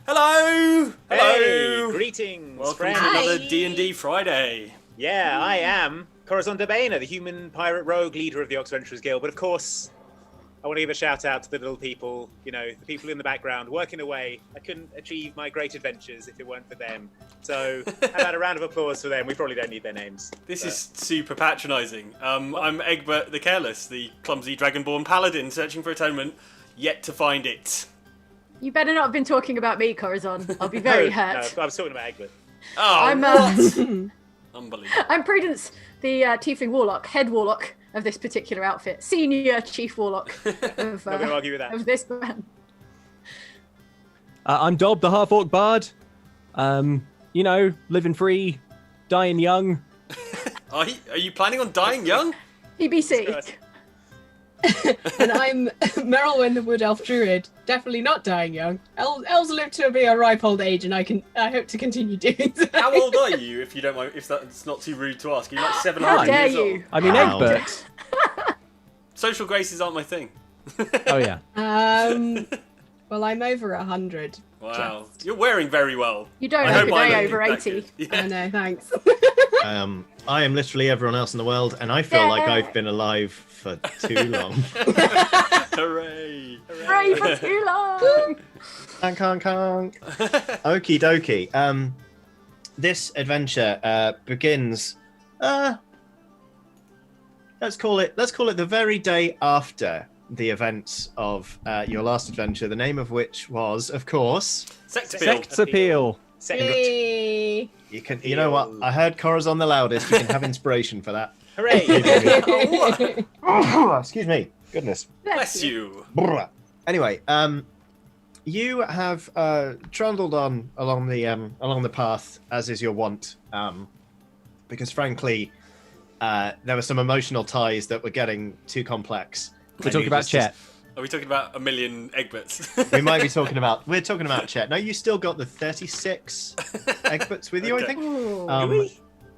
Hello! Hey, greetings, Welcome friends. to another D&D Friday. Yeah, I am Corazon de Baena, the human pirate rogue leader of the Oxventure Guild. But of course, I want to give a shout out to the little people, you know, the people in the background working away. I couldn't achieve my great adventures if it weren't for them. So, how about a round of applause for them? We probably don't need their names. This is super patronising. I'm Egbert the Careless, the clumsy dragonborn paladin searching for atonement, yet to find it. You better not have been talking about me, Corazon. I'll be very hurt. No, I was talking about Egbert. Oh, what? Unbelievable. I'm Prudence, the tiefling warlock, head warlock of this particular outfit, senior chief warlock of, Not going to argue with that. of this band. I'm Dob, the half-orc bard. You know, living free, dying young. Are you planning on dying young? PBC. And I'm Merylwyn, the wood elf druid. Definitely not dying young. Elves live to be a ripe old age, and I hope to continue doing so. How old are you, if you don't mind, if that's not too rude to ask? Are you like 700 How dare years you? old? I mean, Wow. Egbert. Social graces aren't my thing. Oh, yeah. Well, I'm over 100. Wow. You're wearing very well. You don't I look hope a I day look over that 80. good. I Yeah. know, thanks. I am literally everyone else in the world, and I feel like I've been alive for too long. Hooray. Hooray for too long! Conk. Okie dokie. This adventure begins. Let's call it the very day after the events of your last adventure. The name of which was, of course, Sex appeal. Sex appeal. Yay. You know what? I heard Corazon the loudest. You can have inspiration for that. Hooray! Excuse me. Goodness. Bless you. Anyway, you have trundled on along the path as is your wont, because frankly, there were some emotional ties that were getting too complex. We're talking about Chet. Are we talking about a million Egberts? We might be talking about. We're talking about Chet. No, you still got the 36 Egberts with you, Okay. I think. Ooh.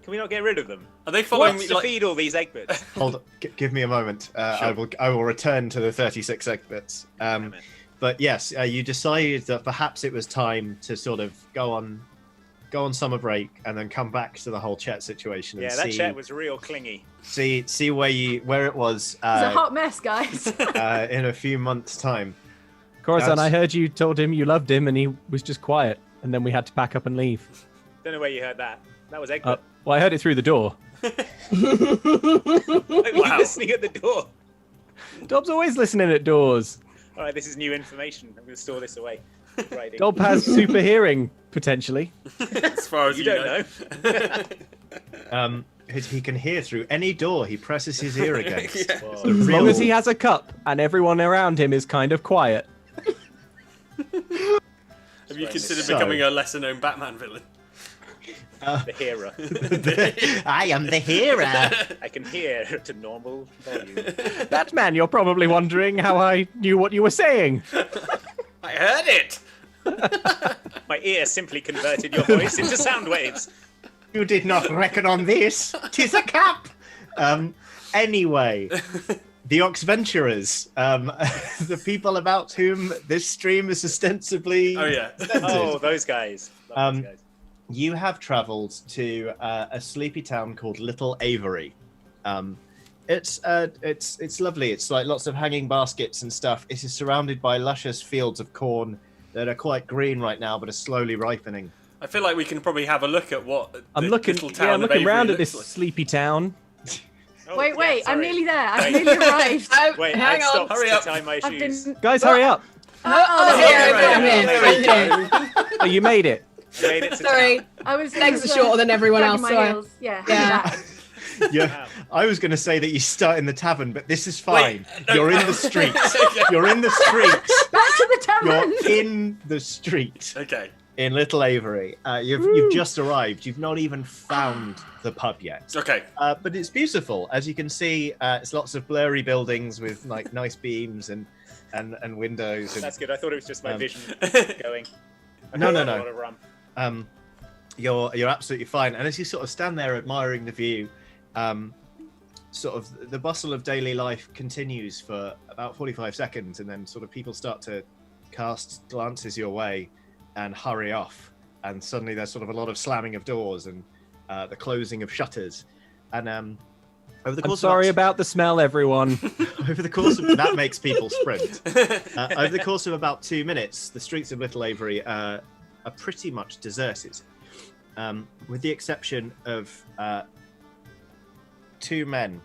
Can we not get rid of them? Are they following What's me to like... feed all these Egberts? Hold on, give me a moment. Sure. I will return to the 36 Egberts. But yes, you decided that perhaps it was time to sort of go on summer break and then come back to the whole Chet situation. And Yeah, that Chet was real clingy. see where it was It's a hot mess, guys. in a few months' time. Corazon, That's- I heard you told him you loved him and he was just quiet. And then we had to pack up and leave. Don't know where you heard that. That was Egbert. Well, I heard it through the door. Like, Wow. listening at the door. Dob's always listening at doors. All right, this is new information. I'm going to store this away. Right. Dob has super hearing, potentially. as far as You you, don't know. He can hear through any door he presses his ear against. Yeah. Whoa. As long as he has a cup and everyone around him is kind of quiet. Have you considered So- becoming a lesser-known Batman villain? The hearer. I am the hero. I can hear to normal volume. Batman, you're probably wondering how I knew what you were saying. I heard it! My ear simply converted your voice into sound waves. You did not reckon on this. 'Tis a cup. Anyway, the Oxventurers, the people about whom this stream is ostensibly. Oh, yeah. Oh, those guys. Love those guys. You have travelled to a sleepy town called Little Avery. It's lovely. It's like lots of hanging baskets and stuff. It is surrounded by luscious fields of corn that are quite green right now, but are slowly ripening. I feel like we can probably have a look at what I'm the looking, little yeah, town I'm of looking Avery around at looks this like. sleepy town. Oh, Wait, yeah, I'm sorry. nearly there. I've nearly arrived. Oh, Wait, hang I on. stopped Hurry to up. tie my I've shoes. been. Guys, hurry up. Oh, here, I'm here. there Thank we you. Oh, you made it. I made it to Sorry. town. I was. Legs are shorter than everyone dragging else, my so I- heels. Yeah. Yeah. Yeah, Wow. I was going to say that you start in the tavern, but this is fine. Wait, no. You're in the streets. You're in the streets. Back to the tavern. You're in the street Okay. in Little Avery. You've just arrived. You've not even found the pub yet. Okay. But it's beautiful. As you can see, it's lots of blurry buildings with like nice beams and windows. And, That's good. I thought it was just my vision going. No, no, A no. lot of rum. You're absolutely fine. And as you sort of stand there admiring the view, sort of the bustle of daily life continues for about 45 seconds, and then sort of people start to cast glances your way. and hurry off. And suddenly there's sort of a lot of slamming of doors and the closing of shutters. And over the I'm course sorry of about the smell, everyone. over the course of that makes people sprint. Over the course of about 2 minutes, the streets of Little Avery are pretty much deserted, with the exception of 2 men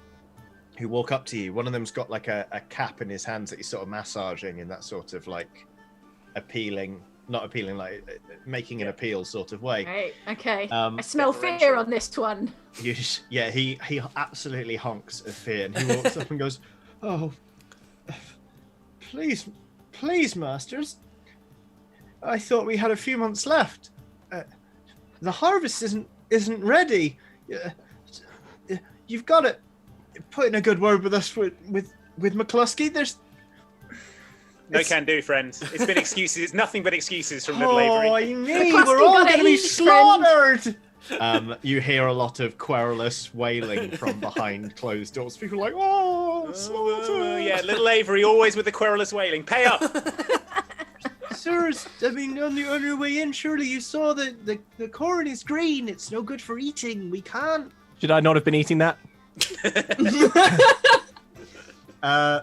who walk up to you. One of them's got like a cap in his hands that he's sort of massaging in that sort of like not appealing, like making an appeal sort of way. Right. Okay. Um, I smell fear on this one. Yeah, he absolutely honks of fear, and he walks up and goes, "Oh, please, masters. I thought we had a few months left. The harvest isn't ready. You've got to put in a good word with us with McCluskey. No can do, friends. It's been excuses. It's nothing but excuses from Little Avery. Oh, me, McCluskey we're all gotta going to be eat, slaughtered." You hear a lot of querulous wailing from behind closed doors. People are like, "Oh, slaughter!" Yeah, Little Avery always with the querulous wailing. Pay up. Sirs, I mean, on your way in, surely you saw the corn is green. It's no good for eating. We can't. Should I not have been eating that?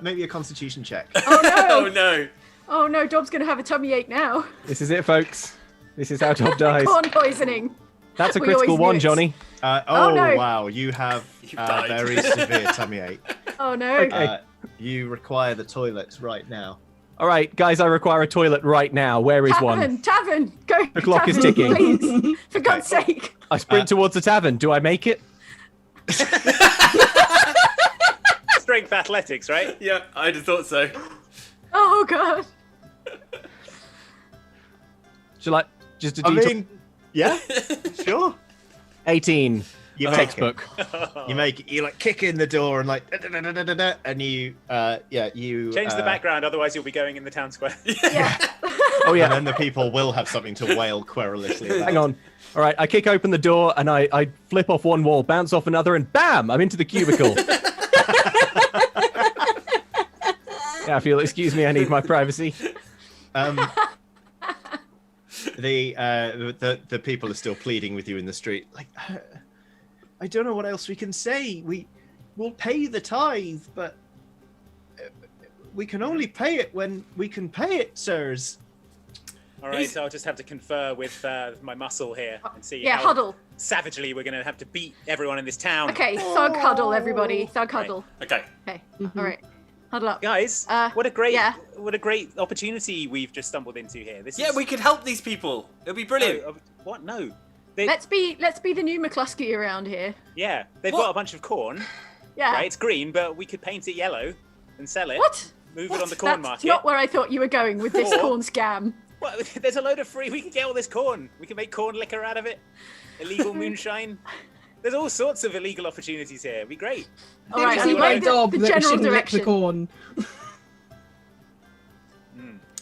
Maybe a constitution check. Oh no! Oh no. Oh no! Dob's gonna have a tummy ache now. This is it, folks. This is how Dob dies. Corn poisoning. That's a We critical always one, knew it. Johnny. Oh, no. Wow, you have You've died. very severe tummy ache. Oh no! Okay. You require the toilets right now. All right, guys, I require a toilet right now. Where is one? Tavern, go. The clock is tavern, ticking. Please, for God's sake. I sprint towards the tavern. Do I make it? Strength athletics, right? Yeah, I'd have thought so. Oh God. Shall I just a I detour? mean, yeah, sure. 18. You make Textbook. You like kick in the door and like and you Change the background, otherwise you'll be going in the town square. Yeah. Oh And yeah. then the people will have something to wail querulously about. Hang on. All right, I kick open the door and I flip off one wall, bounce off another, and bam! I'm into the cubicle. Yeah, if you'll excuse me, I need my privacy. The people are still pleading with you in the street. Like, I don't know what else we can say. We'll pay the tithe, but we can only pay it when we can pay it, sirs. All right, so I'll just have to confer with my muscle here and see Yeah, how huddle. savagely we're going to have to beat everyone in this town. Okay, thug huddle, everybody. Thug huddle. Okay. Okay. All right. Huddle up. Guys, Uh, what a great yeah. opportunity we've just stumbled into here. This Yeah, is... we could help these people. It'll be brilliant. What? No. Let's be the new McCluskey around here. Yeah, they've What? got a bunch of corn. Yeah. Right, it's green, but we could paint it yellow and sell it. What? Move it on the corn That's market. not where I thought you were going with this Or- corn scam. Well, there's a load of free. We can get all this corn. We can make corn liquor out of it. Illegal moonshine. There's all sorts of illegal opportunities here. It'd be great. All right, so you my like dog the that general shouldn't lick direction. the corn.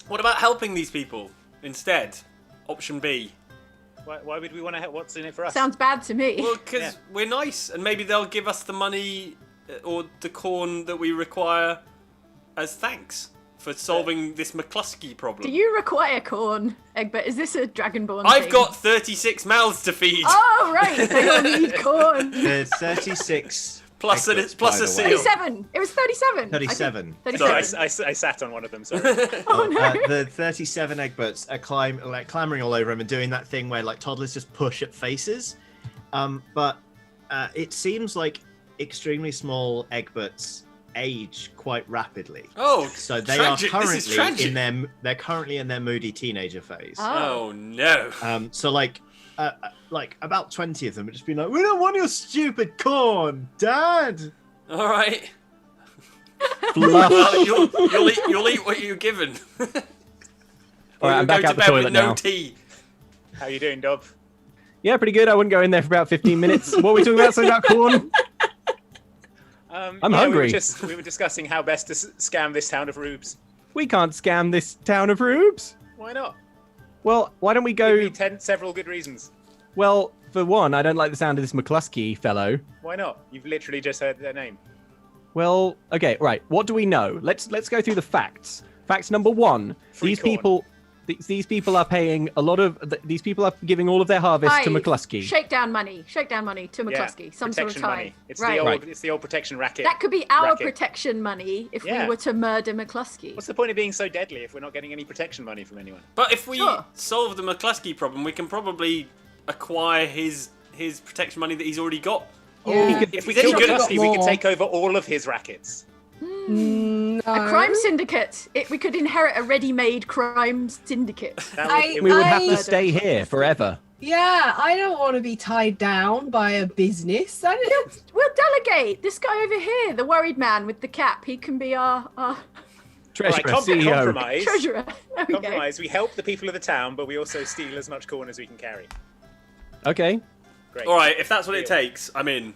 What about helping these people instead? Option B. Why would we want to help? What's in it for us? Sounds bad to me. Well, because Yeah. we're nice, and maybe they'll give us the money or the corn that we require as thanks for solving this McCluskey problem. Do you require corn, Egbert? Is this a Dragonborn I've thing? got 36 mouths to feed. Oh, right. They all need corn. There's 36. Plus a- experts, plus by a the way. seal. 37. It was 37. 37. I think. Sorry, 37. I sat on one of them. Sorry. Oh, no. The 37 Egberts are clambering all over him and doing that thing where like toddlers just push at faces. But it seems like extremely small Egberts age quite rapidly. Oh, So they tragic. are This is currently tragic. they're currently in their moody teenager phase. Oh. Oh no. So like about 20 of them would just be like, "We don't want your stupid corn, Dad." All right. Fluff. Well, you'll eat what you're given. All right, Or I'm you'll back go out to the bed toilet with no now. tea. How you doing, Dob? Yeah, pretty good. I wouldn't go in there for about 15 minutes. What were we talking about? Something about corn? I'm hungry. We were discussing how best to scam this town of rubes. We can't scam this town of rubes. Why not? Well, why don't we Give me go... several good reasons. Well, for one, I don't like the sound of this McCluskey fellow. Why not? You've literally just heard their name. Well, okay, right. What do we know? Let's go through the facts. Facts number one. Free These corn. people... These people are paying a lot of. These people are giving all of their harvest to Aye, McCluskey. Shakedown money to McCluskey. Some sort of protection tie. money. It's Right. the old, Right. it's the old protection racket. That could be our racket. protection money if Yeah. we were to murder McCluskey. What's the point of being so deadly if we're not getting any protection money from anyone? But if we Sure. solve the McCluskey problem, we can probably acquire his protection money that he's already got. Yeah. If we He's kill only got McCluskey, we could more. take over all of his rackets. No. A crime syndicate. We could inherit a ready-made crime syndicate. That I- We would have I- to stay here forever. Yeah, I don't want to be tied down by a business. I don't. We'll delegate. This guy over here, the worried man with the cap, he can be our Treasurer, All right, CEO. compromise. treasurer. There we go. Compromise. We help the people of the town, but we also steal as much corn as we can carry. Okay. Great. All right, if that's what it Deal. takes, I'm in.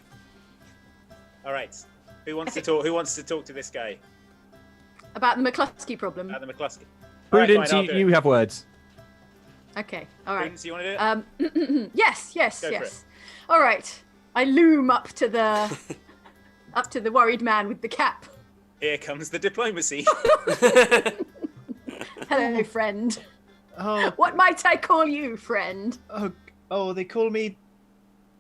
All right. Who wants to talk? Who wants to talk to this guy About the McCluskey problem. about the McCluskey? All right, Prudence, fine, I'll do you it. have words. Okay, all right. Prudence, you want to do it? Yes, yes, Go for yes. All right. I loom up to the worried man with the cap. Here comes the diplomacy. Hello, friend. Oh, What might I call you, friend? oh, they call me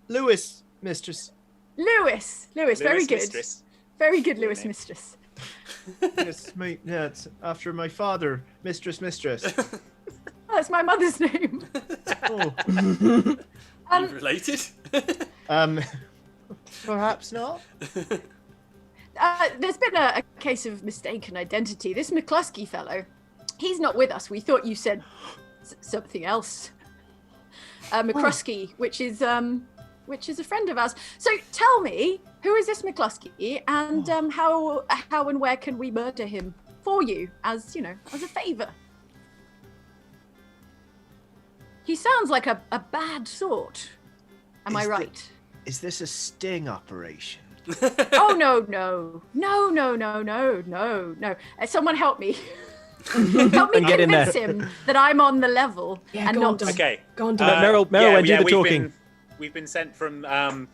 Lewis, mistress. Lewis. Lewis, very Lewis good. Mistress. Very good, Lewis name. Mistress. Yes, it's after my father, mistress. Oh, that's my mother's name. Oh, Are you related? perhaps not. There's been a case of mistaken identity. This McCluskey fellow, he's not with us. We thought you said something else. McCluskey, which is a friend of ours. So tell me, who is this McCluskey, and how and where can we murder him for you, as as a favour? He sounds like a bad sort. Am I Is right? Is this a sting operation? Oh no. Someone help me. Help me And get in there. convince him that I'm on the level Yeah, and go on, not. Dom. Okay. Go on, Dom. Meryl, do the talking. We've been sent from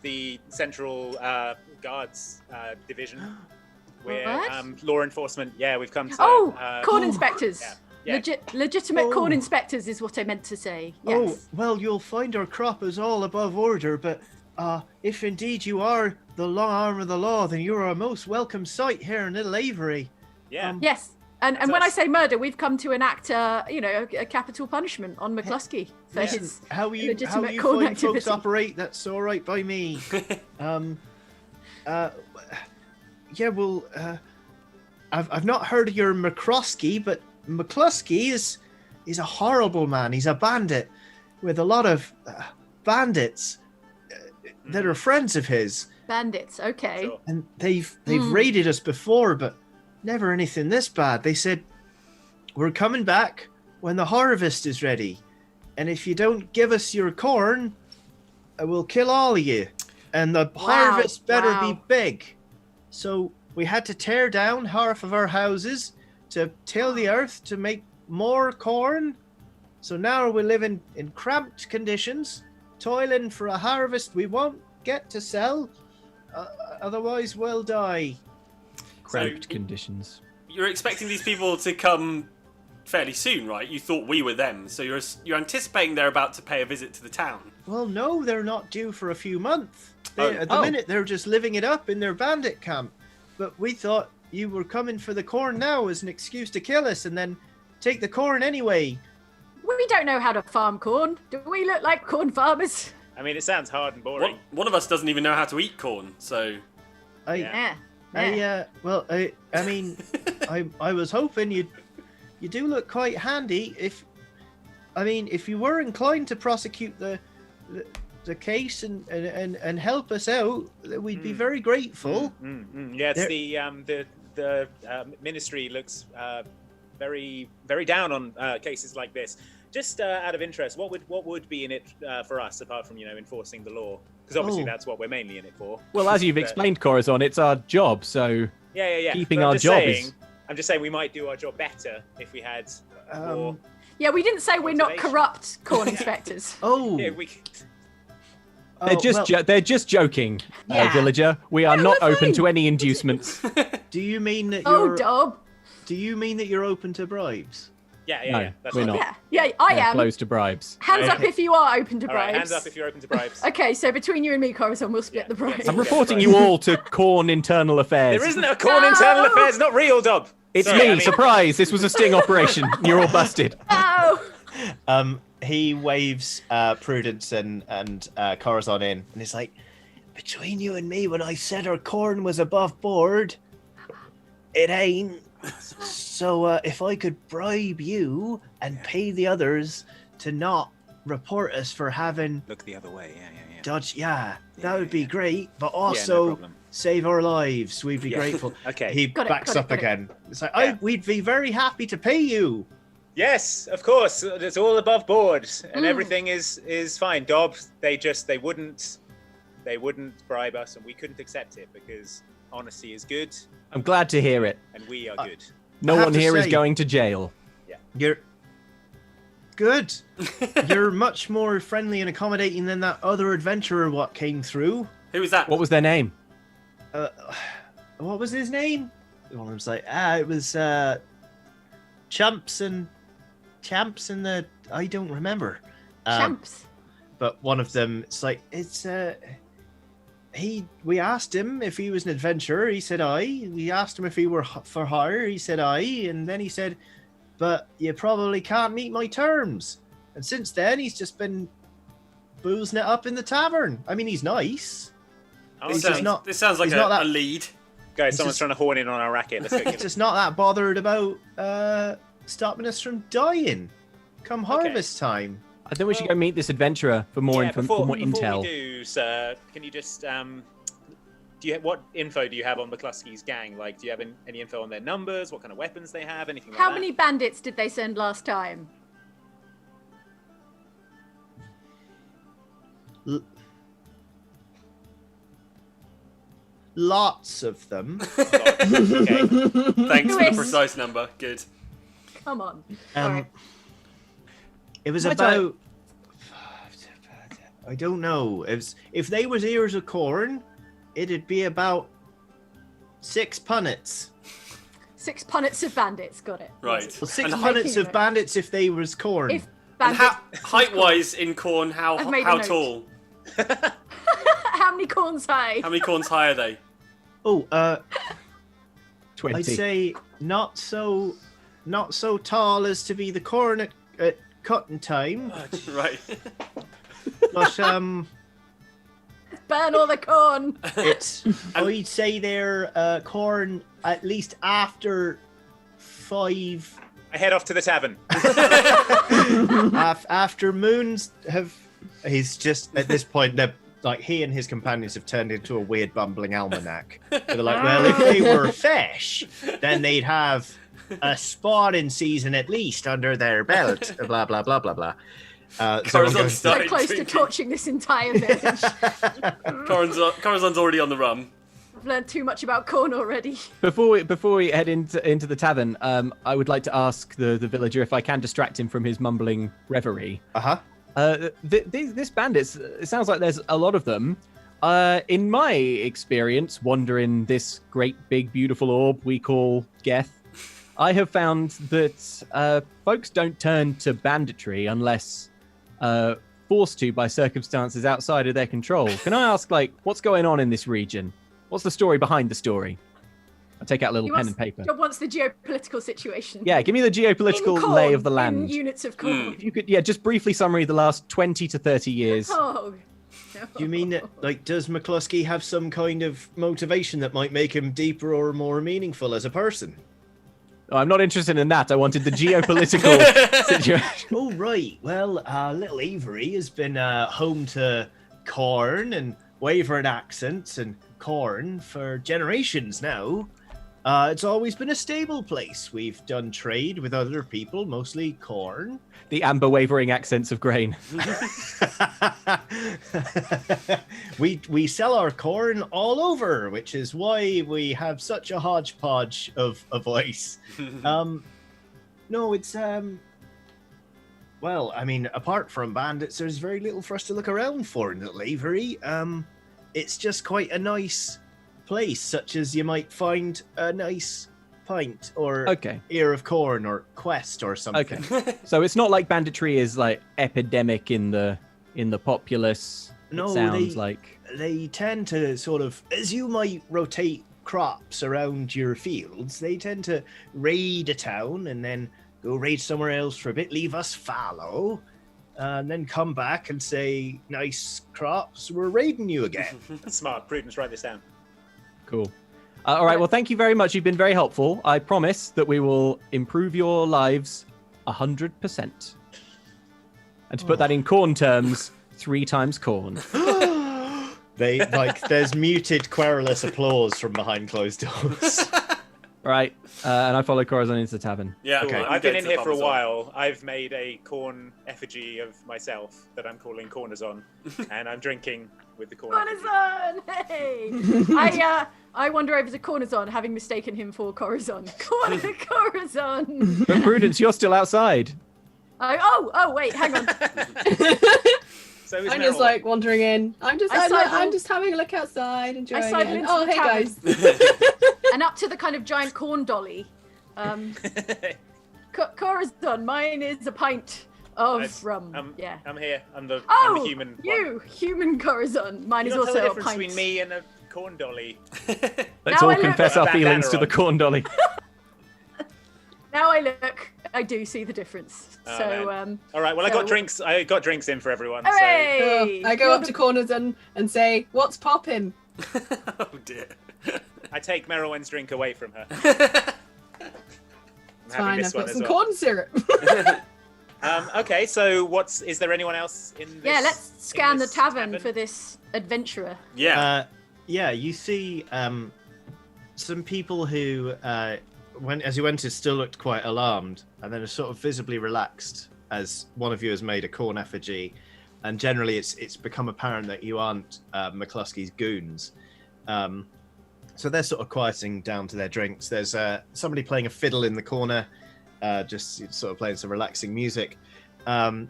the Central Guards Division. We're What? law enforcement. Yeah, we've come to. Corn inspectors. yeah. Legitimate corn Oh. inspectors is what I meant to say. Yes. Oh, well, you'll find our crop is all above order, but if indeed you are the long arm of the law, then you are a most welcome sight here in Little Avery. Yeah. Yes. And That's when I us. say murder, we've come to enact a capital punishment on McCluskey for Yeah. his How you legitimate corn find activity. folks operate, that's all right by me. Yeah, well, I've not heard of your McCluskey, but McCluskey is a horrible man. He's a bandit with a lot of bandits that are friends of his, Bandits. Okay. Sure. and they've raided us before, but never anything this bad. They said we're coming back when the harvest is ready, and if you don't give us your corn, we'll kill all of you. And the harvest better be big. So we had to tear down half of our houses to till the earth to make more corn. So now we live in cramped conditions, toiling for a harvest we won't get to sell. Otherwise, we'll die. Cramped So- conditions. You're expecting these people to come fairly soon, right? You thought we were them, so you're anticipating they're about to pay a visit to the town. Well, no, they're not due for a few months. Oh. At the minute, they're just living it up in their bandit camp. But we thought you were coming for the corn now as an excuse to kill us and then take the corn anyway. We don't know how to farm corn. Do we look like corn farmers? I mean, it sounds hard and boring. One of us doesn't even know how to eat corn, so Yeah. Yeah. I mean, I was hoping you do look quite handy. If you were inclined to prosecute the case and help us out, we'd be very grateful. Yeah, it's There- the ministry looks very very down on cases like this. Just out of interest, what would be in it for us apart from enforcing the law? Because obviously Oh. that's what we're mainly in it for. Well, as you've But- explained, Corazon, it's our job, so Yeah. keeping But our I'm just job saying, is- I'm just saying we might do our job better if we had more. Yeah, we didn't say we're not Motivation. corrupt corn inspectors. Oh, Yeah, we could. they're just joking, Yeah. villager. We are Yeah, not we're open fine. to any inducements. do you mean that Oh, you're? Dob. Do you mean that you're open to bribes? Yeah. That's we're fine. not. Yeah, I am. Close to bribes. Hands up Okay. if you are open to All bribes. right, hands up if you're open to bribes. Okay, so between you and me, Corazon, we'll split the bribes. I'm Yeah, reporting right. you all to Corn Internal Affairs. There isn't a corn No! internal affairs, not real, Dob. It's Sorry, me. I mean- Surprise! This was a sting operation. You're all busted. Oh! He waves Prudence and Corazon in, and he's like, between you and me, when I said our corn was above board, it ain't. So if I could bribe you and pay the others to not report us for having Look the other way. Yeah. dodge, that would be yeah. great. But no also problem. save our lives. We'd be Yeah. grateful. Okay. He Got it, backs got it, up got it. again. It's like, Yeah. we'd be very happy to pay you. Yes, of course. It's all above board, and everything is fine. Dob, they wouldn't bribe us, and we couldn't accept it because honesty is good, I'm glad to hear it. and we are good. No I have one to here is say- going to jail. You're good. You're much more friendly and accommodating than that other adventurer what came through. Who was that? What was their name? What was his name? One of them's like, it was Champs and the I don't remember. Champs. But one of them, it's like we asked him if he was an adventurer. He said aye. We asked him if he were for hire. He said aye. And then he said, but you probably can't meet my terms. And since then, he's just been boozing it up in the tavern. I mean, he's nice. Oh, He's just not- This sounds like he's not a that- lead. guys, He's someone's just- trying to horn in on our racket. Let's go He's get him. just not that bothered about stopping us from dying. Come harvest time. I think we should go meet this adventurer for more, before more intel. we do, sir, can you just what info do you have on McCluskey's gang? Like, do you have any info on their numbers? What kind of weapons they have? Anything like How that? many bandits did they send last time? Lots of them. Okay. Thanks for the Twist. precise number. Good. Come on. Um, Alright. It was My about. I don't know. If they was ears of corn, it'd be about 6 punnets. 6 punnets of bandits, got it. Right. Well, 6 And punnets of bandits if they was corn. If And bandits, height-wise in corn, how I've made a note. tall? how many corns high? How many corns high are they? Oh, 20. I'd say not so tall as to be the corn at cutting time, Right. but Burn all the corn. it's I'd say they're corn at least after 5 I head off to the tavern. after moons have. He's just at this point they're like he and his companions have turned into a weird bumbling almanac. They're like, well, if they were fish, then they'd have a spawning season at least under their belt. Blah blah blah blah blah. So everyone Corazon goes, So started close to drinking. torching this entire village. Corazon's already on the rum. I've learned too much about corn already. Before we head into the tavern, I would like to ask the villager if I can distract him from his mumbling reverie. uh-huh. This bandits, it sounds like there's a lot of them. In my experience, wandering this great big beautiful orb we call Geth, I have found that folks don't turn to banditry unless forced to by circumstances outside of their control. Can I ask, like, what's going on in this region? What's the story behind the story? I'll take out a little pen and paper. Job wants the geopolitical situation. Yeah, give me the geopolitical In corn, lay of the in land. units of corn. If you could, just briefly summary the last 20 to 30 years. Oh. Do you mean that, like, does McCluskey have some kind of motivation that might make him deeper or more meaningful as a person? Oh, I'm not interested in that. I wanted the geopolitical situation. Oh, right. Well, little Avery has been home to corn and wavering accents and corn for generations now. It's always been a stable place. We've done trade with other people, mostly corn. The amber wavering accents of grain. we sell our corn all over, which is why we have such a hodgepodge of a voice. No, it's well, I mean, apart from bandits, there's very little for us to look around for in Little Avery. It's just quite a nice place, such as you might find a nice pint or Okay. ear of corn or quest or something. Okay. So it's not like banditry is like epidemic in the populace. No, it sounds like They tend to sort of, as you might rotate crops around your fields, they tend to raid a town and then go raid somewhere else for a bit, leave us fallow, and then come back and say, nice crops, we're raiding you again. Smart. Prudence, write this down. cool. All right. Well, thank you very much. You've been very helpful. I promise that we will improve your lives 100%. And to put that in corn terms, 3 times corn. They there's muted querulous applause from behind closed doors. Right. And I follow Corazon into the tavern. Yeah, Cool. okay. I've been in here for a while. I've made a corn effigy of myself that I'm calling Cornizon, and I'm drinking with the corn. Cornizon! Hey! I wander over to Cornizon, having mistaken him for Corazon. Corazon! But Prudence, you're still outside. Oh, wait, hang on. So is I'm Meryl. just like wandering in. I'm just having a look outside, enjoying sidle it. into Oh, the hey tavern. guys. And up to the kind of giant corn dolly. Corazon, mine is a pint of rum. Yeah. I'm here. I'm the human. Human Corazon. Mine You is don't tell the also a difference pint. between me and a corn dolly. Let's Now all I look- confess our Bandana feelings to on. the corn dolly. Now I look, I do see the difference. Oh, So, man. All right. Well, I got drinks. I got drinks in for everyone. hooray! I go up to corners and say, "What's poppin'?" Oh dear. So I take Merylwen's drink away from her. I'm It's having fine. this I've one got as some well. corn syrup. Okay. So is there anyone else in this? Yeah, let's scan in the this tavern for this adventurer. Yeah. Yeah, you see some people who, as you entered, still looked quite alarmed, and then are sort of visibly relaxed as one of you has made a corn effigy, and generally it's become apparent that you aren't McCluskey's goons. So they're sort of quieting down to their drinks. There's somebody playing a fiddle in the corner, just sort of playing some relaxing music. And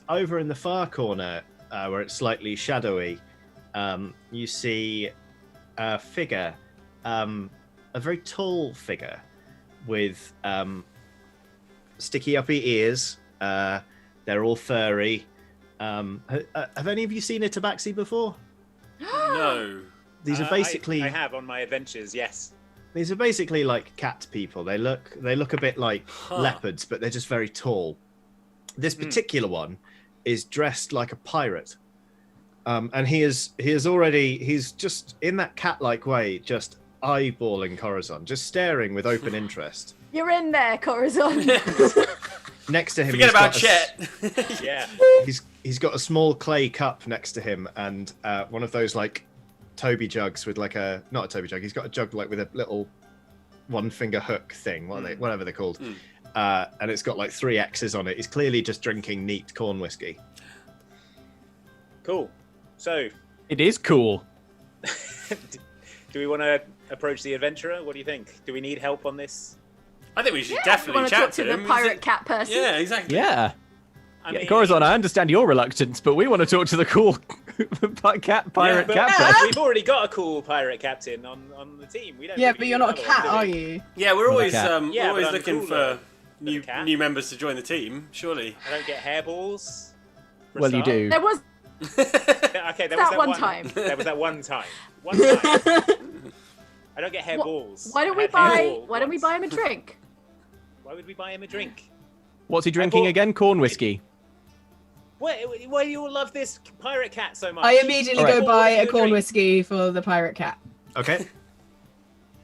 over in the far corner, where it's slightly shadowy, you see a figure, a very tall figure with sticky uppy ears. They're all furry. Have any of you seen a tabaxi before? No. These are basically I have on my adventures. Yes. these are basically like cat people. They look a bit like leopards, but they're just very tall. This particular one is dressed like a pirate. And he's just in that cat-like way, just eyeballing Corazon, just staring with open interest. You're in there, Corazon. Next to him, Forget he's about got Chet. Yeah. He's got a small clay cup next to him, and one of those like Toby jugs with like not a Toby jug. He's got a jug like with a little one-finger hook thing, whatever they're called, and it's got like 3 X's on it. He's clearly just drinking neat corn whiskey. Cool. So, It is cool. do we want to approach the adventurer? What do you think? Do we need help on this? I think we should You definitely want to chat talk to him. the pirate cat person? Yeah, exactly. Yeah. I mean, Corazon, I understand your reluctance, but we want to talk to the cool pirate cat but person. we've already got a cool pirate captain on the team. We don't. Yeah, really but you're not a need another cat, one, are do we? you? Yeah, we're always cat. we're Yeah, always but I'm looking cooler for than a cat. new members to join the team. Surely. I don't get hairballs. for a Well, you start. do. There was Okay, there was that that one time. There was that one time. One time. I don't get hairballs. Why don't I we had buy? hairball Why don't we once. buy him a drink? Why would we buy him a drink? What's he drinking bought- again? Corn whiskey. Why do you all love this pirate cat so much? I immediately Alright. go buy a Drink. corn whiskey for the pirate cat. Okay.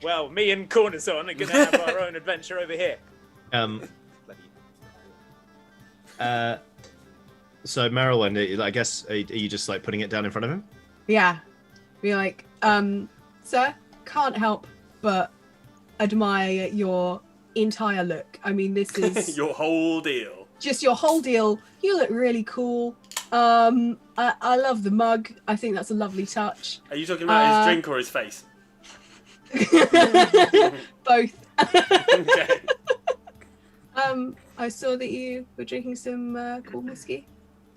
Well, me and Cornison are going to have our own adventure over here. So Merylwen, I guess, are you just like putting it down in front of him? Yeah. Be like, sir, can't help but admire your entire look. I mean, this is Your whole deal. just your whole deal. You look really cool. I love the mug. I think that's a lovely touch. Are you talking about his drink or his face? Both. Okay. I saw that you were drinking some cool whiskey.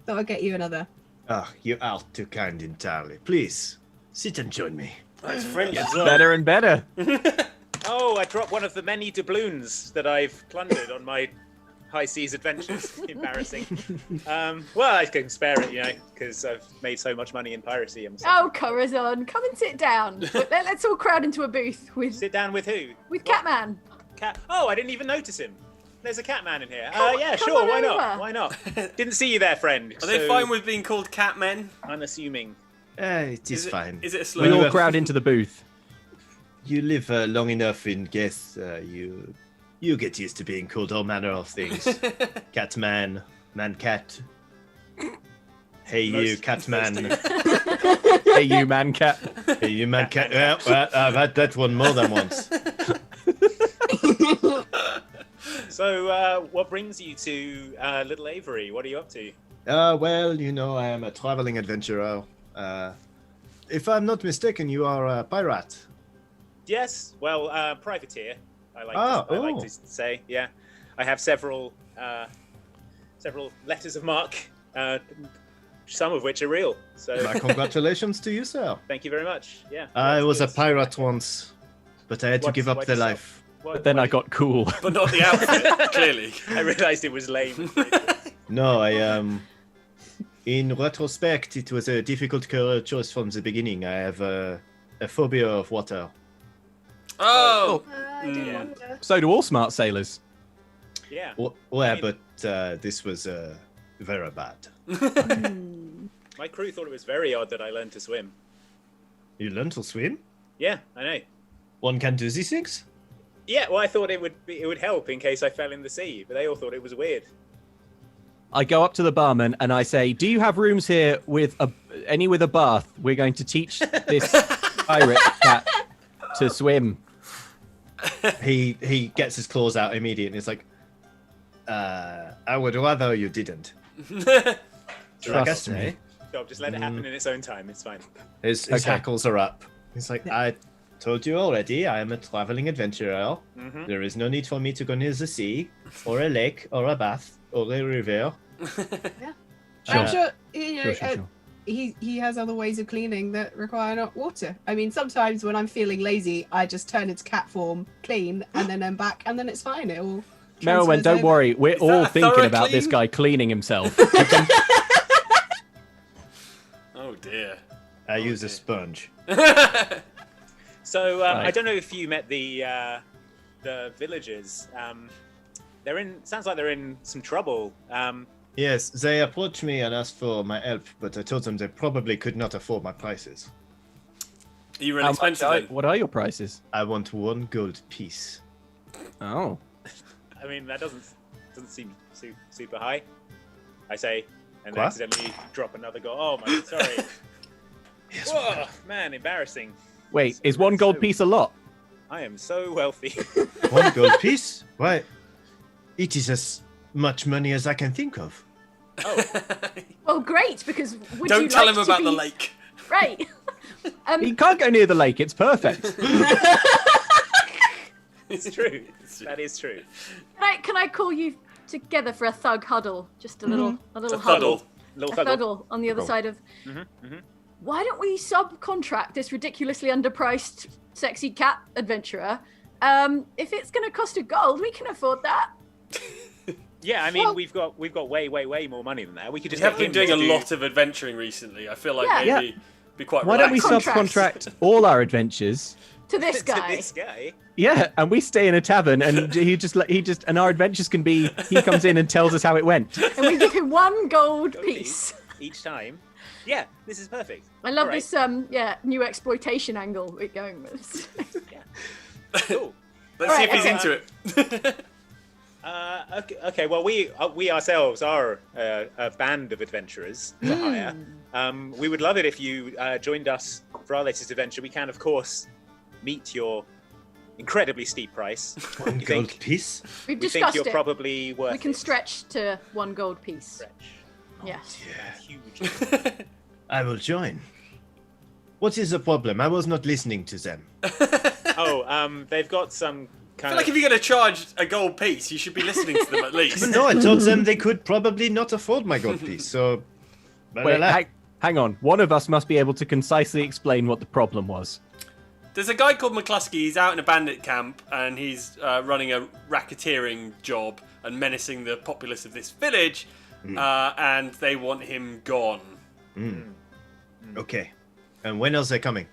Thought I'd get you another. Oh, you are too kind entirely. Please, sit and join me. That's French as well. Better and better. Oh, I dropped one of the many doubloons that I've plundered on my high seas adventures. Embarrassing. Well, I can spare it, because I've made so much money in piracy. Oh, Corazon, come and sit down. Let's all crowd into a booth with Sit down with who? with Catman. Cat. Oh, I didn't even notice him. There's a Catman in here. Yeah, come sure. on Why not? over. Why not? Didn't see you there, friend. Are they fine with being called Catmen? Unassuming. It is fine. Is it a We slogan? all crowd into the booth. You live long enough in Geth, you get used to being called all manner of things. Catman, man-cat. Hey you, Catman. Hey, you man cat. Hey you, man-cat. Well, I've had that one more than once. So, what brings you to Little Avery? What are you up to? Well, I am a traveling adventurer. If I'm not mistaken, you are a pirate. Yes. Well, privateer. I like to say. Yeah, I have several letters of marque, some of which are real. So, My congratulations to you, sir. thank you very much. Yeah. I that's was a good. pirate once, but I had to give up Why'd the you stop? life. Why- Then why I did- got cool. But not the outfit, clearly. I realised it was lame. No, in retrospect, it was a difficult career choice from the beginning. I have a phobia of water. Oh! I do Yeah. wonder. So do all smart sailors. Yeah. Well, but this was very bad. My crew thought it was very odd that I learned to swim. You learn to swim? Yeah, I know. One can do these things? Yeah, well, I thought it would help in case I fell in the sea, but they all thought it was weird. I go up to the barman and I say, "Do you have rooms here with any with a bath? We're going to teach this pirate cat to swim." He gets his claws out immediately. He's like, I would rather you didn't. Trust me. So just let it happen in its own time. It's fine. His Okay. hackles are up. He's like, I told you already, I am a traveling adventurer. Mhm. There is no need for me to go near the sea, or a lake, or a bath, or a river. I'm Uh, sure, Sure. he has other ways of cleaning that require not water. I mean, sometimes when I'm feeling lazy, I just turn into cat form, clean, and then I'm back, and then it's fine. It all. Merylwen, transfers don't over. worry. We're Is all that a thinking thorough about this clean? guy cleaning himself. Oh dear. I use a sponge. So I Right. don't know if you met the villagers. Sounds like they're in some trouble. Yes, they approached me and asked for my help, but I told them they probably could not afford my prices. Are you really How much expensive then? what are your prices? I want 1 gold piece. Oh. I mean, that doesn't seem super high. I say, and What? accidentally drop another gold. Oh my, sorry. Yes, Whoa, man, embarrassing. Wait, is 1 gold piece a lot? I am so wealthy. 1 gold piece? Why? It is as much money as I can think of. Oh, Well, great, because would Don't you tell like him to about the be- lake. Right. He can't go near the lake. It's perfect. it's true. That is true. Can I call you together for a thug huddle? Just a little A huddle. thuddle. Little A thuggle. thuggle on the other side of. Mm-hmm. Why don't we subcontract this ridiculously underpriced sexy cat adventurer? If it's going to cost a gold, we can afford that. Yeah, I mean, Well- we've got way more money than that. We could We just have get been him doing to a do- lot of adventuring recently. I feel like Yeah. maybe be quite Why don't we relaxed. Contracts. subcontract all our adventures? To this to guy. this guy. Yeah, and we stay in a tavern, and and our adventures can be. He comes in and tells us how it went. And we give him 1 gold Gold piece. each time. Yeah, this is perfect. I love All right. this new exploitation angle we're going with. Cool. Let's see Alright, if he's okay. into it. Okay. Well, we ourselves are a band of adventurers for hire. We would love it if you joined us for our latest adventure. We can, of course, meet your incredibly steep price. 1 You gold think- piece? We've We think discussed you're it. probably worth We can it. stretch to 1 gold piece. Stretch. Yes. Huge. I will join. What is the problem? I was not listening to them. They've got some I kind feel like if you're going to charge a gold piece, you should be listening to them at least. No, I told them they could probably not afford my gold piece, so... Wait, hang on. One of us must be able to concisely explain what the problem was. There's a guy called McCluskey. He's out in a bandit camp and he's running a racketeering job and menacing the populace of this village. And they want him gone. Okay. And when else are they coming?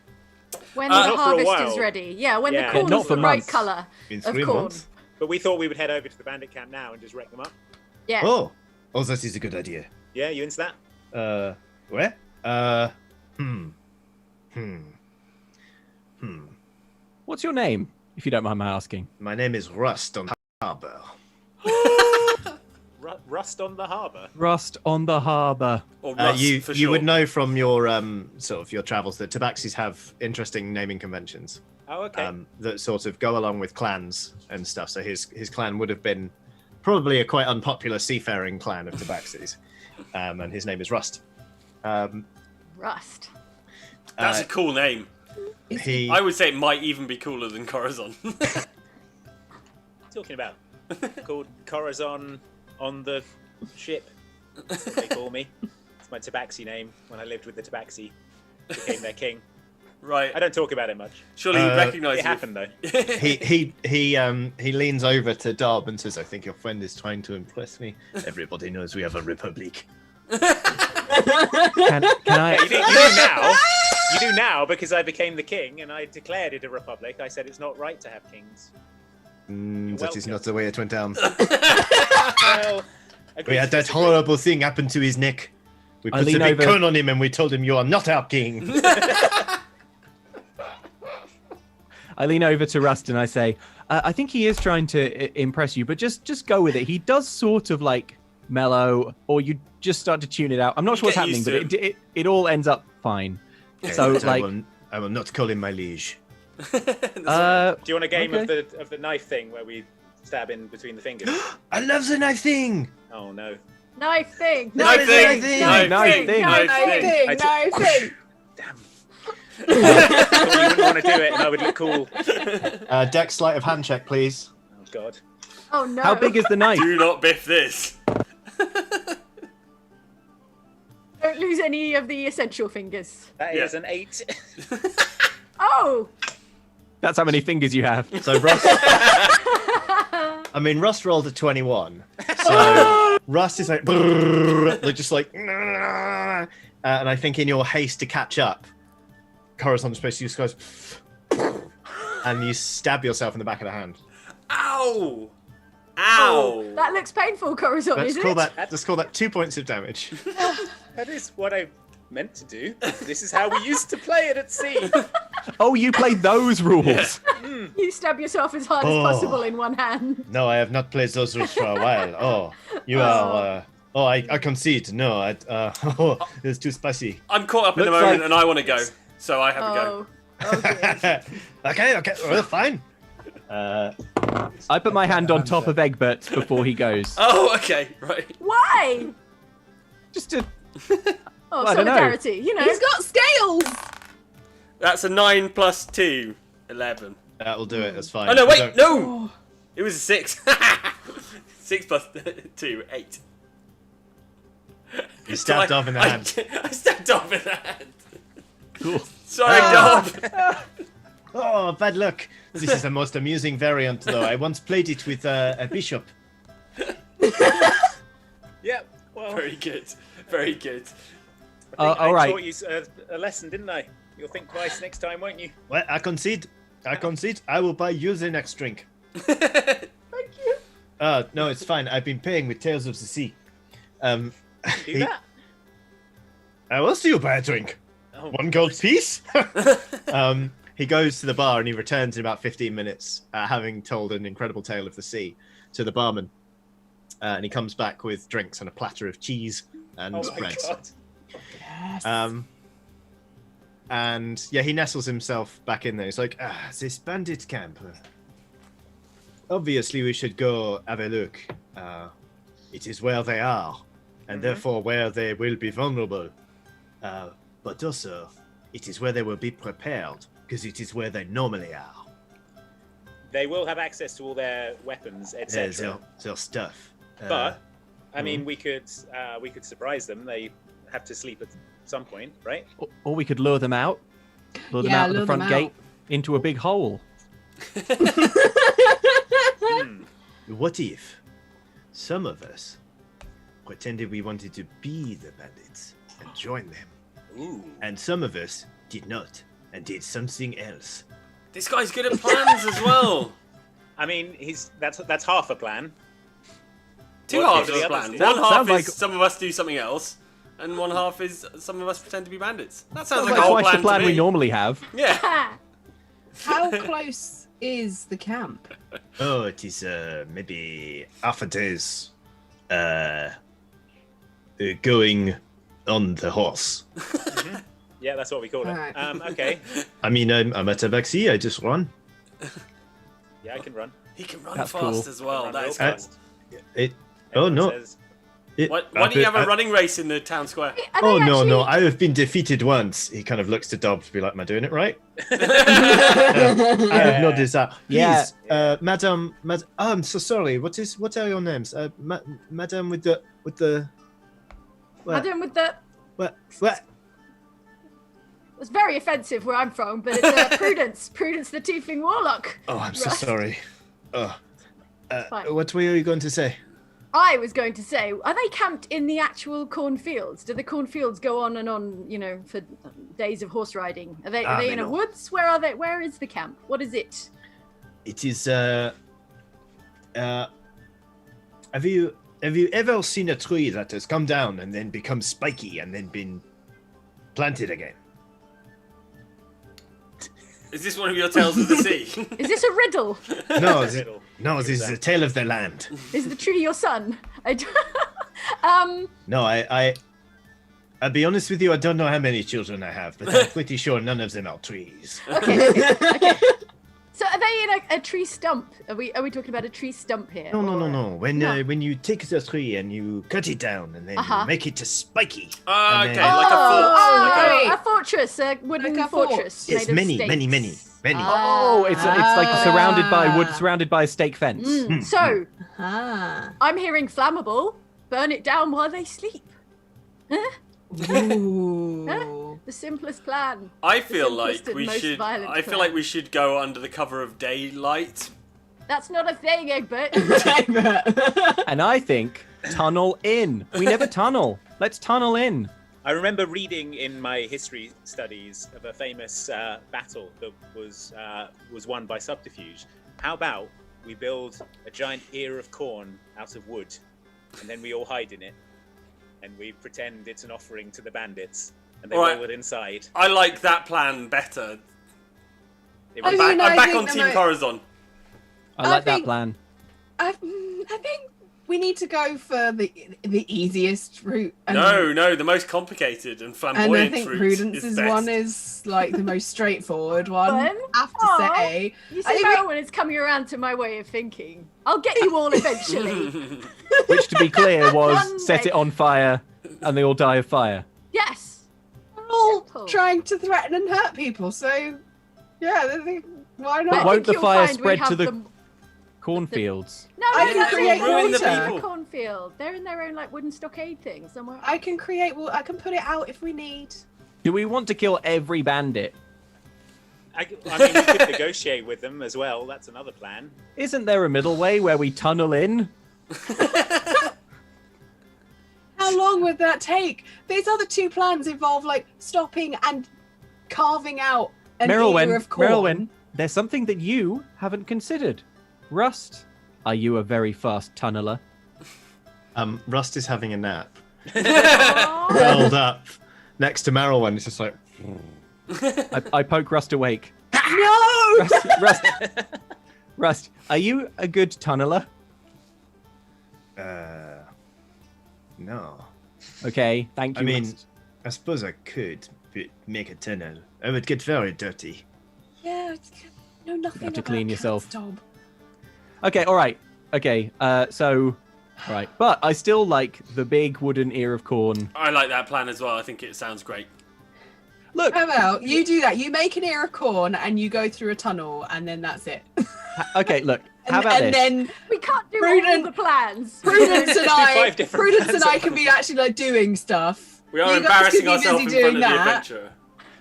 When Not the for a harvest while. is ready. Yeah, when Yeah. the corn Not is for the right months. colour In of 3 corn. months? But we thought we would head over to the bandit camp now and just wreck them up. Yeah. Oh, that is a good idea. Yeah, you into that? Where? What's your name, if you don't mind my asking? My name is Rust on Harbor. Rust on the harbour. Rust on the harbour. Or Rust, You for you short. would know from your sort of your travels that tabaxis have interesting naming conventions Oh, okay. that sort of go along with clans and stuff. So his clan would have been probably a quite unpopular seafaring clan of tabaxis, and his name is Rust. Rust. That's a cool name. He I would say it might even be cooler than Corazon. Talking about called Corazon on the ship. That's what they call me. It's my tabaxi name when I lived with the tabaxi. Became their king. Right. I don't talk about it much. Surely you recognise It happened though. he leans over to Dob and says, "I think your friend is trying to impress me. Everybody knows we have a republic." Can I? You do now. You do now because I became the king and I declared it a republic. I said it's not right to have kings. That is not the way it went down. Well, We had that horrible thing happen to his neck. We I put a lean big over- gun on him and we told him, "You are not our king." I lean over to Rust and I say, I think he is trying to impress you, but just go with it. He does sort of like mellow, or you just start to tune it out. I'm not You sure what's get happening, used but to it all ends up fine. So But like, I will not call him my liege. do you want a game okay. of the knife thing where we stab in between the fingers? I love the knife thing. Oh no. Knife thing. Knife thing. thing. Knife thing. Knife Knife thing. I No thing. Damn. I thought you wouldn't want to do it and I would look cool. Dex sleight of hand check, please. Oh god. Oh no. how big is the knife? Do not biff this. Don't lose any of the essential fingers. That Yeah. is an 8. Oh. That's how many fingers you have. So Russ, I mean, Russ rolled a 21. So Russ is like, they're just like, and I think in your haste to catch up, Corazon's supposed to just goes, and you stab yourself in the back of the hand. Ow! Ow! Oh, that looks painful, Corazon, Let's isn't call it? that. Let's call that 2 points of damage. That is what I meant to do. This is how we used to play it at sea. Oh, you play those rules. You stab yourself as hard as possible in one hand. No, I have not played those rules for a while. Oh, you are. I concede. No, it's too spicy. I'm caught up in the Looks moment like- and I want to go, so I have a go. Oh dear. Okay, well, fine. I put my hand on top of Egbert before he goes. Oh, okay, right. Why? Just to. Oh, I don't know. solidarity, you know. He's got scales. That's a 9 plus 2, 11. That will do it. That's fine. Oh no, You wait, don't- no! It was a 6. 6 plus 2, 8. You stabbed off in the hand. I stabbed off in the hand. Cool. Sorry, Dob. Oh, bad luck. This is the most amusing variant, though. I once played it with a bishop. Yeah. Well, Very good. Very good. I all right. taught you a lesson, didn't I? You'll think twice next time, won't you? Well, I concede. I will buy you the next drink. Thank you. No, it's fine. I've been paying with Tales of the Sea. Do that. How else do you buy a drink? Oh, 1 gold piece? He goes to the bar and he returns in about 15 minutes, having told an incredible tale of the sea to the barman. And he comes back with drinks and a platter of cheese and oh my breads. god. And yeah, he nestles himself back in there. He's like, this bandit camp. Obviously, we should go have a look. It is where they are, and therefore where they will be vulnerable. But also, it is where they will be prepared, because it is where they normally are. They will have access to all their weapons, etc. Their stuff. But I mean, we could surprise them. They have to sleep at some point, right? Or we could lure them out. Lure them Yeah, out of lure the front them gate. into a big hole. What if some of us pretended we wanted to be the bandits and join them, Ooh. and some of us did not and did something else? This guy's good at plans as well. I mean, that's half a plan. Two What halves do of the a others plan. do? One half Sounds is like- some of us do something else, and one half is some of us pretend to be bandits. That sounds Sounds like like a whole twice the plan plan to we me. normally have. Yeah. How close is the camp? Oh, it is maybe half a day's going on the horse. Yeah, that's what we call it. Alright. Okay. I mean, I'm at a taxi. I just run. Yeah, I can run. He can run That's fast cool. as well. Run That real is fast. It. Oh Everyone no. says- Why don't you have a running race in the town square? Are they Oh no, actually- no! I have been defeated once. He kind of looks to Dobbs to be like, "Am I doing it right?" I have noticed that. Please, Yeah. Madam. Oh, I'm so sorry. What are your names? Madam with the. What? Madam with the. What? It's very offensive where I'm from, but it's Prudence. Prudence the Tiefling Warlock. Oh, I'm so Right. sorry. Oh. Fine. What were you going to say? I was going to say, are they camped in the actual cornfields? Do the cornfields go on and on, for days of horse riding? Are they in a no. woods? Where are they? Where is the camp? What is it? It is. Have you ever seen a tree that has come down and then become spiky and then been planted again? Is this one of your tales of the sea? Is this a riddle? No, Riddle. this is the tale of the land. Is the tree your son? No, I'll be honest with you, I don't know how many children I have, but I'm pretty sure none of them are trees. Okay. So are they in a tree stump? Are we talking about a tree stump here? No. Or- When you take the tree and you cut it down and then you make it spiky. And Okay, then- like a fort. right. a fortress, a wooden Like a fort. fortress. Yes, made of many. stakes. Oh, it's like surrounded by a stake fence. So Ah. I'm hearing flammable. Burn it down while they sleep. Ooh. The simplest plan. I feel like simplest and we most should. violent I feel plan. like we should go under the cover of daylight. That's not a thing, Egbert. And I think tunnel in. We never tunnel. Let's tunnel in. I remember reading in my history studies of a famous battle that was won by subterfuge. How about we build a giant ear of corn out of wood, and then we all hide in it, and we pretend it's an offering to the bandits, and they All right. roll it inside. I like that plan better. It I was- mean, I'm I back think on the Team mo- Corazon. I like that think- plan. I think we need to go for the easiest route. No, the most complicated and And flamboyant I think route Prudence's best. one is like the most straightforward one. I have to Aw. say. You I see, think Meryl, when it's coming around to my way of thinking, I'll get you all eventually. Which, to be clear, was One set day. it on fire and they all die of fire. Yes. we're all Simple. trying to threaten and hurt people, so yeah, I think, why I not? won't think the you'll fire find we spread to have the them- cornfields? No, I no, can that's create all ruin the corn- people. cornfield. They're in their own like wooden stockade thing somewhere. I can create. Well, I can put it out if we need. Do we want to kill every bandit? I mean, we could negotiate with them as well. That's another plan. Isn't there a middle way where we tunnel in? How long would that take? These other two plans involve like stopping and carving out an ear of corn. Merylwyn, there's something that you haven't considered. Rust, are you a very fast tunneler? Rust is having a nap. Aw. Curled up next to Merylwen. It's just like. I poke Rust awake. No! Rust, are you a good tunneler? No. Okay, thank you. I mean, Rust. I suppose I could make a tunnel. I would get very dirty. Yeah, no, nothing. have to about clean yourself. cats, Tom. Okay, all right. Okay, so, right. But I still like the big wooden ear of corn. I like that plan as well. I think it sounds great. Look, How about you do that? You make an ear of corn and you go through a tunnel, and then that's it. okay, look. How about and this? then We can't do all Prudent- the plans. Prudence and Do I, 5 different plans can be actually like doing stuff. We are You guys embarrassing can be ourselves in busy front of doing the that. adventurer.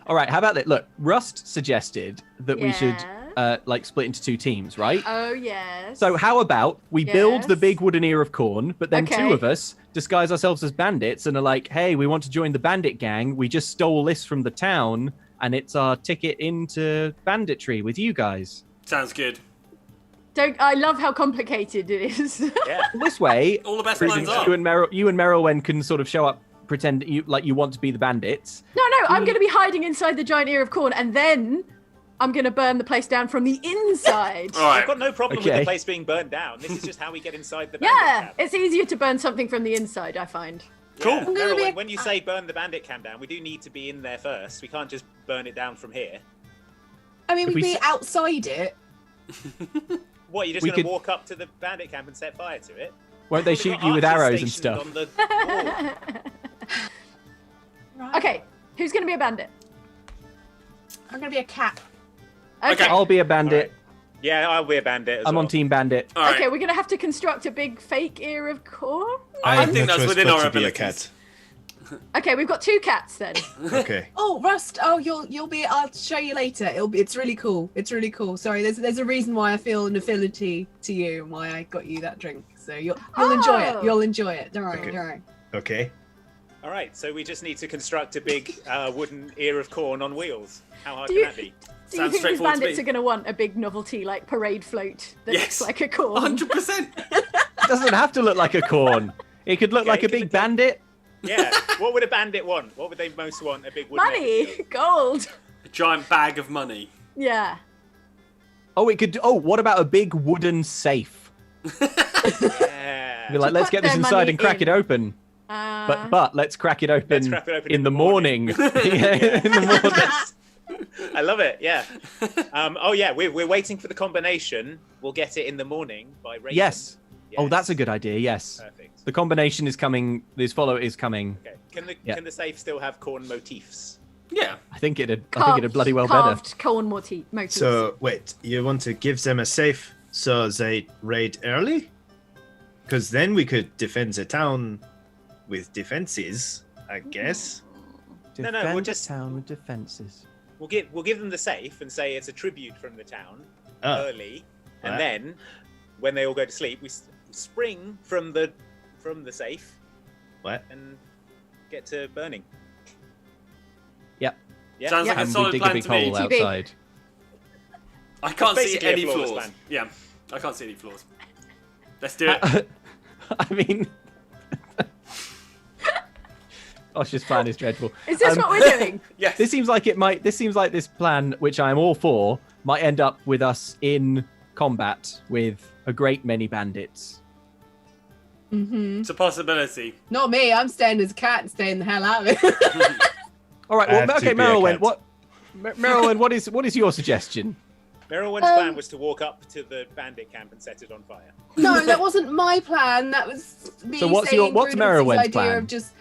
All right, how about that? Look, Rust suggested that we should split into 2 teams, right? Oh, yes. So how about we build the Yes. big wooden ear of corn, but then Okay. 2 of us disguise ourselves as bandits and are like, hey, we want to join the bandit gang. We just stole this from the town, and it's our ticket into banditry with you guys. Sounds good. I love how complicated it is. Yeah. This way, All the best lines are. you and Merylwen can sort of show up, pretend that you want to be the bandits. No, I'm going to be hiding inside the giant ear of corn, and then I'm going to burn the place down from the inside. All right. I've got no problem with Okay. the place being burned down. This is just how we get inside the bandit Yeah, camp. it's easier to burn something from the inside, I find. Cool. Yeah. I'm gonna Meryl, be a- when you say burn the bandit camp down, we do need to be in there first. We can't just burn it down from here. I mean, If we'd we be s- outside it. What, you're just We going to could- walk up to the bandit camp and set fire to it? Won't they We've shoot got you with archers arrows and stationed stuff? on the wall. Right. Okay, who's going to be a bandit? I'm gonna be a cat. Okay. I'll be a bandit. Yeah, I'll be a bandit as I'm well. on Team Bandit. All right. Okay, we're going to have to construct a big fake ear of corn? I have think no that's choice within but our to be a abilities. cat. Okay, we've got 2 cats then. Okay. Oh, Rust. Oh, you'll be. I'll show you later. It's really cool. It's really cool. Sorry, there's a reason why I feel an affinity to you and why I got you that drink. So you'll enjoy it. Oh. You'll enjoy it. Don't worry. Okay. Don't worry. Okay. All right, so we just need to construct a big wooden ear of corn on wheels. How hard Do can you- that be? Do you Sounds think these straightforward to bandits me. are going to want a big novelty, like parade float that Yes. looks like a corn? 100%. It doesn't have to look like a corn. It could look Okay, like a can big it- bandit. Yeah. What would a bandit want? What would they most want? A big wooden Money! Gold! A giant bag of money. Yeah. Oh, it could. Oh, what about a big wooden safe? Yeah. Be like, To let's put get this their inside money and crack it in. open. But let's crack it open, Let's crack it open in the morning. Yeah, in the morning. I love it. Yeah. Oh yeah, we're waiting for the combination. We'll get it in the morning by rain. Yes. Oh, that's a good idea. Yes. Perfect. The combination is coming. This follow is coming. Okay. Yeah. Can the safe still have corn motifs? Yeah. I think it'd bloody well carved corn motifs. So wait, you want to give them a safe so they raid early? Because then we could defend the town with defenses, I guess. No, we'll Defend the just- town with defenses. We'll give them the safe and say it's a tribute from the town early, and Right. then when they all go to sleep, we spring from the safe What? and get to burning. Yep. Yeah. Sounds like a And we solid dig a plan big to me. hole TB. outside. I can't see Basically a any flawless flaws. plan. Yeah, I can't see any flaws. Let's do it. I mean, Osh's plan is dreadful. Is this what we're doing? Yes. This seems like this plan, which I am all for, might end up with us in combat with a great many bandits. Mm-hmm. It's a possibility. Not me. I'm staying as a cat and staying the hell out of it. All right. I Well, have to okay, be a Merylwen. cat. Merylwen, what is your suggestion? Merylwen's plan was to walk up to the bandit camp and set it on fire. No, that wasn't my plan. That was me. So what's saying what's Bruno's Merylwen's idea plan? of just.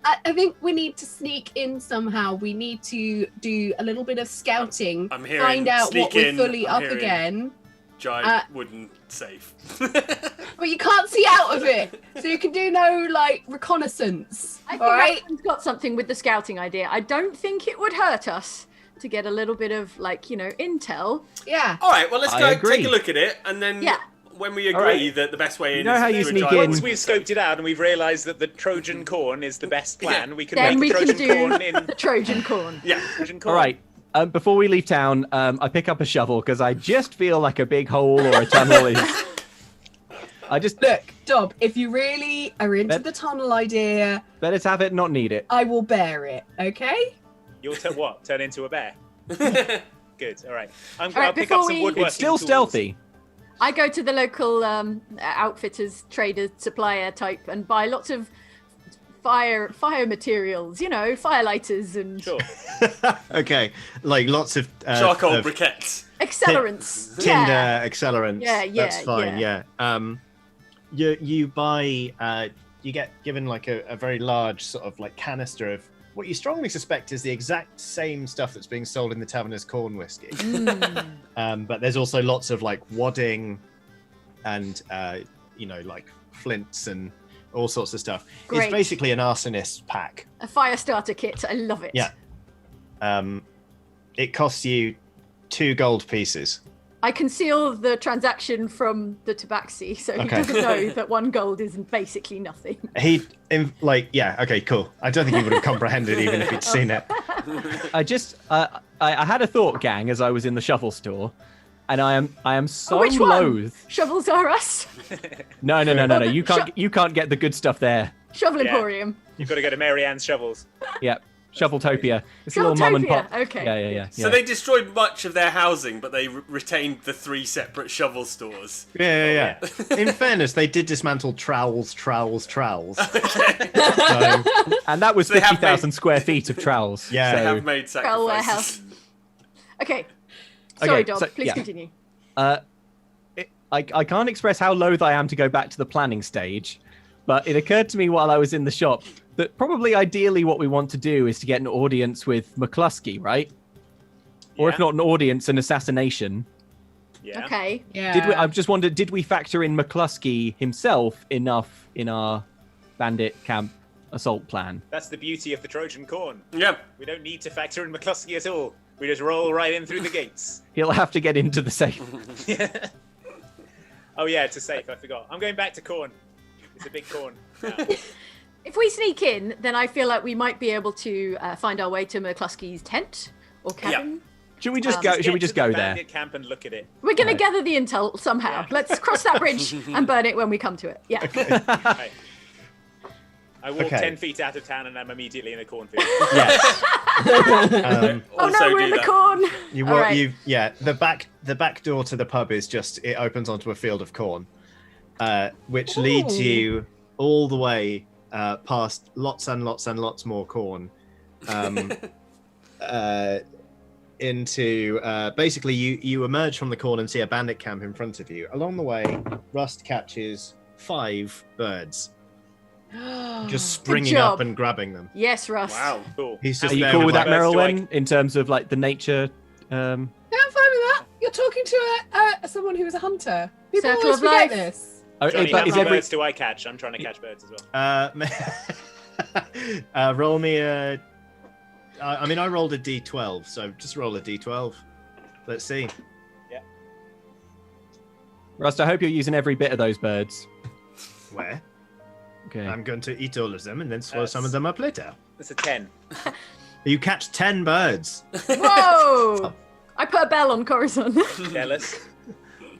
I think we need to sneak in somehow. We need to do a little bit of scouting, I'm hearing find out sneak what we're in, fully I'm up hearing- again. Giant wooden safe. But you can't see out of it, so you can do no reconnaissance. I think All right. Ryan's got something with the scouting idea. I don't think it would hurt us to get a little bit of intel. Yeah. All right, well, let's I go agree. take a look at it, and then Yeah. when we agree All right. that the best way in You know is how to you do a sneak giant in- Once wooden we've safe. scoped it out and we've realised that the Trojan corn is the best plan, we can Then we make the can Trojan do corn in the Trojan corn. Yeah. Trojan corn. All right. Before we leave town, I pick up a shovel because I just feel like a big hole or a tunnel is. I just Look, Dob, if you really are into Bet- the tunnel idea, better to have it, not need it. I will bear it. Okay. You'll turn into a bear. Good. All right. I'll right, pick before up some we- woodworking It's still tools. stealthy. I go to the local outfitters, trader, supplier type and buy lots of fire materials, firelighters and Sure. Okay, like lots of Charcoal of briquettes. accelerants. tinder Yeah. accelerants. Yeah, That's yeah, fine. Yeah. You buy. You get given like a very large sort of like canister of what you strongly suspect is the exact same stuff that's being sold in the taverner's corn whiskey. But there's also lots of like wadding and like flints and all sorts of stuff. Great. It's basically an arsonist pack. A fire starter kit. I love it. Yeah. It costs you 2 gold pieces. I conceal the transaction from the tabaxi, so he Okay. doesn't know that 1 gold is basically nothing. Okay, cool. I don't think he would have comprehended even if he'd seen it. I had a thought, gang, as I was in the shovel store, and I am so Which one? loath. Shovels are us. No. You can't get the good stuff there. Shovel Yeah. Emporium. You've got to go to Mary Ann's Shovels. Yeah, Shoveltopia. It's a little mum and pop. Shoveltopia, okay. Yeah. So they destroyed much of their housing, but they retained the 3 separate shovel stores. Yeah. In fairness, they did dismantle trowels. So, And that was So they have 50,000 made- square feet of trowels. Yeah. They so, have made Trowel warehouse. sacrifices. Okay. Sorry, Dom. so, Please yeah. continue. I can't express how loath I am to go back to the planning stage, but it occurred to me while I was in the shop that probably ideally what we want to do is to get an audience with McCluskey, right? Or if Yeah. not an audience, an assassination. Yeah. Okay. Yeah. I've just wondered, did we factor in McCluskey himself enough in our bandit camp assault plan? That's the beauty of the Trojan corn. Yeah. We don't need to factor in McCluskey at all. We just roll right in through the gates. He'll have to get into the safe. Oh yeah, it's a safe. I forgot. I'm going back to corn. It's a big corn. now. If we sneak in, then I feel like we might be able to find our way to McCluskey's tent or cabin. Should we just Get Should we to just the go there? bandit camp and look at it. We're going Right. to gather the intel somehow. Yeah. Let's cross that bridge and burn it when we come to it. Yeah. Right. I walk Okay. 10 feet out of town and I'm immediately in a cornfield. Yes. Oh Also no, we're do in the that. corn. You All walk, right. the back door to the pub is just, it opens onto a field of corn, which leads Ooh. you all the way past lots and lots and lots more corn, into basically you emerge from the corn and see a bandit camp in front of you. Along the way, Rust catches 5 birds, just springing up job. and grabbing them. Yes, Russ. Wow, cool. He's Are just you there cool with that, like, birds do I- Merylwen, in terms of like the nature? Yeah, I'm fine with that. You're talking to someone who is a hunter. People Circle always of forget life. this. Johnny, But how is many every birds do I catch? I'm trying to catch birds as well. roll me a. I rolled a d12, so just roll a d12. Let's see. Rust, I hope you're using every bit of those birds. Where? Okay. I'm going to eat all of them and then throw That's- some of them up later. It's a 10. You catch 10 birds. Whoa! I put a bell on Corazon. Jealous.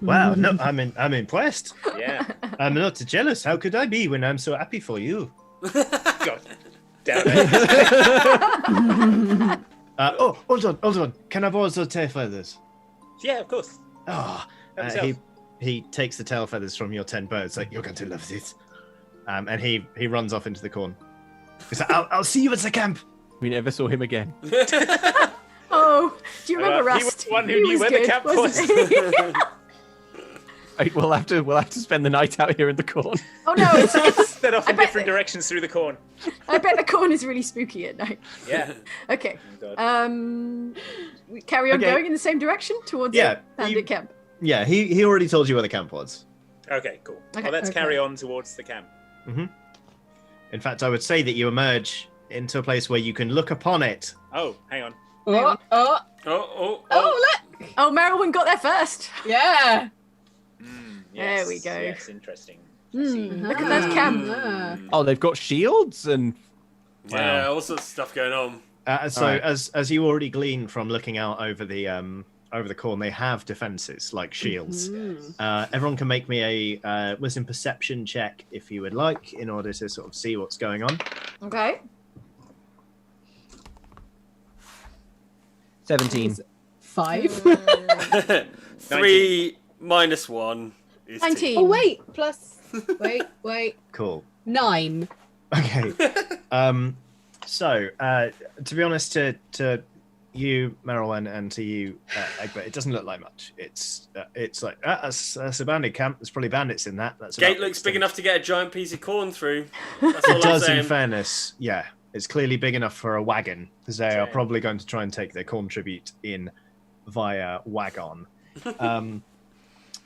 Wow, no, I'm impressed. Yeah. I'm not jealous. How could I be when I'm so happy for you? God damn it. Oh, hold on. Can I borrow the tail feathers? Yeah, of course. Oh, Help yourself. he takes the tail feathers from your 10 birds. Like, you're going to love this. And he runs off into the corn. He's like, I'll see you at the camp. We never saw him again. Oh, do you remember He was Rust? the one who He knew was where the good, camp wasn't was. he? Right, we'll have to spend the night out here in the corn. Oh no, it's Set off I in bet different directions through the corn. I bet the corn is really spooky at night. Yeah. Okay. Oh, God. We carry on Okay. going in the same direction towards Yeah, the bandit camp. Yeah, he already told you where the camp was. Okay, cool. Okay. Well, let's Okay. carry on towards the camp. In fact, I would say that you emerge into a place where you can look upon it. Oh, hang on. Oh, Oh, look! Oh, Merylwen got there first. Yeah. There we go. Yes, interesting. Look at that camp. Ah. Oh, they've got shields and Yeah, all sorts of stuff going on. So, Alright. as you already gleaned from looking out over the corn, they have defenses like shields. Everyone can make me a wisdom perception check if you would like, in order to sort of see what's going on. Okay. 17. 5. 3 minus 1 is 2. 19. Oh, wait. Plus. Wait. Cool. 9. Okay. So, to be honest, to you, Merylwen, and to you, Egbert, it doesn't look like much. It's like that's a bandit camp. There's probably bandits in that. That's Gate about looks it. big enough to get a giant piece of corn through. That's all It I'm does, saying. in fairness. Yeah, it's clearly big enough for a wagon, because they are Same. probably going to try and take their corn tribute in via wagon. To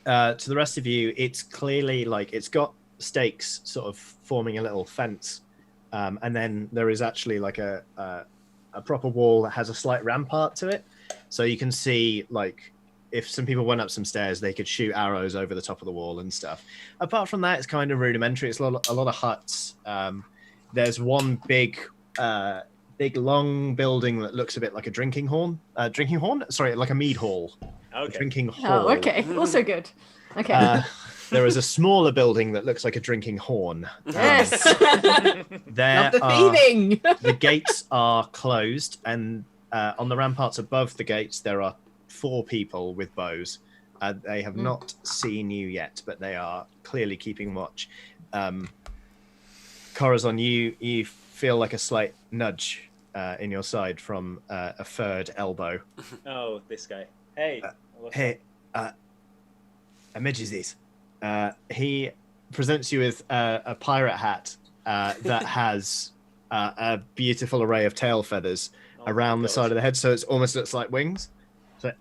the rest of you, it's clearly like it's got stakes sort of forming a little fence, and then there is actually like a a proper wall that has a slight rampart to it, so you can see like if some people went up some stairs, they could shoot arrows over the top of the wall and stuff. Apart from that, it's kind of rudimentary. It's a lot of huts. There's one big long building that looks a bit like a drinking horn. Sorry, like a mead hall. Okay. A drinking hall. Oh, okay. Also good. Okay. There is a smaller building that looks like a drinking horn. Yes. Not the thieving. The gates are closed, and on the ramparts above the gates, there are 4 people with bows. They have not seen you yet, but they are clearly keeping watch. Corazon, you feel like a slight nudge in your side from a third elbow. Oh, this guy. Hey. Hey, this. He presents you with a pirate hat that has a beautiful array of tail feathers around the side of the head, so it almost looks like wings. So,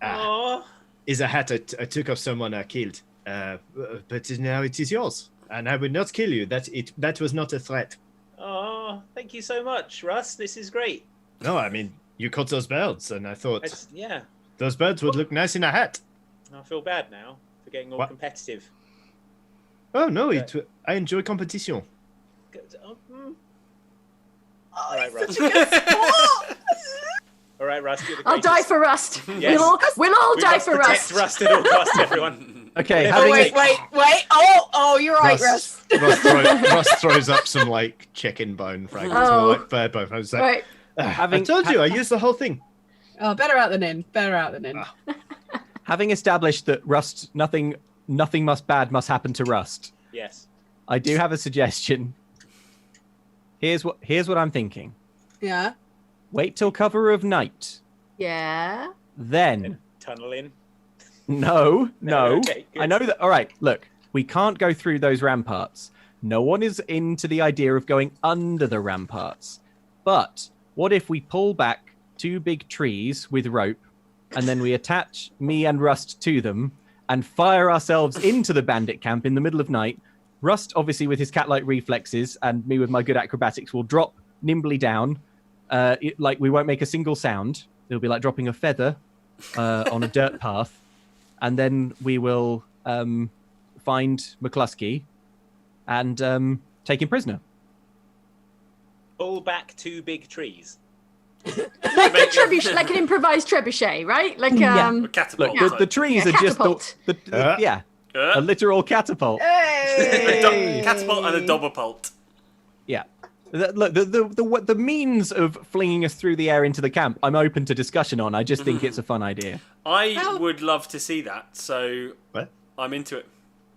is a hat I took off someone I killed, but now it is yours, and I will not kill you. That was not a threat. Oh, thank you so much, Russ. This is great. No, I mean, you caught those birds, and I thought Yeah. those birds would look nice in a hat. I feel bad now for getting all competitive. Oh no, I enjoy competition. All right, Russ. All right, Rust. You're the I'll die greatest. for Rust. Yes. We'll all We die must for protect Rust. Rust at all costs, everyone. Okay, Oh, having Wait. Oh, you're right, Russ. Russ throws up some like chicken bone fragments, or like bird bone fragments. Like, Right. I told you, I used the whole thing. Oh, better out than in. Better out than in. having established that Rust, nothing bad must happen to Rust. Yes. I do have a suggestion. Here's what I'm thinking. Yeah. Wait till cover of night. Yeah. Then Tunnel in. no. Okay, good. I know that. All right, look, we can't go through those ramparts. No one is into the idea of going under the ramparts. But what if we pull back 2 big trees with rope, and then we attach me and Rust to them and fire ourselves into the bandit camp in the middle of night? Rust, obviously with his cat-like reflexes, and me with my good acrobatics, will drop nimbly down. Like we won't make a single sound. It'll be like dropping a feather on a dirt path, and then we will find McCluskey and take him prisoner. Pull back 2 big trees. Like a trebuchet, like an improvised trebuchet, right? Like A catapult. Look, the trees Yeah, are just catapult. a literal catapult. Hey! Catapult and a dobberpult. Yeah. The means of flinging us through the air into the camp, I'm open to discussion on. I just think it's a fun idea. I would love to see that, so What? I'm into it.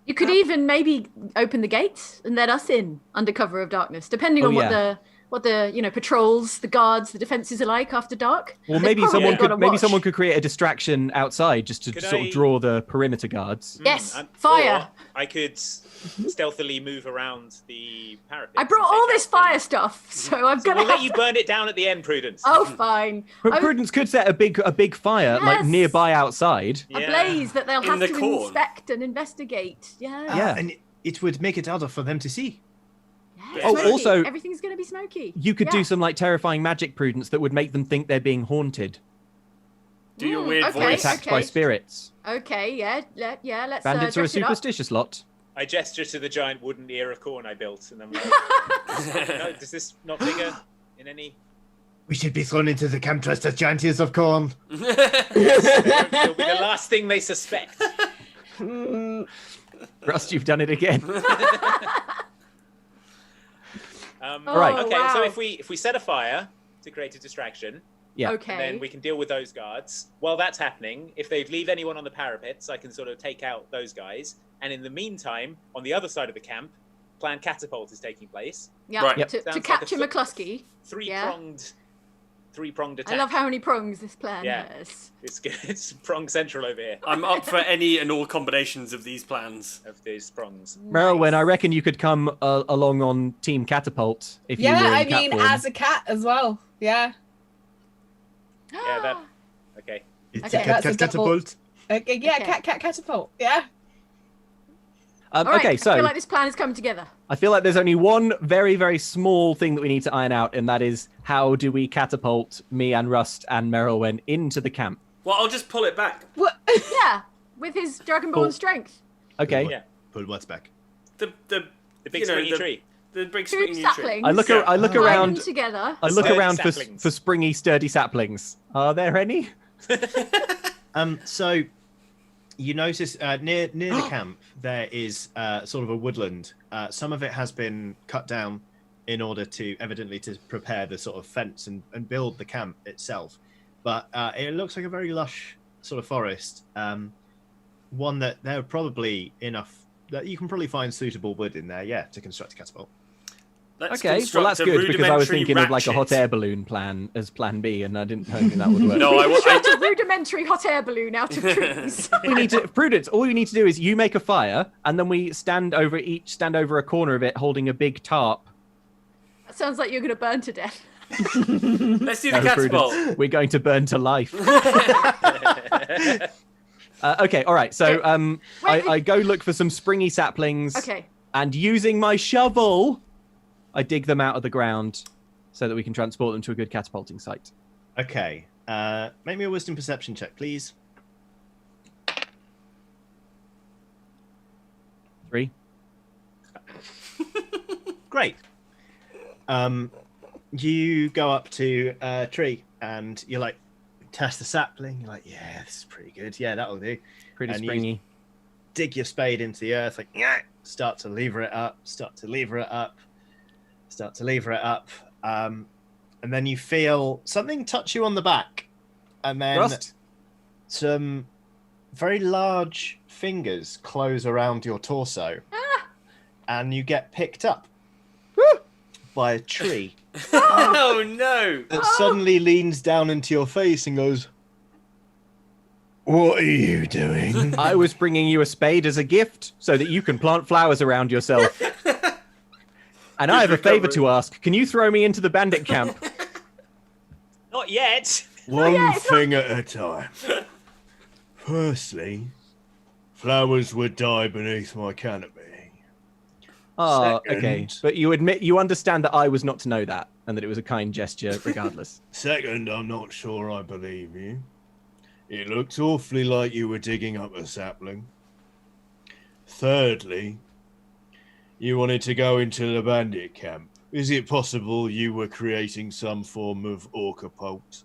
You could even maybe open the gates and let us in under cover of darkness, depending on what the patrols, the guards, the defenses are like after dark. Well, They've maybe probably got a watch. someone could create a distraction outside just to sort of draw the perimeter guards. Yes, Or fire. I could stealthily move around the parapet. I brought all this fire stuff, so I'm gonna We'll let have you to... burn it down at the end, Prudence. Oh, fine. But Prudence could set a big fire like Yes. nearby outside. A blaze that they'll In have the to corn. inspect and investigate. Yeah. Yeah. And it would make it harder for them to see. Yeah, Oh, smoky. also- everything's gonna be smoky. You could Yeah. do some like terrifying magic, Prudence, that would make them think they're being haunted, Do your weird okay. voice. attacked by spirits. Okay, let's Bandits are a dress it up. superstitious lot. I gesture to the giant wooden ear of corn I built, and I'm like, no, does this not figure in any... We should be thrown into the camp dressed as giant ears of corn. It'll be the last thing they suspect. Rust, you've done it again. Right. Okay, wow. so if we set a fire to create a distraction, Yeah. Okay. then we can deal with those guards. While that's happening, if they leave anyone on the parapets, I can sort of take out those guys. And in the meantime, on the other side of the camp, Plan Catapult is taking place. Yeah, Right. Yep. to Sounds like capture a McCluskey. Three-pronged attack. I love how many prongs this plan Yeah. has. It's good. It's prong central over here I'm up for any and all combinations of these plans. of these prongs. Merylwen, I reckon you could come along on Team Catapult if you were in Yeah, I cat mean, form. as a cat as well. Yeah. Yeah, that... Okay. It's Okay, a that's a catapult. Okay, yeah, Okay. cat catapult. Yeah. All right, Okay, so I feel like this plan is coming together. I feel like there's only one very, very small thing that we need to iron out, and that is how do we catapult me and Rust and Merylwen into the camp? Well, I'll just pull it back. What? Yeah, with his Dragonborn Cool. strength. Okay. Yeah. Pull what's back? The big springy tree. The big Two springy tree. saplings. I look Tie around. them together. I look Sturdy around saplings. for springy, sturdy saplings. Are there any? So you notice near the camp there is sort of a woodland. Some of it has been cut down in order to prepare the sort of fence and build the camp itself. But it looks like a very lush sort of forest. One that there are probably enough that you can probably find suitable wood in there, to construct a catapult. Let's Okay, well construct that's a good because I was rudimentary thinking of like a hot ratchet. air balloon plan as plan B, and I didn't think that would work. No, I Construct a rudimentary hot air balloon out of trees. We need to Prudence. All you need to do is you make a fire, and then we stand over a corner of it, holding a big tarp. That sounds like you're going to burn to death. Let's do the No, catapult. Prudence. We're going to burn to life. Okay, all right. So I go look for some springy saplings. Okay. And using my shovel, I dig them out of the ground so that we can transport them to a good catapulting site. Okay. Make me a wisdom perception check, please. 3. Great. You go up to a tree and you're like, test the sapling. You're like, yeah, this is pretty good. Yeah, that'll do. Pretty And you springy. dig your spade into the earth, like, start to lever it up, and then you feel something touch you on the back, and then Rust? some very large fingers close around your torso, and you get picked up by a tree Oh no! that suddenly leans down into your face and goes, "What are you doing?" I was bringing you a spade as a gift so that you can plant flowers around yourself. And I have a favor to ask. Can you throw me into the bandit camp? Not yet. One thing at a time. Firstly, flowers would die beneath my canopy. Oh, Second. okay. But you understand that I was not to know that, and that it was a kind gesture regardless. Second, I'm not sure I believe you. It looked awfully like you were digging up a sapling. Thirdly, you wanted to go into the bandit camp. Is it possible you were creating some form of orcapult?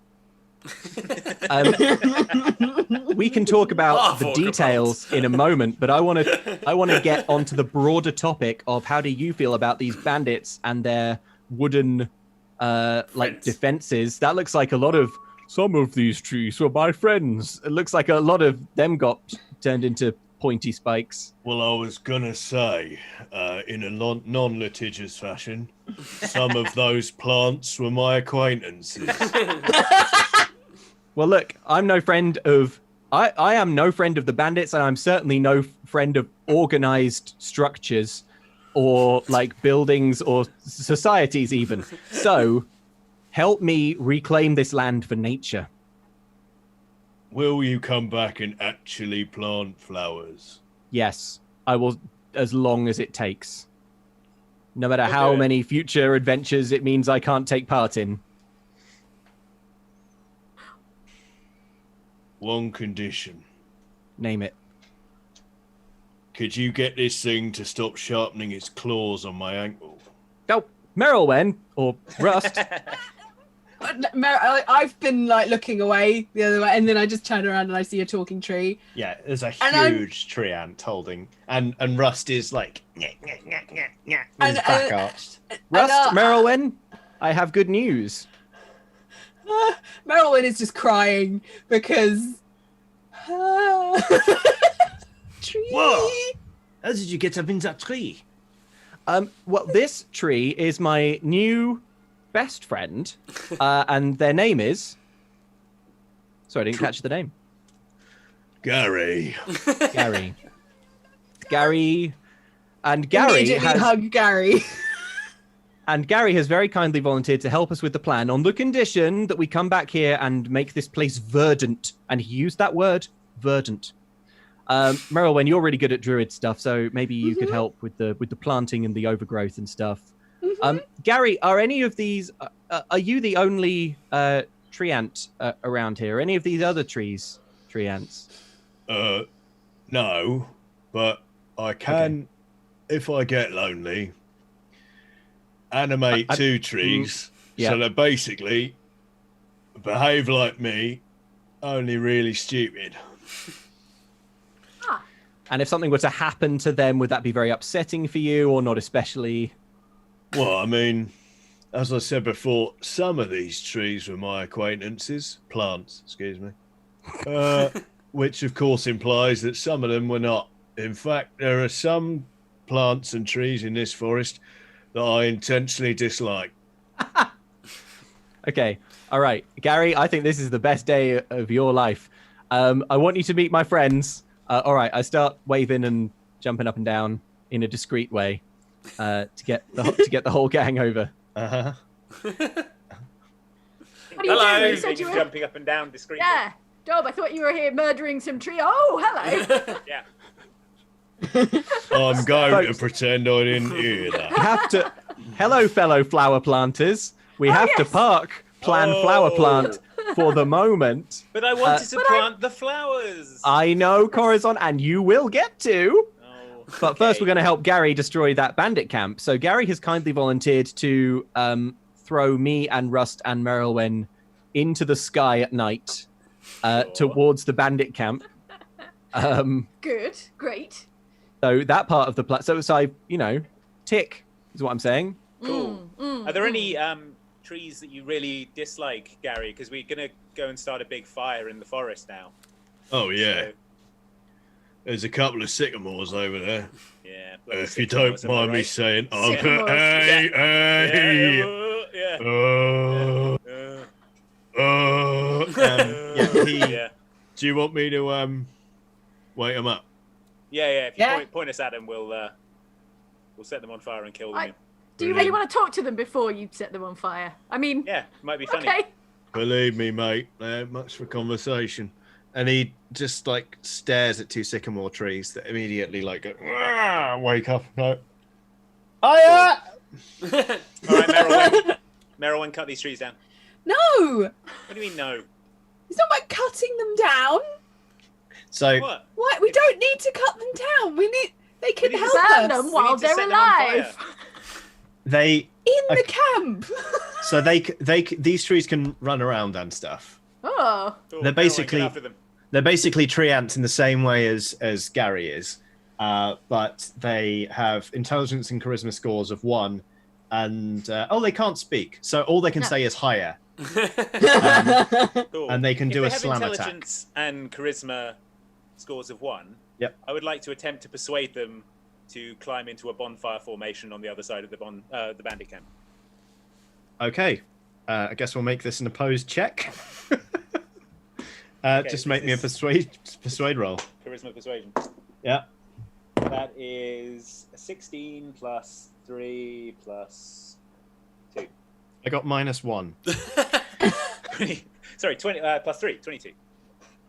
We can talk about Half the orc details in a moment, but I want to get onto the broader topic of how do you feel about these bandits and their wooden Fence. defenses. That looks like a lot of some of these trees were my friends. It looks like a lot of them got turned into pointy spikes. Well, I was gonna say, in a non-litigious fashion, some of those plants were my acquaintances. Well, look, I'm no friend of I am no friend of the bandits, and I'm certainly no friend of organized structures or like buildings or societies even. So help me reclaim this land for nature. Will you come back and actually plant flowers? Yes, I will, as long as it takes. No matter Okay. how many future adventures it means I can't take part in. One condition. Name it. Could you get this thing to stop sharpening its claws on my ankle? Oh, Merylwen, or Rust. I've been like looking away the other way, and then I just turn around and I see a talking tree. Yeah, there's a And I'm- huge tree ant holding, and Rust is like, with his And, back arched. Rust, Merylwen, I have good news. Merylwen is just crying because tree. Whoa! How did you get up in that tree? Well, this tree is my new best friend, and their name is... Sorry, I didn't catch the name. Gary. Gary. Gary... And Gary Immediately has... hug Gary. And Gary has very kindly volunteered to help us with the plan on the condition that we come back here and make this place verdant. And he used that word, verdant. Merylwen, you're really good at druid stuff, so maybe you could help with the planting and the overgrowth and stuff. Gary, are any of these? Are you the only tree ant around here? Are any of these other tree ants? No, but I can, if I get lonely, animate two trees so they basically behave like me, only really stupid. And if something were to happen to them, would that be very upsetting for you, or not especially? Well, I mean, as I said before, some of these trees were my acquaintances, plants, excuse me, which of course implies that some of them were not. In fact, there are some plants and trees in this forest that I intentionally dislike. Okay, all right. Gary, I think this is the best day of your life. I want you to meet my friends. All right, I start waving and jumping up and down in a discreet way to get the whole gang over. Hello. What are you doing? You said you were jumping up and down discreetly. Yeah, Dob. I thought you were here murdering some tree. Oh, hello. Yeah. I'm going to pretend I didn't hear that. We have to. Hello, fellow flower planters. We have to plan flower plant for the moment. But I wanted to plant the flowers. I know, Corazon, and you will get to. But first, okay. we're going to help Gary destroy that bandit camp. So Gary has kindly volunteered to throw me and Rust and Merylwen into the sky at night towards the bandit camp. Good, great. So that part of the plan. So I, tick is what I'm saying. Cool. Are there any trees that you really dislike, Gary? Because we're going to go and start a big fire in the forest now. Oh, yeah. So, there's a couple of sycamores over there. yeah. If you don't mind me saying, Sycamores. hey. Do you want me to wake them up? Yeah. If you point us at them, we'll set them on fire and kill them. Do you really want to talk to them before you set them on fire? I mean, Yeah, might be funny. okay. Believe me, mate, they ain't much for conversation. And he just like stares at two sycamore trees that immediately like go, wake up. No. All right, Merylwen, cut these trees down. No! What do you mean, no? It's not about cutting them down. So What? Why? We don't need to cut them down. They can need to help Burn us them while need to they're set them on fire. alive. they in the camp. so these trees can run around and stuff. Oh. Cool, They're Merylwen, basically- get after them. They're basically tree ants in the same way as Gary is, but they have intelligence and charisma scores of 1, and they can't speak, so all they can say is higher, Cool. and they can If do they a have slam attack. intelligence and charisma scores of 1. Yep. I would like to attempt to persuade them to climb into a bonfire formation on the other side of the bandit camp. Okay, I guess we'll make this an opposed check. Just so make me a this persuade roll. Charisma persuasion. Yeah. That is a 16 plus 3 plus 2. I got -1. Sorry, 20 plus 3, 22.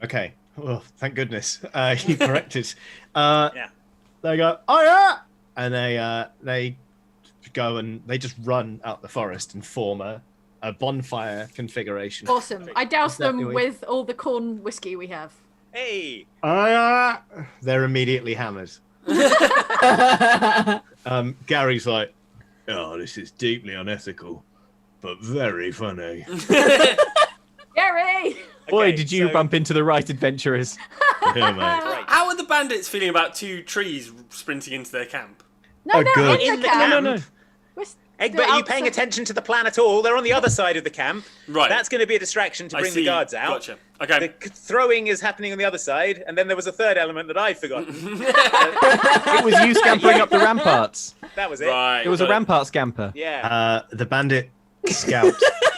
Okay. Oh, thank goodness. You corrected. Yeah. They go, oh yeah, and they go and they just run out the forest and form a bonfire configuration. Awesome. I douse them Exactly. with all the corn whiskey we have. Hey! They're immediately hammered. Gary's like, Oh, this is deeply unethical, but very funny. Gary! Boy, Okay, did you so- bump into the right adventurers. Yeah, mate. Right. How are the bandits feeling about 2 trees sprinting into their camp? No, good. in In the the camp. camp? No. We're still Egbert, are you paying outside. attention to the plan at all? They're on the other side of the camp. Right. That's going to be a distraction to I bring see. the guards out. Gotcha. Okay. The throwing is happening on the other side, and then there was a third element that I've forgotten. It was you scampering up the ramparts. That was it. Right. It was a rampart scamper. Yeah. the bandit scout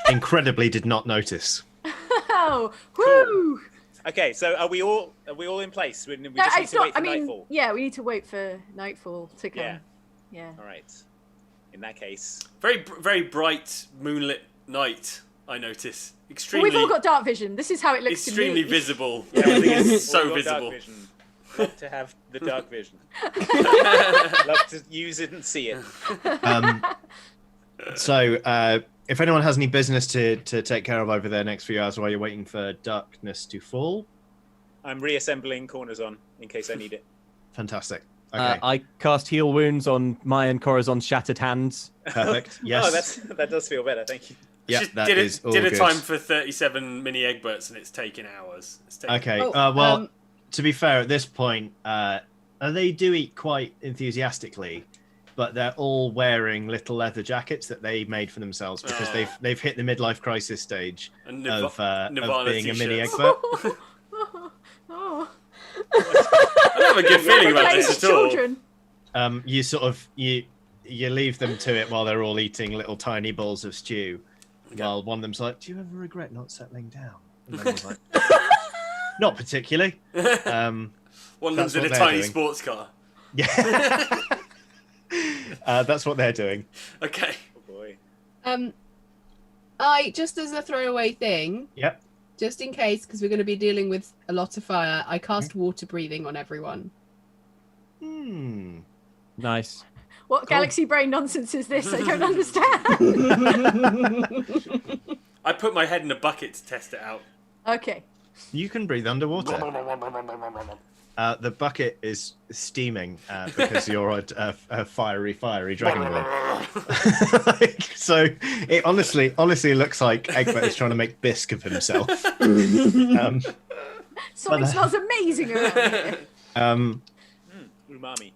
incredibly did not notice. Oh, woo! Okay, so are we all in place? We No, just I need to wait thought. for I mean, nightfall. yeah, we need to wait for nightfall to come. Yeah. Yeah. All right. In that case, Very bright moonlit night, I notice. Well, Extremely we've all got dark vision. This is how it looks to extremely me. visible. yeah, Everything is we've so all got dark visible. vision. Love to have the dark vision. Love to use it and see it. So, if anyone has any business to take care of over there next few hours while you're waiting for darkness to fall, I'm reassembling corners on in case I need it. fantastic. Okay, I cast heal wounds on my and Corazon's shattered hands. perfect. Yes. Oh, that does feel better. Thank you. Yeah, Just that did is all did a good. time for 37 mini Egberts, and it's taken hours. It's taken... Okay. Oh, Well, to be fair, at this point, they do eat quite enthusiastically, but they're all wearing little leather jackets that they made for themselves because they've hit the midlife crisis stage And of Nirvana being a mini t-shirts. Egbert. Oh. I don't have a good feeling about Teenage this at all. children. You sort of you leave them to it while they're all eating little tiny bowls of stew, while one of them's like, "Do you ever regret not settling down?" And the other one's like, "Not particularly." One of them's That's in a what they're tiny doing. sports car. Yeah. That's what they're doing. Okay. Oh boy. I just as a throwaway thing, Yep. just in case, because we're going to be dealing with a lot of fire, I cast water breathing on everyone. Hmm. Nice. What galaxy brain nonsense is this? I don't understand. I put my head in a bucket to test it out. Okay. You can breathe underwater. The bucket is steaming because you're a fiery dragon lord. So it honestly looks like Egbert is trying to make bisque of himself. Something smells amazing around here. Umami.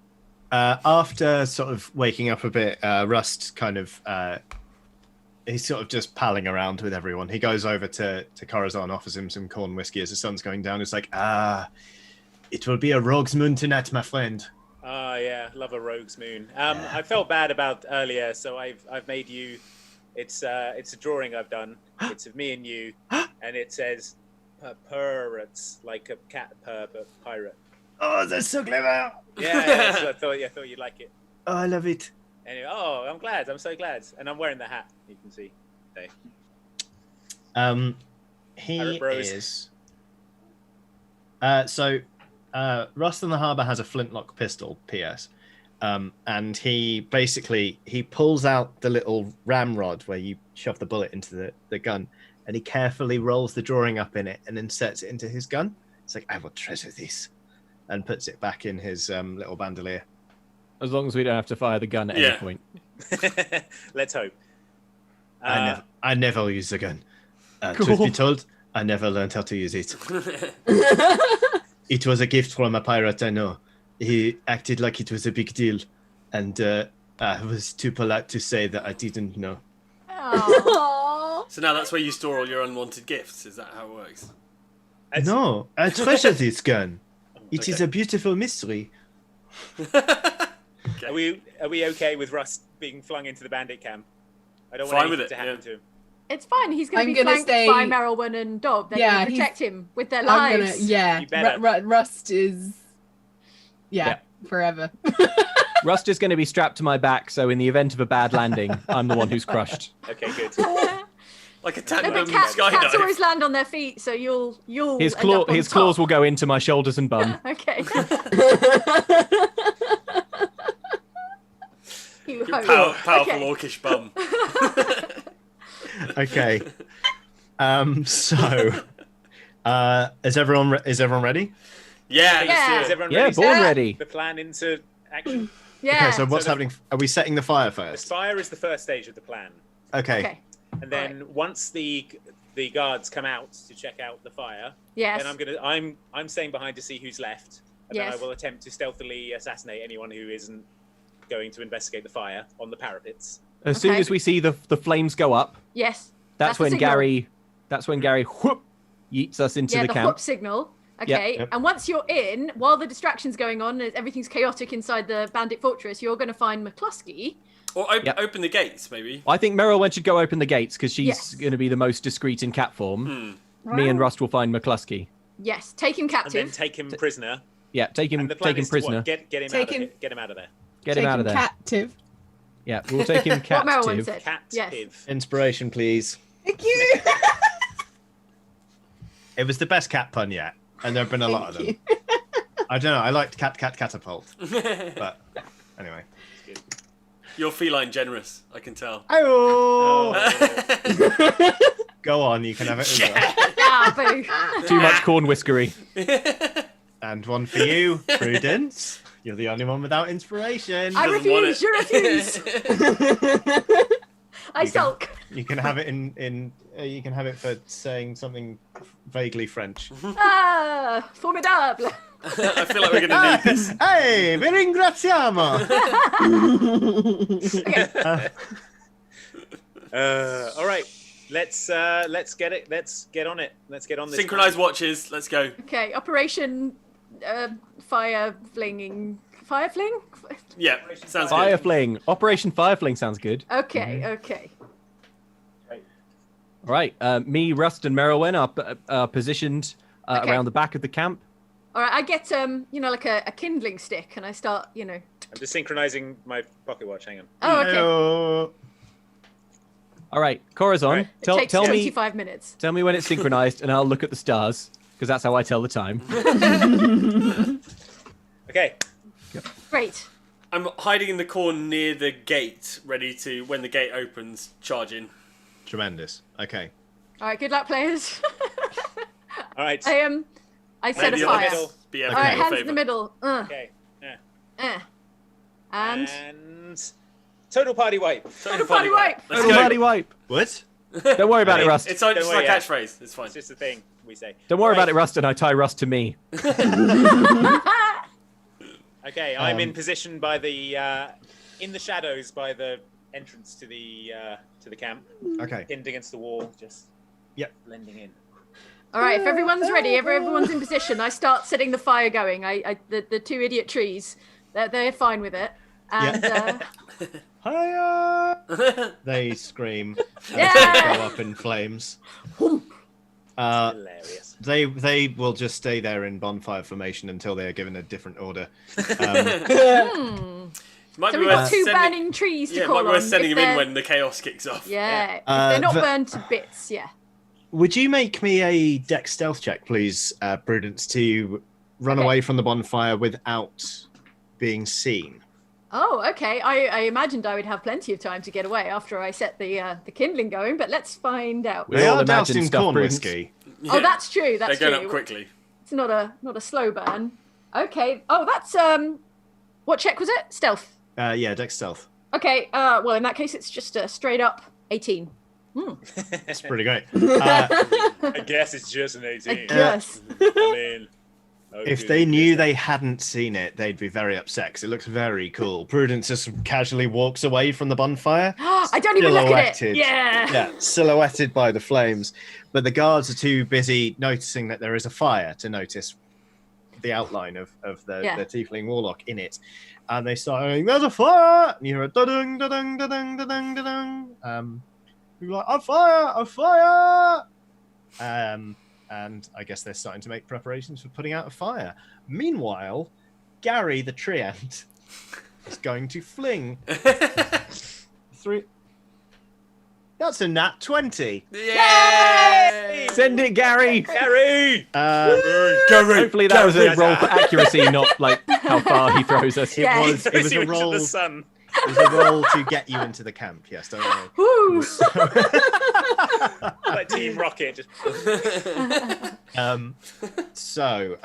After sort of waking up a bit, Rust kind of he's sort of just palling around with everyone. He goes over to Corazon, offers him some corn whiskey as the sun's going down. It's like, it will be a rogue's moon tonight, my friend. Oh yeah, love a rogue's moon. I felt bad about earlier, so I've made you. It's a drawing I've done. It's of me and you, and it says pirates, like a cat purr, but pirate. Oh, that's so clever. Yeah, so I thought you'd like it. Oh, I love it. Anyway, I'm glad. I'm so glad, and I'm wearing the hat. You can see. There. He Pirate Bros. is. Rust in the Harbour has a flintlock pistol, PS. And he pulls out the little ramrod where you shove the bullet into the gun, and he carefully rolls the drawing up in it and then sets it into his gun. It's like, I will treasure this, and puts it back in his little bandolier. As long as we don't have to fire the gun at any point. Let's hope. I never use the gun. Cool. Truth be told, I never learned how to use it. It was a gift from a pirate I know. He acted like it was a big deal, and I was too polite to say that I didn't know. Oh. So now that's where you store all your unwanted gifts. Is that how it works? No, I treasure this gun. It is Okay. a beautiful mystery. Are we okay with Rust being flung into the bandit camp? I don't Fine want with anything it, to happen yeah. to him. It's fine. He's going I'm to be gonna flanked stay- by Merylwyn and Dob. They're Yeah, going to protect him with their I'm lives. gonna, yeah. You better. Rust is, forever. Rust is going to be strapped to my back, so in the event of a bad landing, I'm the one who's crushed. Okay, good. Like a No, tandem but cats skydive. always land on their feet, so you'll His end up on claws top. will go into my shoulders and bum. Okay. You Your hope. powerful Okay. orcish bum. Okay. Is everyone ready? Yeah, Yeah. let's do Is it. everyone Yeah, ready? born to ready. put the plan into action? Yeah. Okay, so what's So the- happening? Are we setting the fire The first? fire is the first stage of the plan, Okay. Okay. and then once the guards come out to check out the fire, Yes. then I'm staying behind to see who's left, and then Yes. I will attempt to stealthily assassinate anyone who isn't going to investigate the fire on the parapets. As soon Okay. as we see the flames go up, Yes. that's the when signal. Gary whoop yeets us into Yeah, the the camp. whoop signal. Okay. Yep. And once you're in, while the distraction's going on, and everything's chaotic inside the bandit fortress, you're going to find McCluskey. Or open the gates, maybe. I think Merylwen should go open the gates because she's Yes. going to be the most discreet in cat form. Hmm. Me and Rust will find McCluskey. Yes. Take him And then captive. take him prisoner. Yeah, take him And the plan is to prisoner. what? Get him Take out him- of get him out of there. Get him out of there. Captive. Yeah, we'll take him What Merylwyn captive. said. Yes. Captive. Inspiration, please. Thank you. It was the best cat pun yet, and there have been a lot of them. Thank I don't know. I liked catapult. But anyway. You're feline generous, I can tell. Oh. Go on, you can have it as well. Ah, boo. Too much corn whiskery. And one for you, Prudence. You're the only one without inspiration. I doesn't want refuse. You refuse. I sulk. You can have it you can have it for saying something vaguely French. Ah, formidable. I feel like we're going to need this. Hey, vi ringraziamo. All right. Let's get it. Let's get on it. Let's get on this. Synchronized watches. Let's go. Okay, Operation Fire Fling. Yeah, sounds Fire good. fling. Operation Fire Fling sounds good. Okay, okay. All right. Me, Rust, and Merylwen are positioned Okay. around the back of the camp. All right, I get like a kindling stick, and I start, I'm just synchronizing my pocket watch. Hang on. Oh, okay. Hello. All right, Corazon, Right. It takes tell me 25 minutes. Tell me when it's synchronized, and I'll look at the stars because that's how I tell the time. Okay. Great. I'm hiding in the corner near the gate, ready to, when the gate opens, charge in. Tremendous. Okay. All right, good luck, players. All right. I set a Maybe fire. it'll be ever All right, in your hands in favour. the middle. Okay. Yeah. And total party wipe. total party wipe. Let's Total go. party wipe. What? Don't worry about it, Rust. It's just worry, like yeah. catchphrase. It's fine. It's just a thing we say. Don't worry about it, Right. Rust, and I tie Rust to me. Okay, I'm in position by the in the shadows by the entrance to the camp, Okay. pinned against the wall, just blending in. All right, if everyone's ready, everyone's in position, I start setting the fire going. The two idiot trees, they're fine with it. And Hiya! They scream as Yeah! they go up in flames. Hilarious. They will just stay there in bonfire formation until they are given a different order. Might so be we've got worth two sending- burning trees to Yeah, call might be on. worth sending if them in they're- when the chaos kicks off. Yeah, if Uh, they're not the- burned to bits, yeah. Would you make me a dex stealth check, please, Prudence, to run Okay. away from the bonfire without being seen? Oh, okay. I imagined I would have plenty of time to get away after I set the kindling going, but let's find out. We They all are doused imagine in stuff, corn Prudence. whiskey. Oh, that's true. That's They're going true. up quickly. It's not a slow burn. Okay. Oh, that's what check was it? Stealth. Yeah, dex stealth. Okay. Well, in that case, it's just a straight up 18. That's pretty great. I guess it's just an 18. I guess. I mean, If they knew they hadn't seen it, they'd be very upset 'cause it looks very cool. Prudence just casually walks away from the bonfire. I don't even look at it. Silhouetted. Yeah. Yeah, silhouetted by the flames. But the guards are too busy noticing that there is a fire to notice the outline of the tiefling warlock in it. And they start going, "There's a fire!" And you hear a da-dung, da-dung, da-dung, da-dung, da-dung. People are like, "A fire! A fire!" And I guess they're starting to make preparations for putting out a fire. Meanwhile, Gary the tree ant is going to fling 3. That's a nat 20. Yay! Send it, Gary. Gary! Hopefully that was a roll for accuracy, not like how far he throws us. It Yeah. was Throws a you into roll. the sun. It was a roll to get you into the camp. Yes, don't worry. Woo. Like Team Rocket. Just... So,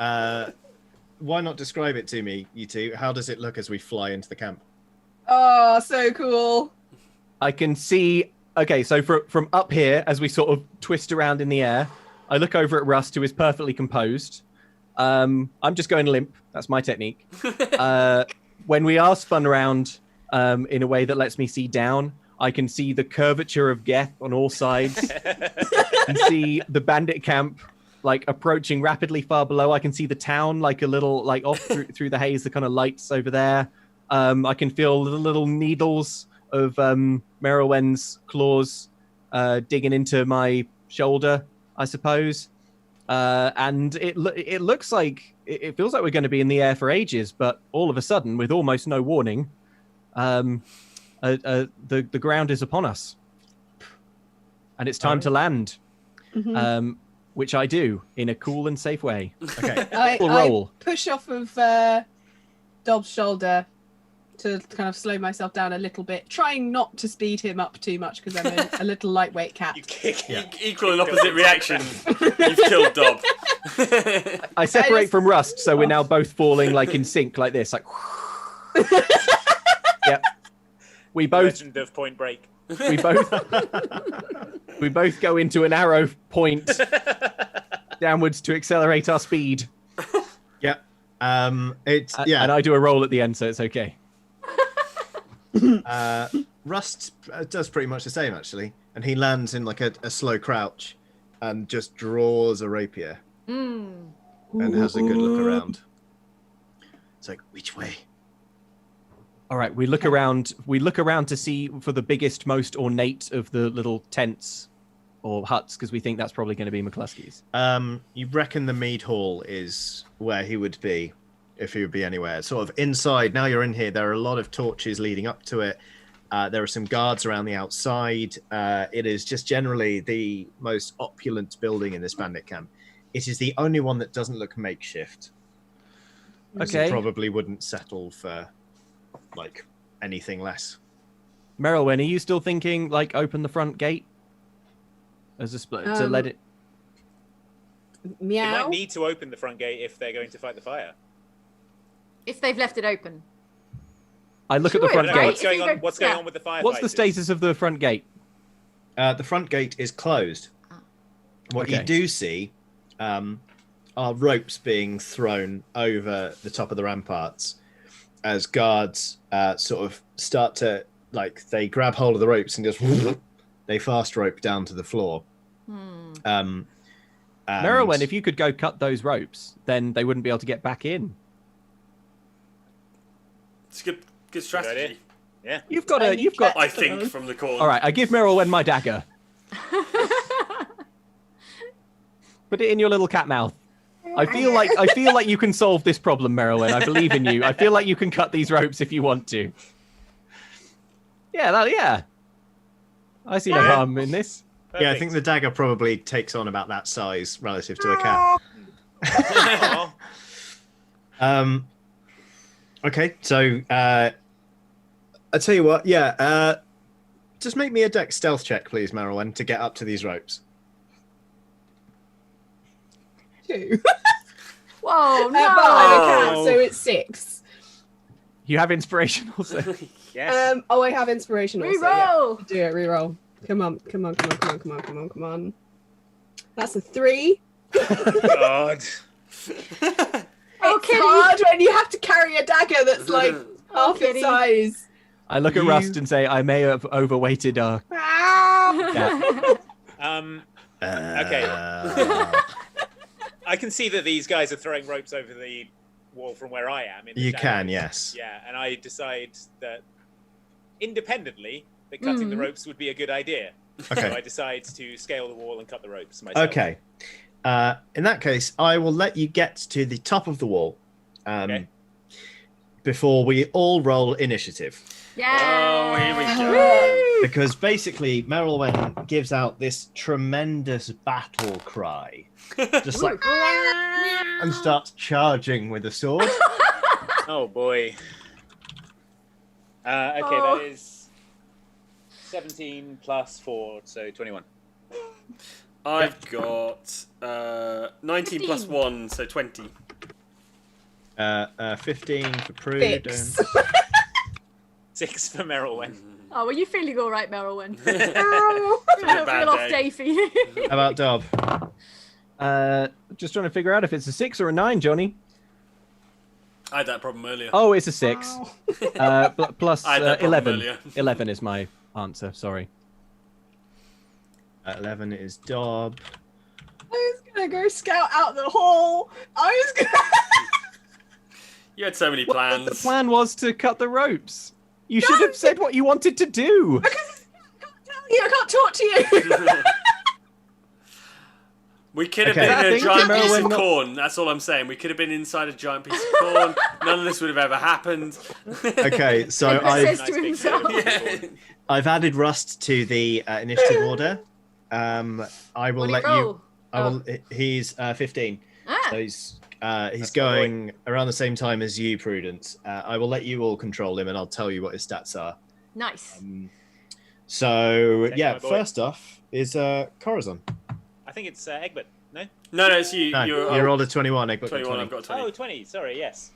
why not describe it to me, you two? How does it look as we fly into the camp? Oh, so cool. I can see. Okay, so from up here, as we sort of twist around in the air, I look over at Rust, who is perfectly composed. I'm just going limp. That's my technique. When we are spun around in a way that lets me see down, I can see the curvature of Geth on all sides. I can see the bandit camp like approaching rapidly far below. I can see the town like a little like off through the haze, the kind of lights over there. I can feel the little needles of Merylwen's claws digging into my shoulder, I suppose. And it looks like it feels like we're going to be in the air for ages, but all of a sudden, with almost no warning, the ground is upon us, and it's time to land. Mhm. which I do in a cool and safe way. Okay. I roll. push off of Dob's shoulder to kind of slow myself down a little bit, trying not to speed him up too much because I'm a little lightweight cat. You kick. Equal and opposite reaction. You've killed Dob. I separate from Rust, so we're now both falling like in sync, like this. Like, yep. We both. Legend of Point Break. We both go into an arrow point downwards to accelerate our speed. Yeah. And I do a roll at the end, so it's okay. Rust does pretty much the same, actually, and he lands in like a slow crouch and just draws a rapier and has a good look around. It's like, which way? All right, we look around. We look around to see for the biggest, most ornate of the little tents or huts, because we think that's probably going to be McCluskey's. You reckon the mead hall is where he would be if he would be anywhere? Sort of inside. Now you're in here. There are a lot of torches leading up to it. There are some guards around the outside. It is just generally the most opulent building in this bandit camp. It is the only one that doesn't look makeshift. Okay. So probably wouldn't settle for like anything less. Merylwen, are you still thinking like open the front gate as a split to let it? They Meow. might need to open the front gate if they're going to fight the fire. If they've left it open. I look at the Sure, front I don't know, right? gate. what's going on? What's going Yeah. on with the fire? What's the status of the front gate? The front gate is closed. What you Okay. do see are ropes being thrown over the top of the ramparts as guards sort of start to, like, they grab hold of the ropes and just they fast rope down to the floor. And- Merylwen, if you could go cut those ropes, then they wouldn't be able to get back in. It's good strategy. idea. Yeah. You've got I think from the corner. All right, I give Merylwen my dagger. Put it in your little cat mouth. I feel like you can solve this problem, Merylwen. I believe in you. I feel like you can cut these ropes if you want to. Yeah. I see no harm in this. Yeah, I think the dagger probably takes on about that size relative to a cat. Aw. Okay, so I tell you what, just make me a dex stealth check, please, Merylwen, to get up to these ropes. 2. Whoa, But I'm a cat, No. so it's 6. You have inspiration also. Yes. I have inspiration also. Yeah. Reroll. Do it, reroll. Come on. That's a 3. God. Oh, It's hard when you have to carry a dagger that's like half Kitty. its size. I look at Rust and say, I may have overweighted our cat. Okay. I can see that these guys are throwing ropes over the wall from where I am. In the You shadows. can, yes. Yeah, and I decide that independently that cutting the ropes would be a good idea. Okay. So I decide to scale the wall and cut the ropes myself. Okay. In that case, I will let you get to the top of the wall before we all roll initiative. Yeah. Oh, here we go. Because basically, Merylwen gives out this tremendous battle cry. Just like, and starts charging with a sword. Oh boy. Okay, that is 17 plus 4, so 21. I've got 19 plus 1, so 20. 15 for Prude. 6. 6 for Merylwen. Oh, were you feeling all right, Merylwen? Bad Real off day. day for you. How about Dob? Just trying to figure out if it's a 6 or a 9, Johnny. I had that problem earlier. Oh, it's a 6. Plus I had that problem 11. earlier. 11 is my answer, sorry. 11 is Dob. I was gonna go scout out the hall. I was gonna. You had so many The plans. plan was to cut the ropes. You should have said what you wanted to do. I can't talk to you. We could have Okay. been I in a think giant Merylwen piece of not- corn. That's all I'm saying. We could have been inside a giant piece of corn. None of this would have ever happened. Okay, so Says I've to himself. I've added Rust to the initiative order. I will What do let you you. roll? He's 15. Ah, So he's my going around the same time as you, Prudence. I will let you all control him, and I'll tell you what his stats are. nice. So Thank yeah, my boy. first off is Corazon. I think it's Egbert. No? No, it's you. No, You're you rolled a 21. Egbert got 21. 20. I've got 20. Oh, 20. Sorry, yes.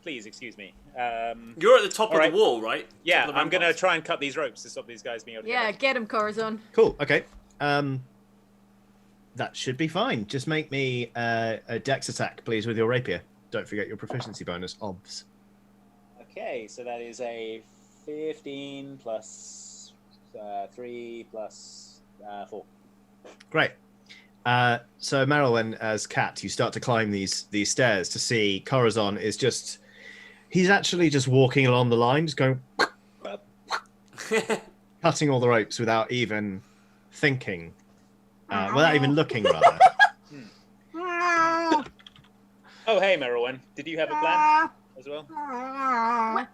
Please, excuse me. You're at the top All of right. the wall, right? Yeah, Top of the I'm going to ramparts. try and cut these ropes to stop these guys being able to Yeah, get get him, Corazon. Cool. Okay. That should be fine. Just make me a dex attack, please, with your rapier. Don't forget your proficiency bonus, obs. Okay, so that is a 15 plus 3 plus 4. Great. So Marilyn, as Cat, you start to climb these stairs to see Corazon is he's actually just walking along the line, just going cutting all the ropes without even thinking, without even looking, rather. Oh, hey, Merylwen. Did you have a plan as well?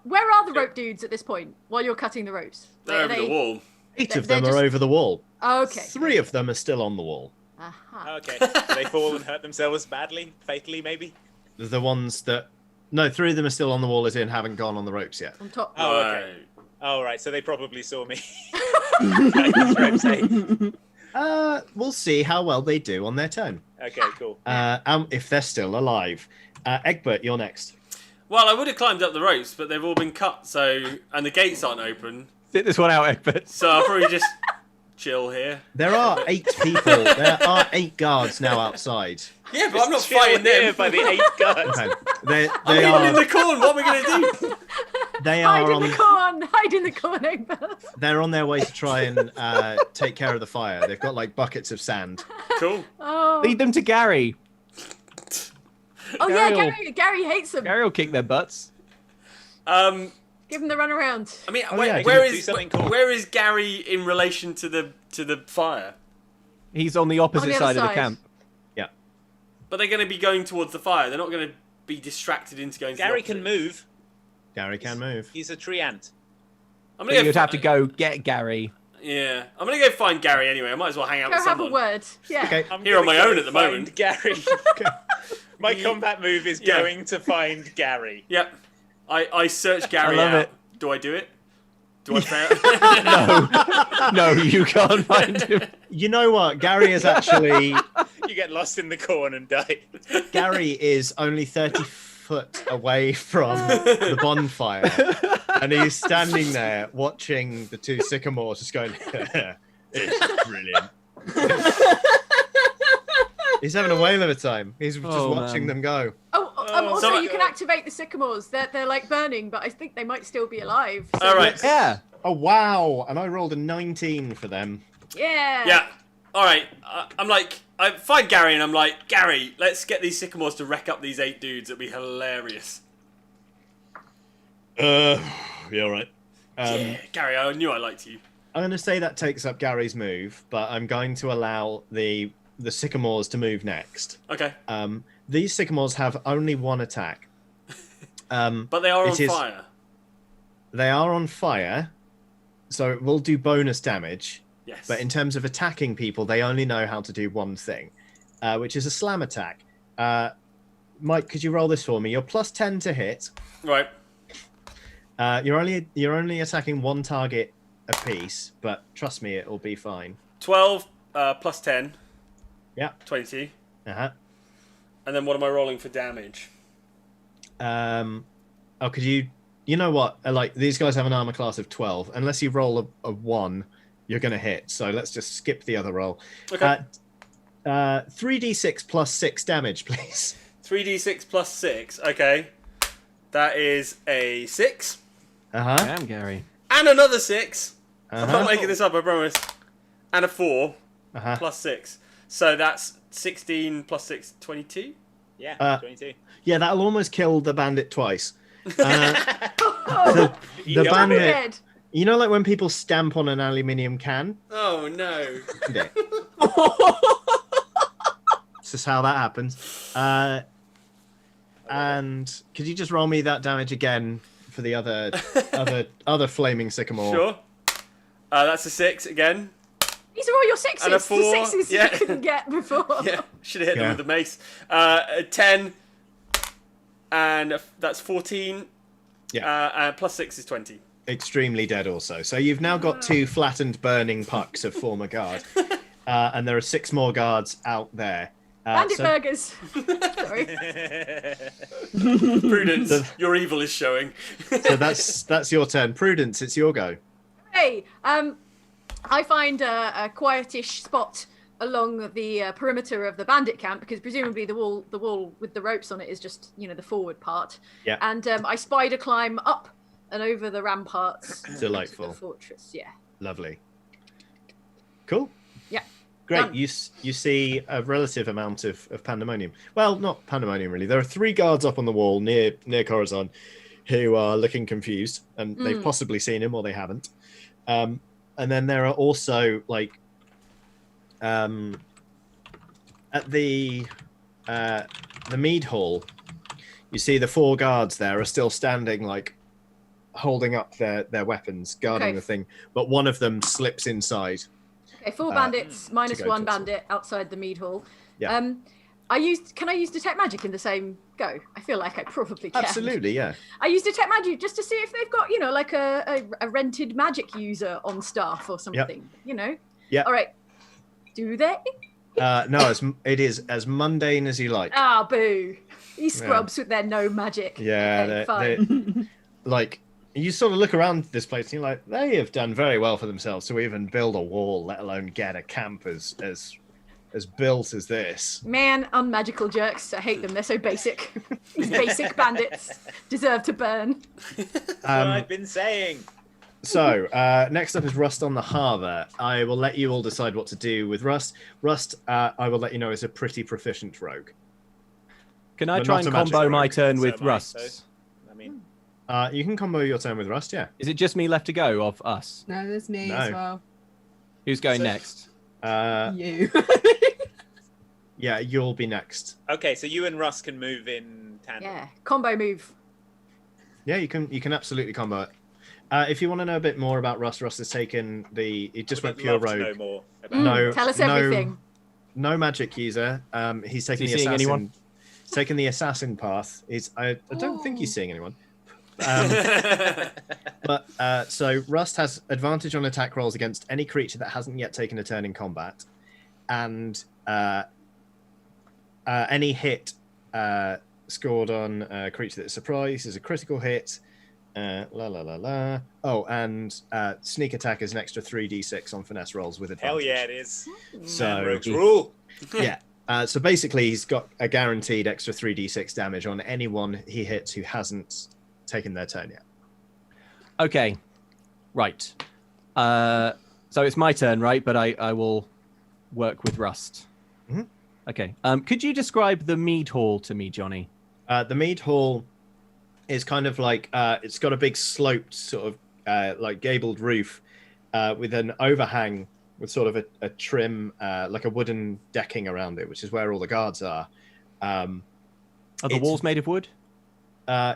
Where are the rope dudes at this point while you're cutting the ropes? They're over the wall. 8 of They're them are just- over the wall. Okay. 3 of them are still on the wall. Aha. Okay. Do they fall and hurt themselves badly? Fatally, maybe? The ones that... No, 3 of them are still on the wall, as in haven't gone on the ropes yet. On top. Oh, okay. Right. Oh, right. So they probably saw me. Cutting these ropes, eh? We'll see how well they do on their turn. Okay, cool. If they're still alive. Egbert, you're next. Well, I would have climbed up the ropes, but they've all been cut, and the gates aren't open. Sit this one out, Egbert. So I'll probably just chill here. There are 8 people. There are 8 guards now outside. Yeah, but I'm not Chill fighting here them. by the 8 guards. Okay. They I'm hiding in are the corn. What am I going to do? they Hide are in the on corn! Hide in the corn, Egbert. they're on their way to try and take care of the fire. They've got like buckets of sand. Cool. Oh, Lead them to Gary. oh yeah, Gary Gary hates them. Gary will kick their butts. Give him the run around. I mean, Oh, where, yeah, where do is something cool. where is Gary in relation to the fire? He's on the opposite On the other side of the side. camp. But they're going to be going towards the fire. They're not going to be distracted into going. Gary to the can opposite. move. Gary can move. He's a tree ant. I'm But gonna you'd go have to go get Gary. Yeah, I'm going to go find Gary anyway. I might as well hang out Go with have someone. a word. Yeah. Okay. I'm Here on gonna my go own at the find moment. Gary. My combat move is Yeah. going to find Gary. Yep. I search Gary love out. it. Do I do it? Do I fail? No, you can't find him. You know what? Gary is actually You get lost in the corn and die. Gary is only 30 foot away from the bonfire, and he's standing there watching the 2 sycamores, just going, "It's brilliant." He's having a whale of a time. He's just Oh, watching man. them go. Also, So- you can activate the sycamores. They're like burning, but I think they might still be alive. So All right. Yeah. Oh wow! And I rolled a 19 for them. Yeah. Yeah. All right. I'm like, I find Gary and I'm like, Gary, let's get these sycamores to wreck up these 8 dudes. It'd be hilarious. Yeah, all right. Yeah, Gary, I knew I liked you. I'm going to say that takes up Gary's move, but I'm going to allow the sycamores to move next. Okay. These sycamores have only 1 attack. But they are on it is- fire. They are on fire, so it will do bonus damage. Yes. But in terms of attacking people, they only know how to do one thing, which is a slam attack. Mike, could you roll this for me? You're plus 10 to hit. Right. You're only attacking 1 target apiece, but trust me, it'll be fine. 12 plus 10. Yeah. 22. Uh-huh. And then what am I rolling for damage? Could you? You know what? Like these guys have an armor class of 12. Unless you roll a 1, you're gonna hit. So let's just skip the other roll. Okay. 3d6 plus 6 damage, please. 3d6 plus 6. Okay. That is a 6. Uh-huh. Damn, Gary. And another 6. I'm Uh-huh. not making this up, I promise. And a 4 Uh-huh. plus 6. So that's 16 plus 6, 22? Yeah, 22. Yeah, that'll almost kill the bandit twice. Oh, The You're bandit. dead. You know, like when people stamp on an aluminium can. Oh, no. Yeah. This is how that happens. And could you just roll me that damage again for the other flaming sycamore? Sure. That's a 6 again. These are all your sixes. And a 4, The sixes yeah. you couldn't get before. Yeah, should have hit them Yeah. with the mace. A 10, and that's 14. Yeah. And plus 6 is 20. Extremely dead also. So you've now got 2 flattened burning pucks of former guard. And there are 6 more guards out there. Bandit so- burgers. Sorry. Prudence, your evil is showing. So that's your turn. Prudence, it's your go. Hey, I find a quietish spot along the perimeter of the bandit camp, because presumably the wall with the ropes on it is just, the forward part. Yeah. And I spider climb up and over the ramparts. Delightful. To the fortress. Yeah. Lovely. Cool. Yeah. Great. Done. You see a relative amount of pandemonium. Well, not pandemonium really. There are 3 guards up on the wall near Corazon who are looking confused, and they've possibly seen him or they haven't. And then there are also at the mead hall, you see the 4 guards there are still standing, holding up their weapons, guarding Okay. the thing, but one of them slips inside. Okay, 4 bandits, minus go 1 to it. bandit outside the mead hall. Yeah. Can I use detect magic in the same go? I feel like I probably can. Absolutely, yeah. I use detect magic just to see if they've got, a rented magic user on staff or something. Yeah. All right. Do they? No, it is as mundane as you like. Ah, boo. These scrubs with their no magic. Yeah, Okay, fine. You sort of look around this place and you're like, they have done very well for themselves to even build a wall, let alone get a camp as built as this. Man, unmagical jerks. I hate them. They're so basic. These basic bandits deserve to burn. That's what I've been saying. So, next up is Rust on the Harbour. I will let you all decide what to do with Rust. Rust, I will let you know, is a pretty proficient rogue. Can I But try not and a magic combo rogue. my turn So with am I, Rust? so- I mean, You can combo your turn with Rust, yeah. Is it just me left to go of us? No, there's me No. as well. Who's going So- next? You. Yeah, you'll be next. okay, so you and Russ can move in tandem. Yeah. Combo move. Yeah, you can absolutely combo it. If you want to know a bit more about Rust, Rust has taken he just went Would pure love to rogue. know more about No, Tell us no- everything. No magic user. He's taken he the seeing assassin. anyone? He's taken the assassin path. I don't think he's Oh. seeing anyone. But so Rust has advantage on attack rolls against any creature that hasn't yet taken a turn in combat, and any hit scored on a creature that's surprised is a critical hit. Oh, and sneak attack is an extra 3d6 on finesse rolls with advantage. Hell yeah, it is. So Rogues rule. yeah. So basically, he's got a guaranteed extra 3d6 damage on anyone he hits who hasn't taken their turn yet. Okay. Right. So it's my turn, right? But I will work with Rust. Mhm. Okay. Could you describe the mead hall to me, Johnny? The mead hall is kind of like it's got a big sloped sort of like gabled roof with an overhang with sort of a trim, like a wooden decking around it, which is where all the guards are. Are the It's- walls made of wood?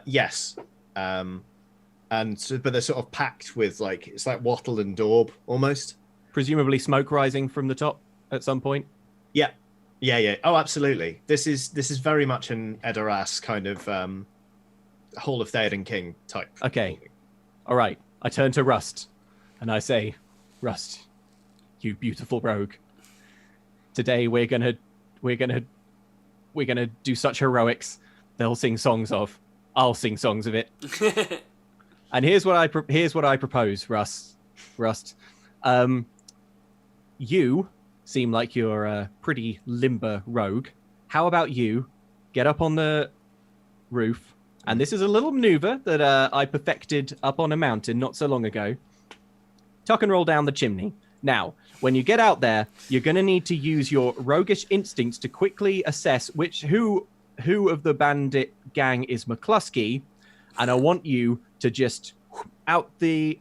Yes. But they're sort of packed with it's like wattle and daub almost. Presumably smoke rising from the top at some point? Yeah. Oh, absolutely. This is very much an Edoras kind of Hall of Theoden King type. Okay. building. All right. I turn to Rust and I say, Rust, you beautiful rogue. Today we're gonna do such heroics they'll sing songs of. I'll sing songs of it. And here's what I propose, Rust. You seem like you're a pretty limber rogue. How about you get up on the roof? And this is a little maneuver that I perfected up on a mountain not so long ago. Tuck and roll down the chimney. Now, when you get out there, you're going to need to use your roguish instincts to quickly assess who of the bandit gang is McCluskey, and I want you to just out the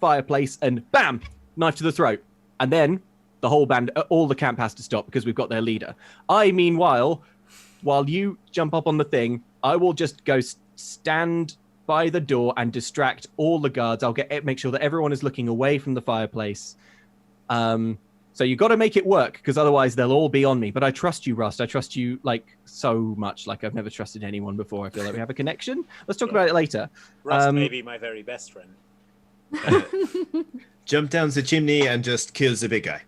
fireplace and bam, knife to the throat, and then the whole all the camp has to stop because we've got their leader. Meanwhile, while you jump up on the thing, I will just go stand by the door and distract all the guards. I'll make sure that everyone is looking away from the fireplace. So you got to make it work, because otherwise they'll all be on me. But I trust you, Rust. I trust you like so much. Like I've never trusted anyone before. I feel like we have a connection. Let's talk about it later. Rust may be my very best friend. Jump down the chimney and just kill the big guy.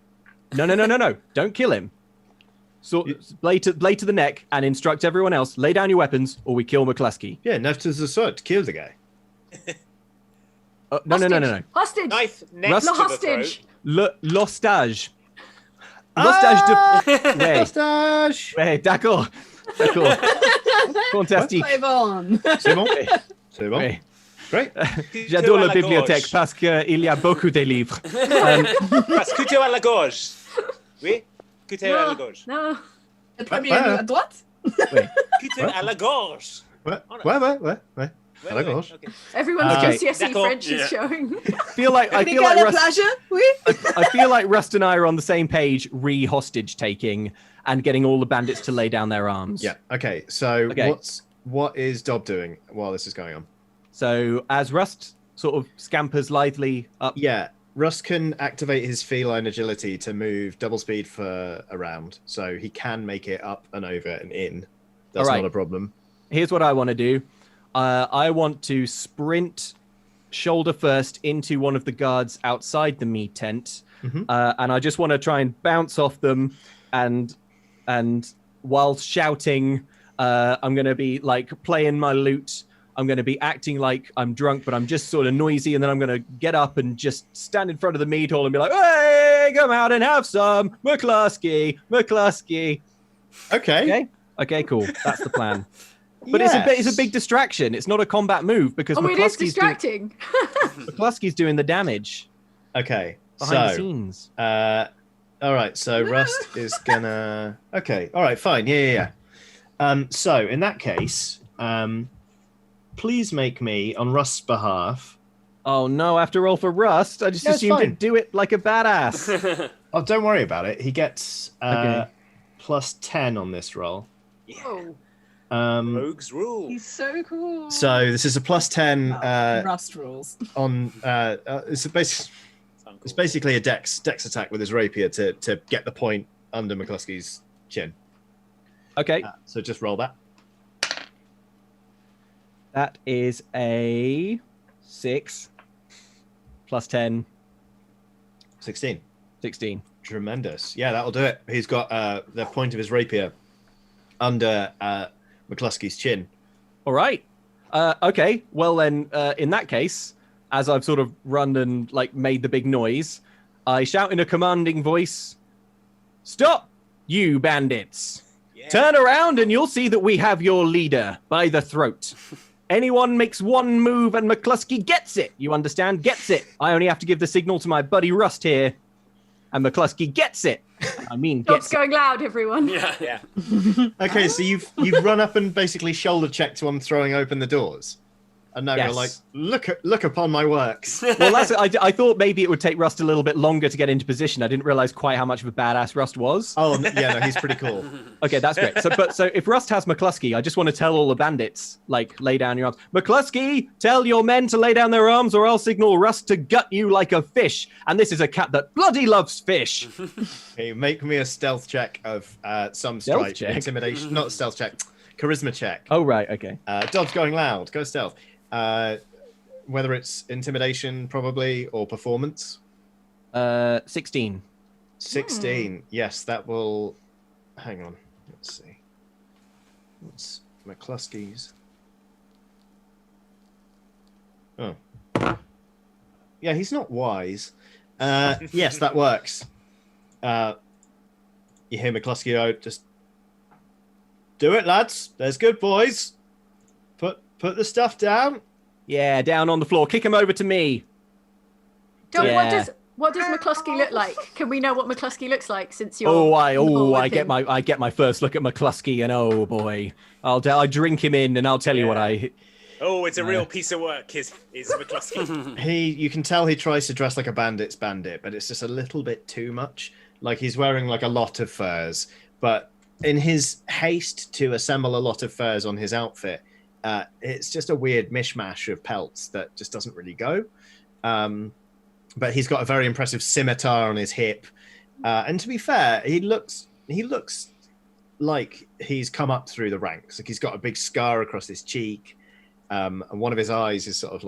No. Don't kill him. So blade to the neck and instruct everyone else. Lay down your weapons, or we kill McCluskey. Yeah, knife to the sword. Kill the guy. No. Hostage. Knife next Rust- to the hostage. throat. L'ostage. L'ostage de... Ouais. Mustache. Ouais, d'accord. Fantastique. Play on. C'est bon. C'est bon. Ouais. Great. J'adore à la la bibliothèque gauche. parce qu'il y a beaucoup de livres. Passe couteau à la gauche. Oui, couteau à la No, gauche. no. Le premier Ouais. à droite. Couteau à la gauche. Ouais. Ouais, À la gauche. ok. Everyone's Okay. GCSE D'accord. French is Yeah. showing. I feel like Regarde la Rust, plage, oui. I feel like Rust and I are on the same page, hostage taking and getting all the bandits to lay down their arms. Yeah. Okay. So Okay. what is Dob doing while this is going on? So as Rust sort of scampers lithely up. Yeah. Rust can activate his feline agility to move double speed for a round, so he can make it up and over and in. That's Alright. not a problem. Here's what I want to do. I want to sprint shoulder first into one of the guards outside the mead tent, and I just want to try and bounce off them, and while shouting, I'm going to be like playing my lute. I'm going to be acting like I'm drunk, but I'm just sort of noisy, and then I'm going to get up and just stand in front of the mead hall and be like, "Hey, come out and have some McCluskey." Okay. Okay, cool. That's the plan. But it's a big distraction. It's not a combat move because Oh, it is McCluskey's distracting. McCluskey's doing the damage Okay. behind the scenes. all right. So Rust is gonna. Okay. All right. Fine. Yeah. So in that case, please make me on Rust's behalf. Oh no! After roll for Rust, I just No, it's assumed fine. to do it like a badass. Oh, don't worry about it. He gets Okay. plus 10 on this roll. Oh. Rogues rule. He's so cool. So this is a plus 10 Rust rules. on. It's basically a dex attack with his rapier to get the point under McCluskey's chin. Okay, So just roll that. that is a 6 plus 10, 16. 16. Tremendous. Yeah, that'll do it. He's got the point of his rapier under McCluskey's chin. All right. Okay. Well then, in that case, as I've sort of run and like made the big noise, I shout in a commanding voice, "Stop, you bandits! Yeah. Turn around and you'll see that we have your leader by the throat. Anyone makes one move and McCluskey gets it. You understand? Gets it. I only have to give the signal to my buddy Rust here, and McCluskey gets it. I mean, Job's gets it. going loud, everyone. Yeah. Yeah. Okay, so you've run up and basically shoulder checked to him throwing open the doors. And now Yes. you're like, look upon my works. Well, I thought maybe it would take Rust a little bit longer to get into position. I didn't realize quite how much of a badass Rust was. Oh, yeah, no, he's pretty cool. Okay, that's great. So if Rust has McCluskey, I just want to tell all the bandits, like, lay down your arms. McCluskey, tell your men to lay down their arms, or I'll signal Rust to gut you like a fish. And this is a cat that bloody loves fish. Okay, make me a stealth check of some Stealth stripe. check? Intimidation, not stealth check. Charisma check. Oh, right, okay. Dod's going loud. Go stealth. Whether it's intimidation, probably, or performance. 16. 16. Yes, that will. Hang on. Let's see. What's McCluskey's? Oh. Yeah, he's not wise. Yes, that works. You hear McCluskey out. Just do it, lads. There's good boys. Put the stuff down. Yeah, down on the floor. Kick him over to me. Dom, Yeah. what does McCluskey look like? Can we know what McCluskey looks like since you're I involved with get him? I get my first look at McCluskey, and oh boy, I drink him in, and I'll tell you what I. Oh, it's a real piece of work, is McCluskey. You can tell he tries to dress like a bandit's bandit, but it's just a little bit too much. Like he's wearing like a lot of furs, but in his haste to assemble a lot of furs on his outfit, It's just a weird mishmash of pelts that just doesn't really go. But he's got a very impressive scimitar on his hip. And to be fair, he looks like he's come up through the ranks. Like he's got a big scar across his cheek. And one of his eyes is sort of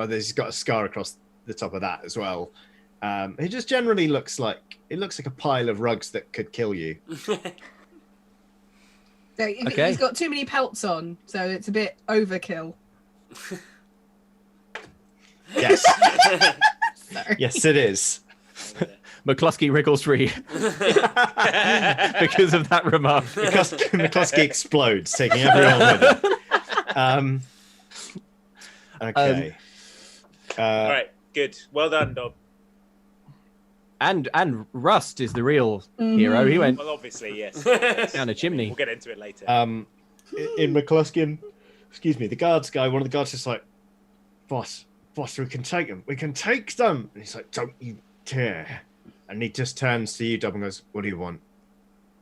he's got a scar across the top of that as well. He just generally looks like a pile of rugs that could kill you. So Okay. he's got too many pelts on, so it's a bit overkill. Yes. Sorry. Yes, it is. McCluskey wriggles free because of that remark. McCluskey explodes, taking everyone with him. Okay. All right, good. Well done, Dob. And Rust is the real hero. He went Well, obviously, yes. down a chimney. We'll get into it later. In McCluskey, the guards guy, one of the guards is like, boss, we can take them. We can take them. And he's like, don't you dare. And he just turns to you, Dob, and goes, what do you want?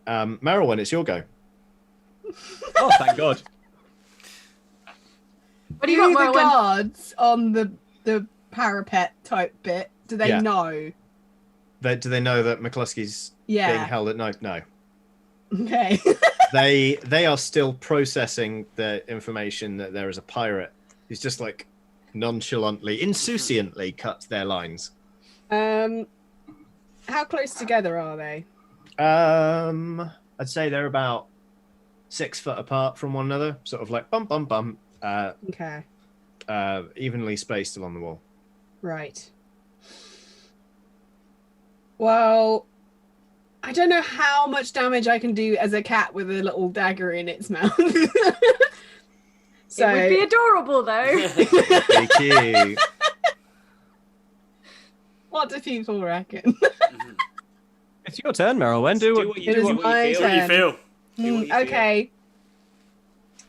Merylwen, it's your go. Oh, thank God. What do you Do got, the Merlin? guards on the parapet type bit, do they Yeah. know? Do they know that McCluskey's being Yeah. held at night? No. Okay. They are still processing the information that there is a pirate who's just like nonchalantly, insouciantly cut their lines. How close together are they? I'd say they're about 6 foot apart from one another, sort of like bump, bump, bump, Okay. evenly spaced along the wall. Right. Well, I don't know how much damage I can do as a cat with a little dagger in its mouth. So It would be adorable, though. Very cute. what do people reckon? It's your turn, Merylwen. do what you it do. is What my you What do you turn. feel? Do what you feel. Okay.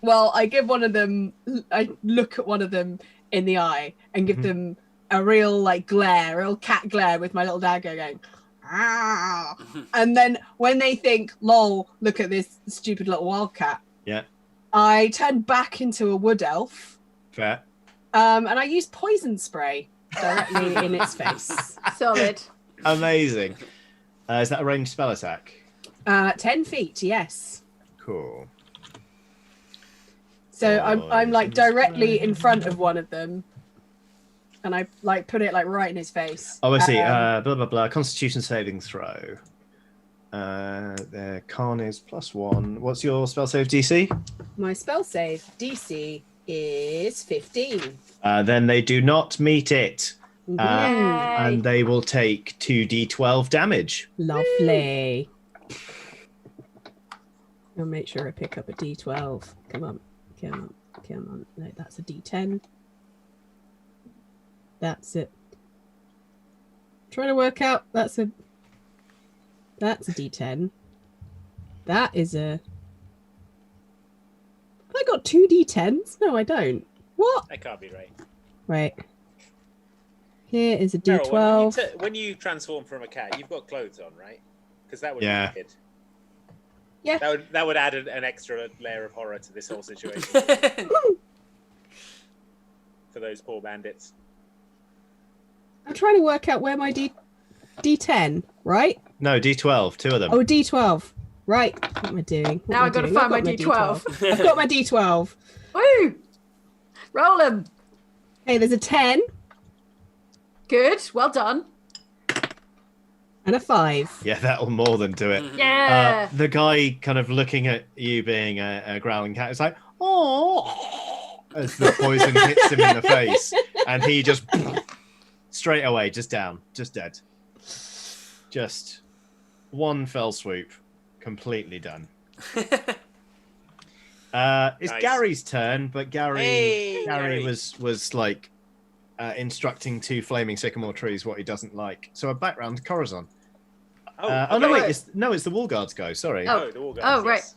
Well, I give one of them. I look at one of them in the eye and give them a real real cat glare with my little dagger going. "Ah." And then when they think, "Lol, look at this stupid little wildcat," Yeah, I turn back into a wood elf, fair. and I use poison spray directly in its face. Solid. Amazing. Is that a ranged spell attack? 10 feet, yes. Cool. So I'm like directly in front of one of them, and I like put it like right in his face. Oh, I see. Blah, blah, blah. Constitution saving throw. Their con is +1. What's your spell save DC? My spell save DC is 15. Then they do not meet it. Yay. And they will take 2d12 damage. Lovely. I'll make sure I pick up a D12. Come on. No, that's a D10. That's it. Trying to work out. That's a D10. That is a. Have I got 2 D10s? No, I don't. What? That can't be right. Right. Here is a Meryl, D12. when you transform from a cat, you've got clothes on, right? Because that would Yeah. be good. Yeah. That would add an extra layer of horror to this whole situation for those poor bandits. I'm trying to work out where my D10, right? No, d12. 2 of them. Oh, D12. Right. What am I doing? What Now am I I've got to doing? find my got D12. I've got my D12. Woo! Roll 'em. Hey, there's a 10 Good. Well done. and a 5. Yeah, that'll more than do it. Yeah. The guy kind of looking at you being a growling cat is like, oh, as the poison hits him in the face. And he just straight away, just down, just dead. Just one fell swoop, completely done. It's Nice. Gary's turn, but Gary Gary. was like instructing 2 flaming sycamore trees what he doesn't like. So a background to Corazon. Oh, Oh no, okay. wait, it's the wall guards go. Sorry, Oh. The wall guards, Oh, right. yes.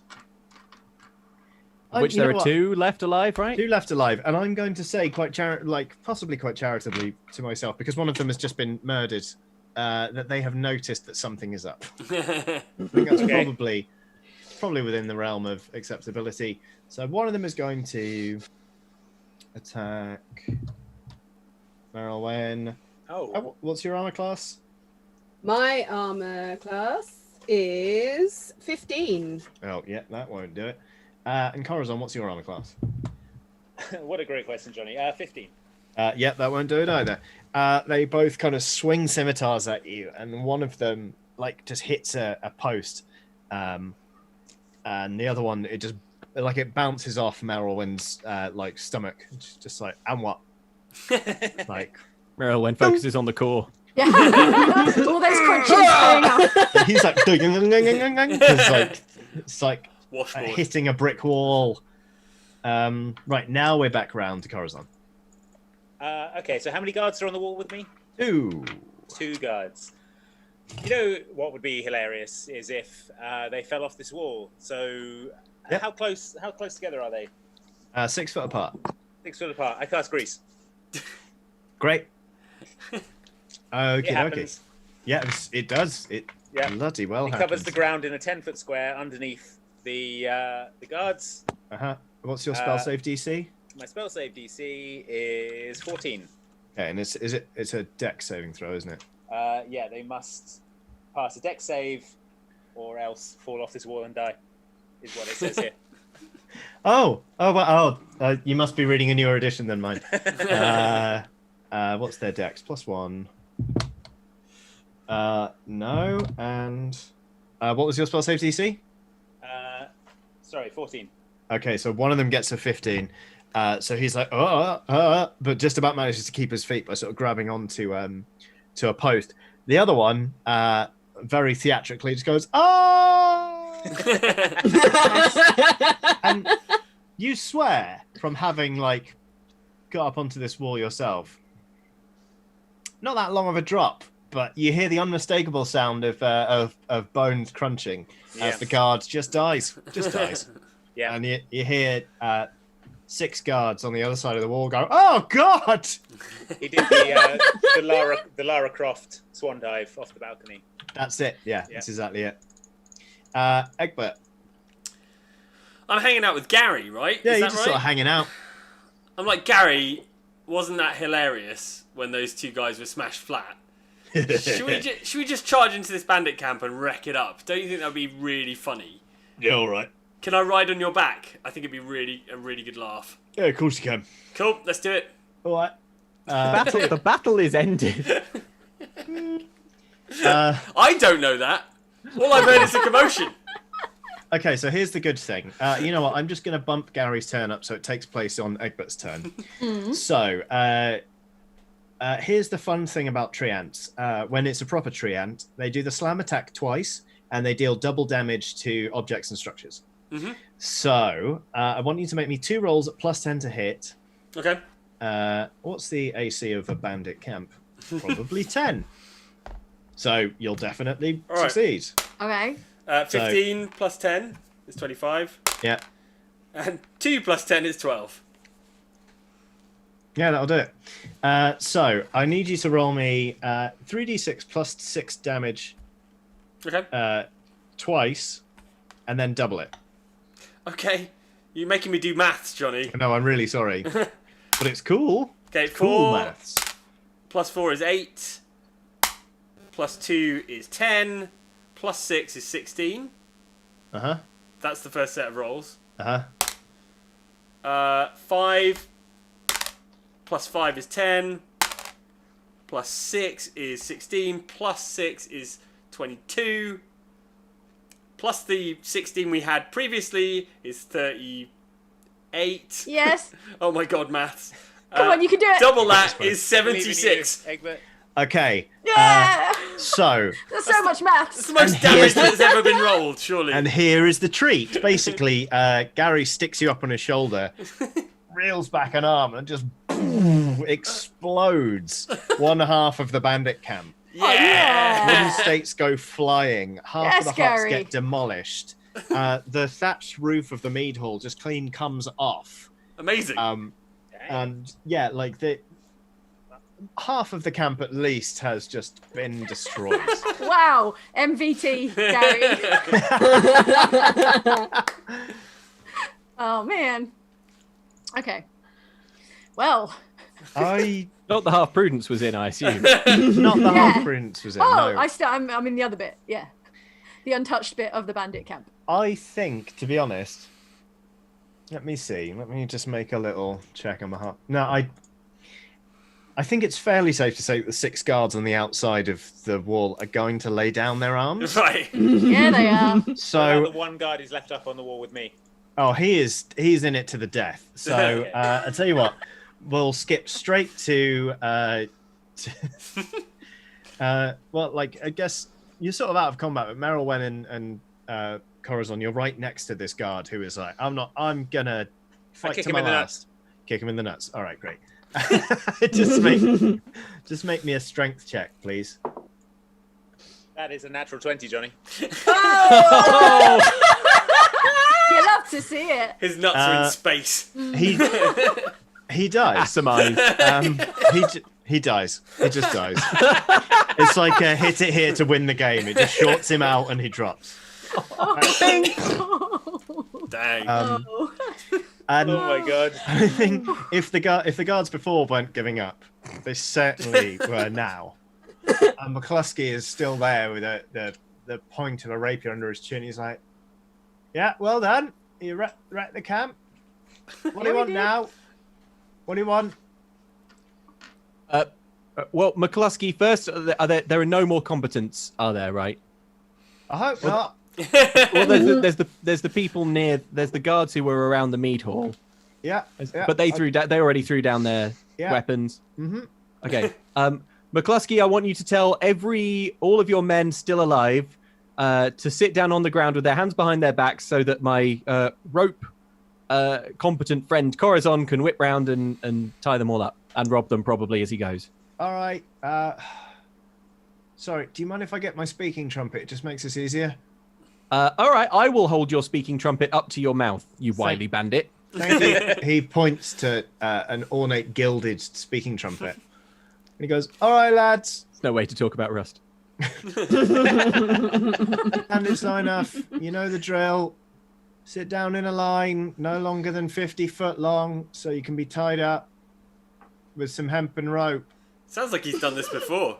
Oh, Which you there know are what? 2 left alive, right? 2 left alive, and I'm going to say possibly quite charitably to myself, because one of them has just been murdered, that they have noticed that something is up. I think that's Okay. probably probably within the realm of acceptability. So one of them is going to attack Merylwen. Oh, What's your armor class? My armor class is 15. Oh, yeah, that won't do it. And Corazon, what's your armor class? what a great question, Johnny. 15. Yeah, that won't do it either. They both kind of swing scimitars at you, and one of them like just hits a post, and the other one it bounces off Merylwen's like stomach. It's just like, and what? Like Merylwen focuses on the core. Yeah. All those crunches going up. he's like, it's like Washboard. hitting a brick wall. Right, now we're back round to Corazon. Okay, so how many guards are on the wall with me? 2. 2 guards. You know what would be hilarious is if they fell off this wall. So Yep. how close together are they? 6 foot apart. 6 foot apart. I cast grease. Great. It Okay. happens. Yeah, it does. It Yeah. bloody well It happens. covers the ground in a 10-foot square underneath the guards. What's your spell save DC? My spell save DC is 14. Okay, and it's a dex saving throw, isn't it? Yeah, they must pass a dex save or else fall off this wall and die, is what it says here. You must be reading a newer edition than mine. What's their dex? +1. No, and what was your spell save DC? Sorry, 14. Okay, so one of them gets a 15. So he's like, but just about manages to keep his feet by sort of grabbing onto to a post. The other one, very theatrically, just goes, oh! And you swear from having like got up onto this wall yourself, not that long of a drop, but you hear the unmistakable sound of bones crunching as the guard just dies. Yeah. And you hear 6 guards on the other side of the wall go, oh God! He did the Lara Croft swan dive off the balcony. That's it. Yeah, Yeah. that's exactly it. Egbert. I'm hanging out with Gary, right? Yeah, Is you're that just right? sort of hanging out. I'm like, Gary, wasn't that hilarious when those 2 guys were smashed flat? Should we just charge into this bandit camp and wreck it up? Don't you think that would be really funny? Yeah, all right. Can I ride on your back? I think it'd be a really good laugh. Yeah, of course you can. Cool, let's do it. All right. The battle is ended. I don't know that. All I've heard is a commotion. Okay, so here's the good thing. You know what? I'm just going to bump Gary's turn up so it takes place on Egbert's turn. So, here's the fun thing about treants. When it's a proper treant, they do the slam attack twice, and they deal double damage to objects and structures. Mm-hmm. So, I want you to make me 2 rolls at +10 to hit. Okay. What's the AC of a bandit camp? Probably 10. So, you'll definitely All right. succeed. Okay. 15 plus 10 is 25. Yeah. And 2 plus 10 is 12. Yeah, that'll do it. So, I need you to roll me 3d6 plus 6 damage Okay. twice, and then double it. Okay. You're making me do maths, Johnny. No, I'm really sorry. But it's cool. Okay, Cool 4 maths. plus 4 is 8. Plus 2 is 10. Plus 6 is 16. Uh-huh. That's the first set of rolls. Uh-huh. 5 plus 5 is 10. Plus 6 is 16. Plus 6 is 22. Plus the 16 we had previously is 38. Yes. Oh my god, maths. Come on, you can do it. Double that is Believe in you, 76. Egbert. Okay. Yeah. So, There's so much maths. It's the most damage that's ever been rolled, surely. and here is the treat. Basically, Gary sticks you up on his shoulder, reels back an arm, and just explodes one half of the bandit camp. yeah. Wooden stakes go flying. Half Yes, of the huts Gary. get demolished. The thatched roof of the mead hall just clean comes off. Amazing. And yeah, like half of the camp at least has just been destroyed. Wow, MVT, Gary. Oh man. Okay. Well. Not the half Prudence was in, I assume. Not the Yeah. half Prudence was in. Oh, no. I'm in the other bit. Yeah, the untouched bit of the bandit camp. I think, to be honest, let me see. Let me just make a little check on my heart. No, I think it's fairly safe to say that the 6 guards on the outside of the wall are going to lay down their arms. Right. Yeah, they are. So, the one guard is left up on the wall with me. oh, he's in it to the death. So, I'll tell you what. We'll skip straight to well, like, I guess you're sort of out of combat, but Meryl went in and Corazon, you're right next to this guard who is like, I'm gonna fight kick to him my in the last. nuts. Kick him in the nuts. All right, great. just make me a strength check, please. That is a natural 20, Johnny. Oh! You love to see it. His nuts are in space. He dies. Asimized. He dies. He just dies. It's like a hit it here to win the game. It just shorts him out and he drops. Dang. Oh. And Oh my god. I think if the guards before weren't giving up, they certainly were now. And McCluskey is still there with the point of a rapier under his chin. He's like, "Yeah, well done. You wrecked the camp. What do you want now? What do you want?" Well, McCluskey, first, there are no more combatants, are there? Right? I hope not. Well, there's the people near. There's the guards who were around the mead hall. Yeah, But they already threw down their weapons. Mm-hmm. Okay. McCluskey, I want you to tell all of your men still alive to sit down on the ground with their hands behind their backs so that my rope competent friend Corazon can whip round and tie them all up and rob them probably as he goes. All right. Sorry, do you mind if I get my speaking trumpet? It just makes this easier. All right, I will hold your speaking trumpet up to your mouth, you wily bandit. Thank you. He points to an ornate gilded speaking trumpet. And he goes, "All right, lads. There's no way to talk about Rust. Bandits line up. You know the drill. Sit down in a line, no longer than 50 foot long, so you can be tied up with some hempen rope. Sounds like he's done this before.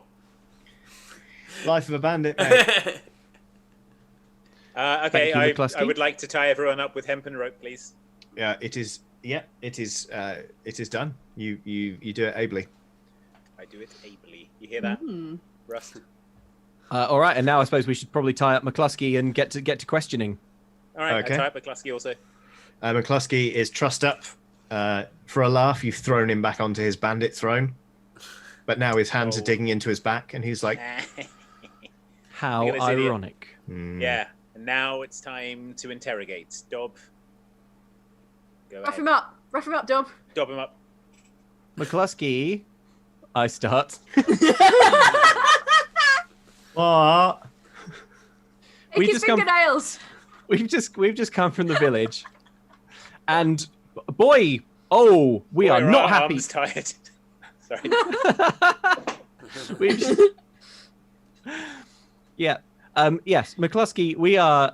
Life of a bandit, mate." Okay, Thank you, I McCluskey. would like to tie everyone up with hempen rope, please. It is. Yeah, it is. It is done. You do it ably. I do it ably. You hear that, Hmm. Rust? All right, and now I suppose we should probably tie up McCluskey and get to questioning. All right, Okay. I tie up McCluskey also. McCluskey is trussed up. For a laugh, you've thrown him back onto his bandit throne, but now his hands are digging into his back, and he's like, How Look at this idiot. ironic. Yeah, and now it's time to interrogate. Dob. Go Rough ahead. him up. Rough him up, Dob. Dob him up. McCluskey, I start. "What?" Take his fingernails. We've just come from the village, and boy, we are Boy, not our happy. arms tired. Sorry. We've just... Yeah. Yes, McCluskey, we are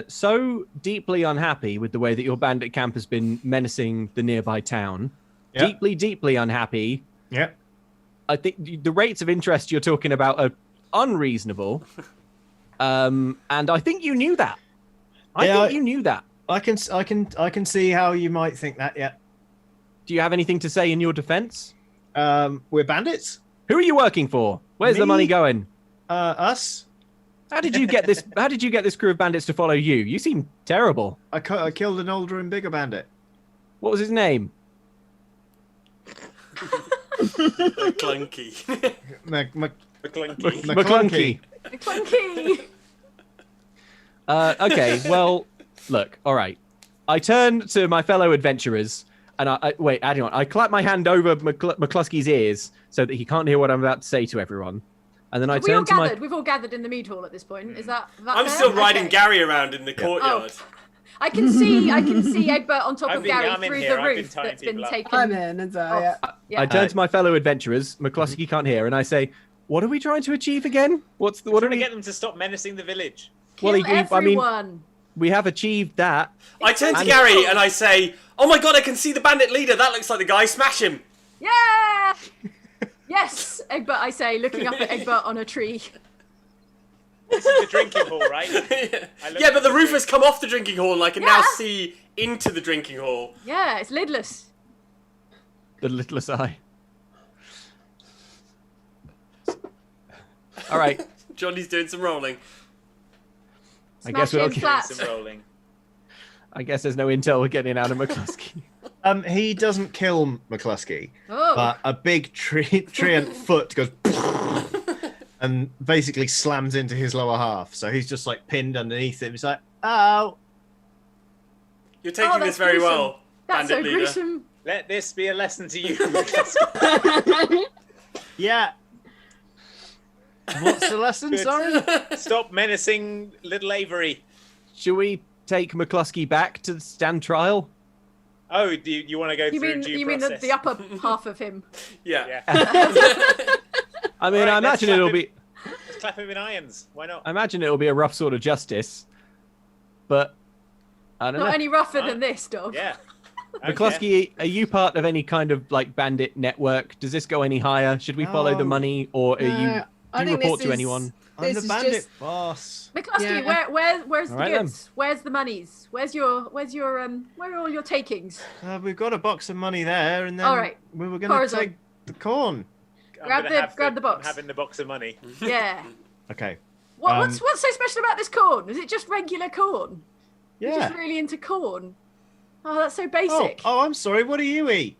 so deeply unhappy with the way that your bandit camp has been menacing the nearby town. Yeah. Deeply, deeply unhappy. Yeah. I think the rates of interest you're talking about are unreasonable. And I think you knew that. I think you knew that. I can see how you might think that. Yeah. Do you have anything to say in your defense? We're bandits. Who are you working for? Where's the Me? money going? Us. How did you get this? How did you get this crew of bandits to follow you? You seem terrible. I killed an older and bigger bandit. What was his name? Clunky. McClunky. McClunky. Clunky. Okay, well, look, all right. I turn to my fellow adventurers, and wait, hang on. I clap my hand over McCluskey's ears so that he can't hear what I'm about to say to everyone. And then I turn to We've all gathered in the mead hall at this point. Is that I'm fair? still riding Okay. Gary around in the courtyard. I can see Egbert on top I'm of Gary I'm in through here. the I've been roof tying that's been people up. taken. I'm in, and so yeah. Yeah. I turn to my fellow adventurers. McCluskey can't hear, and I say, "What are we trying to achieve again? What We're are trying to we?" get them to stop menacing the village. Kill I mean, everyone. we have achieved that. I turn to And- Gary and I say, "Oh my god, I can see the bandit leader. That looks like the guy. Smash him!" Yeah. Yes, Egbert. I say, looking up at Egbert on a tree. This is the drinking hall, right? Yeah, but the roof has come off the drinking hall, and I can now Yeah. see into the drinking hall. Yeah, it's lidless. The littlest eye. All right. Johnny's doing some rolling. I guess Smash we'll. him flat. Some rolling. I guess there's no intel we're getting out of McCluskey. He doesn't kill McCluskey, Oh. but a big treant foot goes and basically slams into his lower half. So he's just like pinned underneath him. He's like, "Ow!" You're taking Oh, this that's very gruesome. well, That's bandit so leader. gruesome. Let this be a lesson to you. McCluskey. Yeah. What's the lesson? Good. Sorry. Stop menacing little Avery. Should we take McCluskey back to the stand trial? Oh, do you want to go You through mean due you mean process? the upper half of him? Yeah. Yeah. I mean, All right, I let's imagine it'll slap be. Let's clap him in irons. Why not? I imagine it'll be a rough sort of justice, but I don't Not know. any rougher than this, dog. Yeah. Okay. McCluskey, are you part of any kind of like bandit network? Does this go any higher? Should we follow the No. money, or are No, I do you think report this to is- anyone? I'm This the is bandit just- boss. McCluskey, Yeah. where's the All right, then. goods? Where's the monies? Where are all your takings? We've got a box of money there, and then All right. we were going to Corazon. take the corn. I'm Grab gonna the- have grab the box. I'm having the box of money. Yeah. Okay. What's so special about this corn? Is it just regular corn? You're Yeah. just really into corn. Oh, that's so Oh, basic. I'm sorry. What do you eat?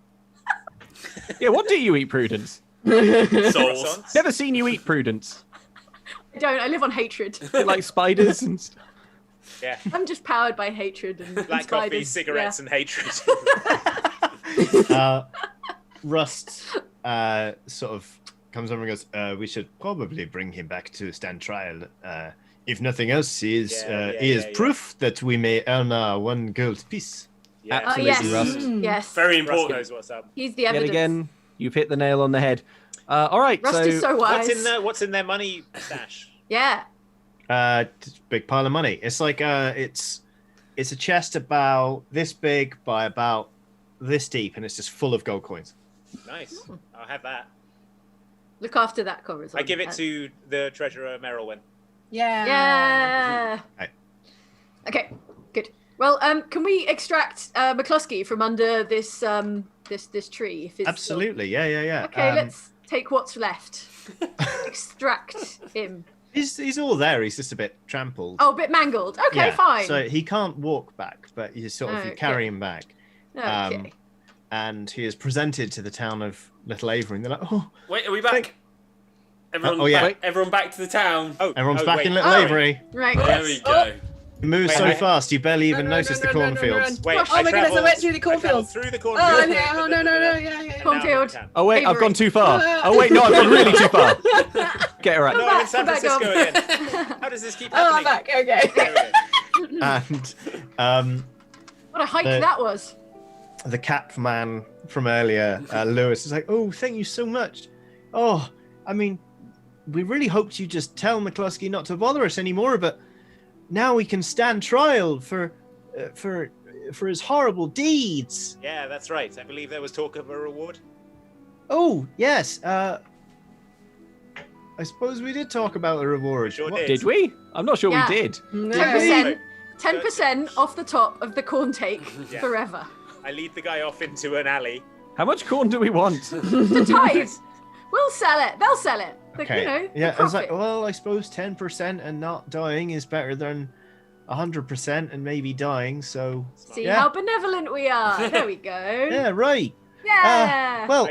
Yeah, what do you eat, Prudence? Souls. Croissants. Never seen you eat, Prudence. I don't. I live on hatred. You like spiders and stuff. Yeah. I'm just powered by hatred and Black spiders. coffee, cigarettes, and hatred. Rust sort of comes over and goes, we should probably bring him back to stand trial. If nothing else, he is proof that we may earn our 1 gold piece. Yeah. Oh, Absolutely, yes. Rust. Yes. Very Russ important. knows what's up. He's the Yet evidence. again, you've hit the nail on the head. All right, Rust is so wise. What's in their money stash? Yeah. Big pile of money. It's like it's a chest about this big by about this deep, and it's just full of gold coins. Nice. I'll have that. Look after that, Corazon. I give it to the treasurer Merylwyn. Yeah. Yeah. Right. Okay. Good. Well, can we extract McCluskey from under this this tree? If it's Absolutely. Yeah. Okay, let's take what's left. Extract him. He's all there. He's just a bit trampled. Oh, a bit mangled. Okay, Yeah, fine. So he can't walk back, but you sort of you carry him back. Okay. And he is presented to the town of Little Avery, and they're like, "Oh, Wait, are we back? Everyone, yeah. everyone back to the town. Oh, everyone's back wait. in Little Oh. Avery." Right. There we go. He moves Wait, so wait. fast, you barely even notice the cornfields. Wait, Oh my goodness, I travelled- went through the I travelled cornfields. Through the Oh, cornfields. yeah. Oh, no. Yeah. Cornfield. Oh wait, I've Avery. gone too far. Oh wait, no, I've gone really too far. Get it right. No, I'm in Come San back, Francisco come again. back. How does this keep Oh, I'm happening? back. Okay. There we go. And What a hike The- that was. the cap man from earlier, Lewis, is like, "Oh, thank you so much. Oh, I mean, we really hoped you just tell McCluskey not to bother us anymore, but now we can stand trial for his horrible deeds." Yeah, that's right. I believe there was talk of a reward. Oh, yes. I suppose we did talk about a reward. Sure What- did. Did we? I'm not sure Yeah. we did. 10%. 10% off the top of the corn take Yeah. forever. I lead the guy off into an alley. How much corn do we want? The tithe. We'll sell it. They'll sell it. The, Okay. You know, Yeah, the I was like, profit. well, I suppose 10% and not dying is better than 100% and maybe dying, so... See yeah. how benevolent we are. There we go. Yeah, right. Yeah. Well,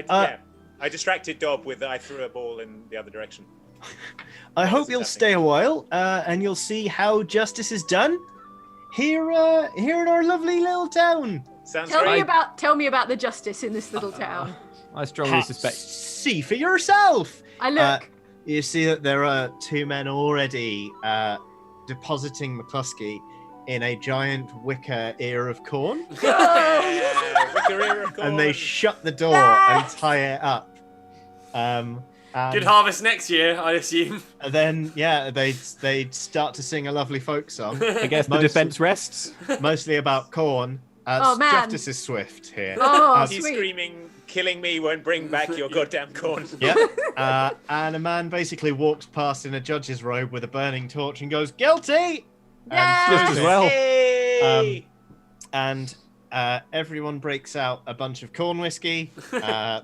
I distracted Dob with I threw a ball in the other direction. I hope you'll fantastic. stay a while, and you'll see how justice is done here in our lovely little town. Sounds tell great. me about the justice in this little town. I strongly Ha, suspect. See for yourself. I look. You see that there are 2 men already depositing McCluskey in a giant wicker ear of corn. Yeah, wicker ear of corn. And they shut the door and tie it up. And Good harvest next year, I assume. then, yeah, they'd start to sing a lovely folk song. I guess the defense rests. Mostly about corn. Oh, man. Justice is Swift here. Oh, As- He's sweet. screaming, "Killing me won't bring back your goddamn corn." Yeah. And a man basically walks past in a judge's robe with a burning torch and goes, "Guilty!" Yeah. And Just as throws it. well. Hey! And everyone breaks out a bunch of corn whiskey,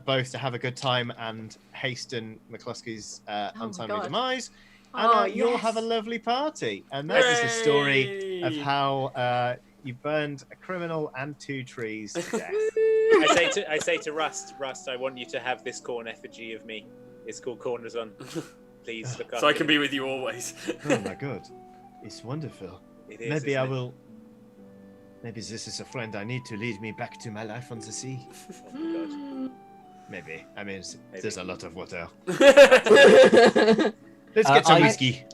both to have a good time and hasten McCluskey's untimely God. demise. And Oh, you'll yes. have a lovely party. And that is the story of Hooray! how you burned a criminal and 2 trees to death. I say to Rust, I want you to have this corn effigy of me. It's called Cornerzon. Please look after So I can it. be with you always. Oh my god, it's wonderful. It is, Maybe I isn't it? will. Maybe this is a friend I need to lead me back to my life on the sea. Oh my God. Maybe. I mean, Maybe. there's a lot of water. I Let's get some I- whiskey.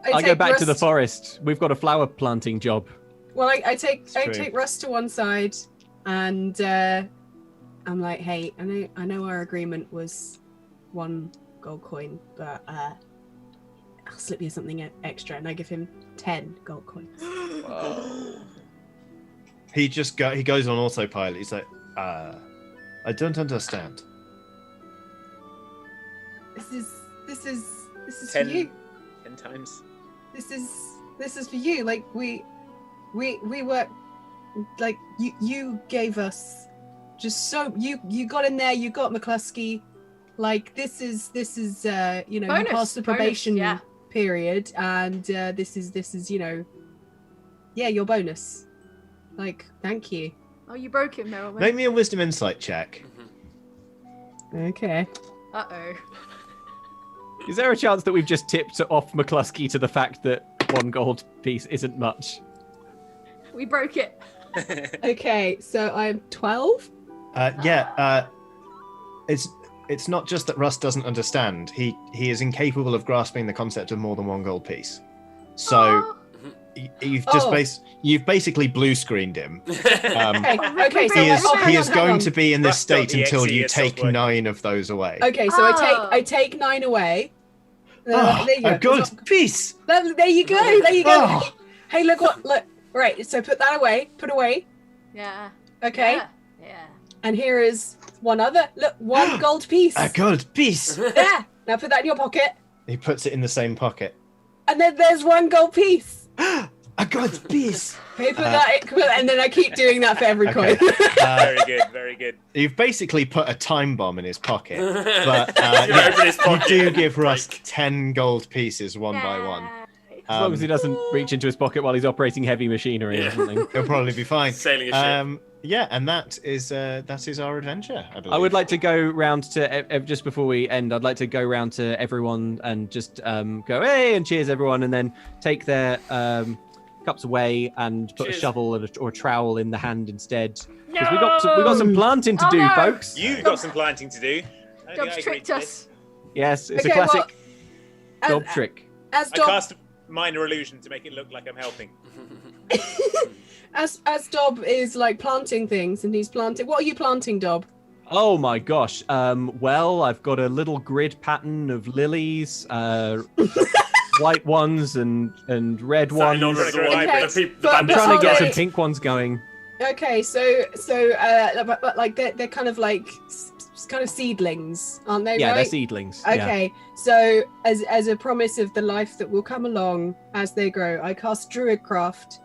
I go take back to the Rust- forest. We've got a flower planting job. Well, I take true. Russ to one side, and I'm like, "Hey, I know our agreement was 1 gold coin, but I'll slip you something extra," and I give him 10 gold coins. He goes on autopilot. He's like, I don't understand. This is for 10 you. 10 times. This is for you. Like we work. Like you gave us just so you got in there. You got McCluskey. Like this is you know, you Bonus, passed the bonus, probation yeah. period, and this is you know, yeah, your bonus. Like, thank you. Oh, you broke him, Meryl. Make me a wisdom insight check. Okay. Uh-oh. Is there a chance that we've just tipped off McCluskey to the fact that 1 gold piece isn't much? We broke it. Okay, so I'm 12. It's not just that Russ doesn't understand. He is incapable of grasping the concept of more than 1 gold piece. So you've basically blue screened him. Okay, so He is hang on. going to be in this Rust.exe state until you is still take working. 9 of those away. Okay, so Oh. I take 9 away. Oh, There you a go. good piece. There you go. There you go. Oh. Hey, look. Right, so put that away. Put away. Yeah. Okay. Yeah. And here is one other. Look, 1 gold piece. A good piece. There. Now put that in your pocket. He puts it in the same pocket. And then there's 1 gold piece. A good piece. Okay, and then I keep doing that for every Okay. coin. Very good, very good. You've basically put a time bomb in his pocket, but You open his you pocket, do give Russ break. 10 gold pieces one by one. As long as he doesn't reach into his pocket while he's operating heavy machinery or Yeah. something. He'll probably be fine. Sailing a ship. Yeah, and that is our adventure. I believe. I would like to go round to just before we end. I'd like to go round to everyone and just go hey and cheers everyone, and then take their cups away and put Cheers. a shovel or a trowel in the hand instead. Because we got some planting to Oh, do, no. folks. You've got some planting to do. I don't think Dob's I agreed tricked to us. Yes, it's Okay, a classic well, Dob trick. As I Dob, cast minor illusion to make it look like I'm helping. as Dob is like planting things, and he's planting. What are you planting, Dob? Oh my gosh. Well, I've got a little grid pattern of lilies, white ones and red Is that ones. in honor of the, Okay, one, the, the but- I'm bandits? trying to get Oh, some wait. pink ones going. Okay, but like they're kind of like kind of seedlings, aren't they? Yeah, right? they're seedlings. Yeah. Okay, so as a promise of the life that will come along as they grow, I cast Druidcraft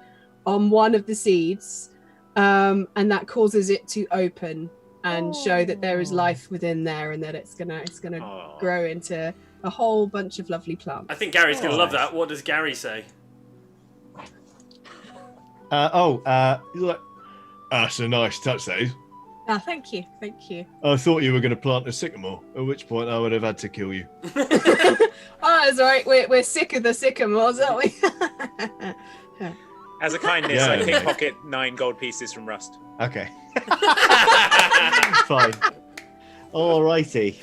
on one of the seeds, and that causes it to open and show that there is life within there, and that it's gonna Aw. grow into a whole bunch of lovely plants. I think Gary's going to Oh. love that. What does Gary say? Look, that's a nice touch, that is. Ah, thank you. I thought you were going to plant a sycamore, at which point I would have had to kill you. Oh, it's all right. We're sick of the sycamores, aren't we? As a kindness, Yeah. I pickpocket 9 gold pieces from Rust. Okay. Fine. Alrighty.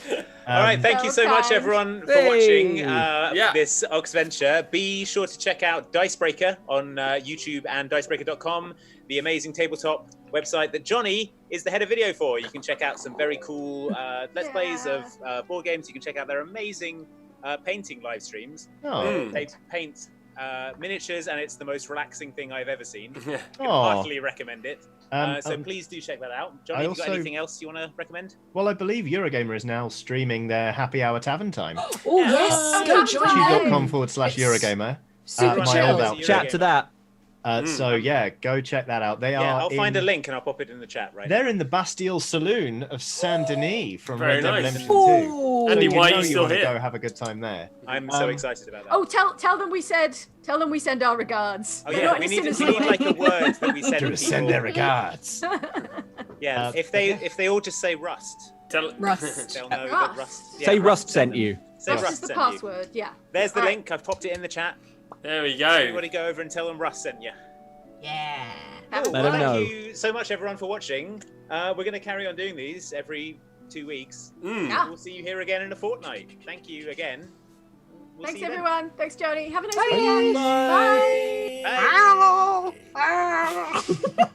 All right, thank you so much, Okay. everyone, for Hey. watching Yeah. this Oxventure. Be sure to check out Dicebreaker on YouTube and dicebreaker.com, the amazing tabletop website that Johnny is the head of video for. You can check out some very cool Let's Plays of board games. You can check out their amazing painting live streams. Oh. They paint miniatures, and it's the most relaxing thing I've ever seen. Yeah. I Aw. heartily recommend it. So please do check that out. Johnny, I have you got also- anything else you want to recommend? Well, I believe Eurogamer is now streaming their Happy Hour Tavern Time. Oh yes, Oh, go come join on. them. YouTube.com/Eurogamer. Super my chill. old outfit. Chat to that. So yeah, go check that out. They Yeah, are. I'll find a in- link and I'll pop it in the chat right They're in the Bastille Saloon of Saint Denis from Very Red Dead nice. Redemption 2. Ooh. Andy, So why are know you still wanna here? Go have a good time there. I'm so Um, excited about that. Oh, tell them we send our regards. Oh, They're yeah, not we need listening like a as word that we send To people. send their regards. Yeah, if they all just say Rust, Tell, Rust. they'll know Rust. that Rust. Say Rust sent sent you. Say That's Rust just the sent you. password, yeah. There's the Alright. link. I've popped it in the chat. there we go. Everybody go over and tell them Rust sent you. Yeah. Have Let well, them thank know. you so much, everyone, for watching. We're going to carry on doing these every 2 weeks. Mm. Yeah. We'll see you here again in a fortnight. Thank you again. We'll Thanks see you then. everyone. Thanks Jody. Have a nice Bye. weekend. Bye. Bye. Bye. Ow.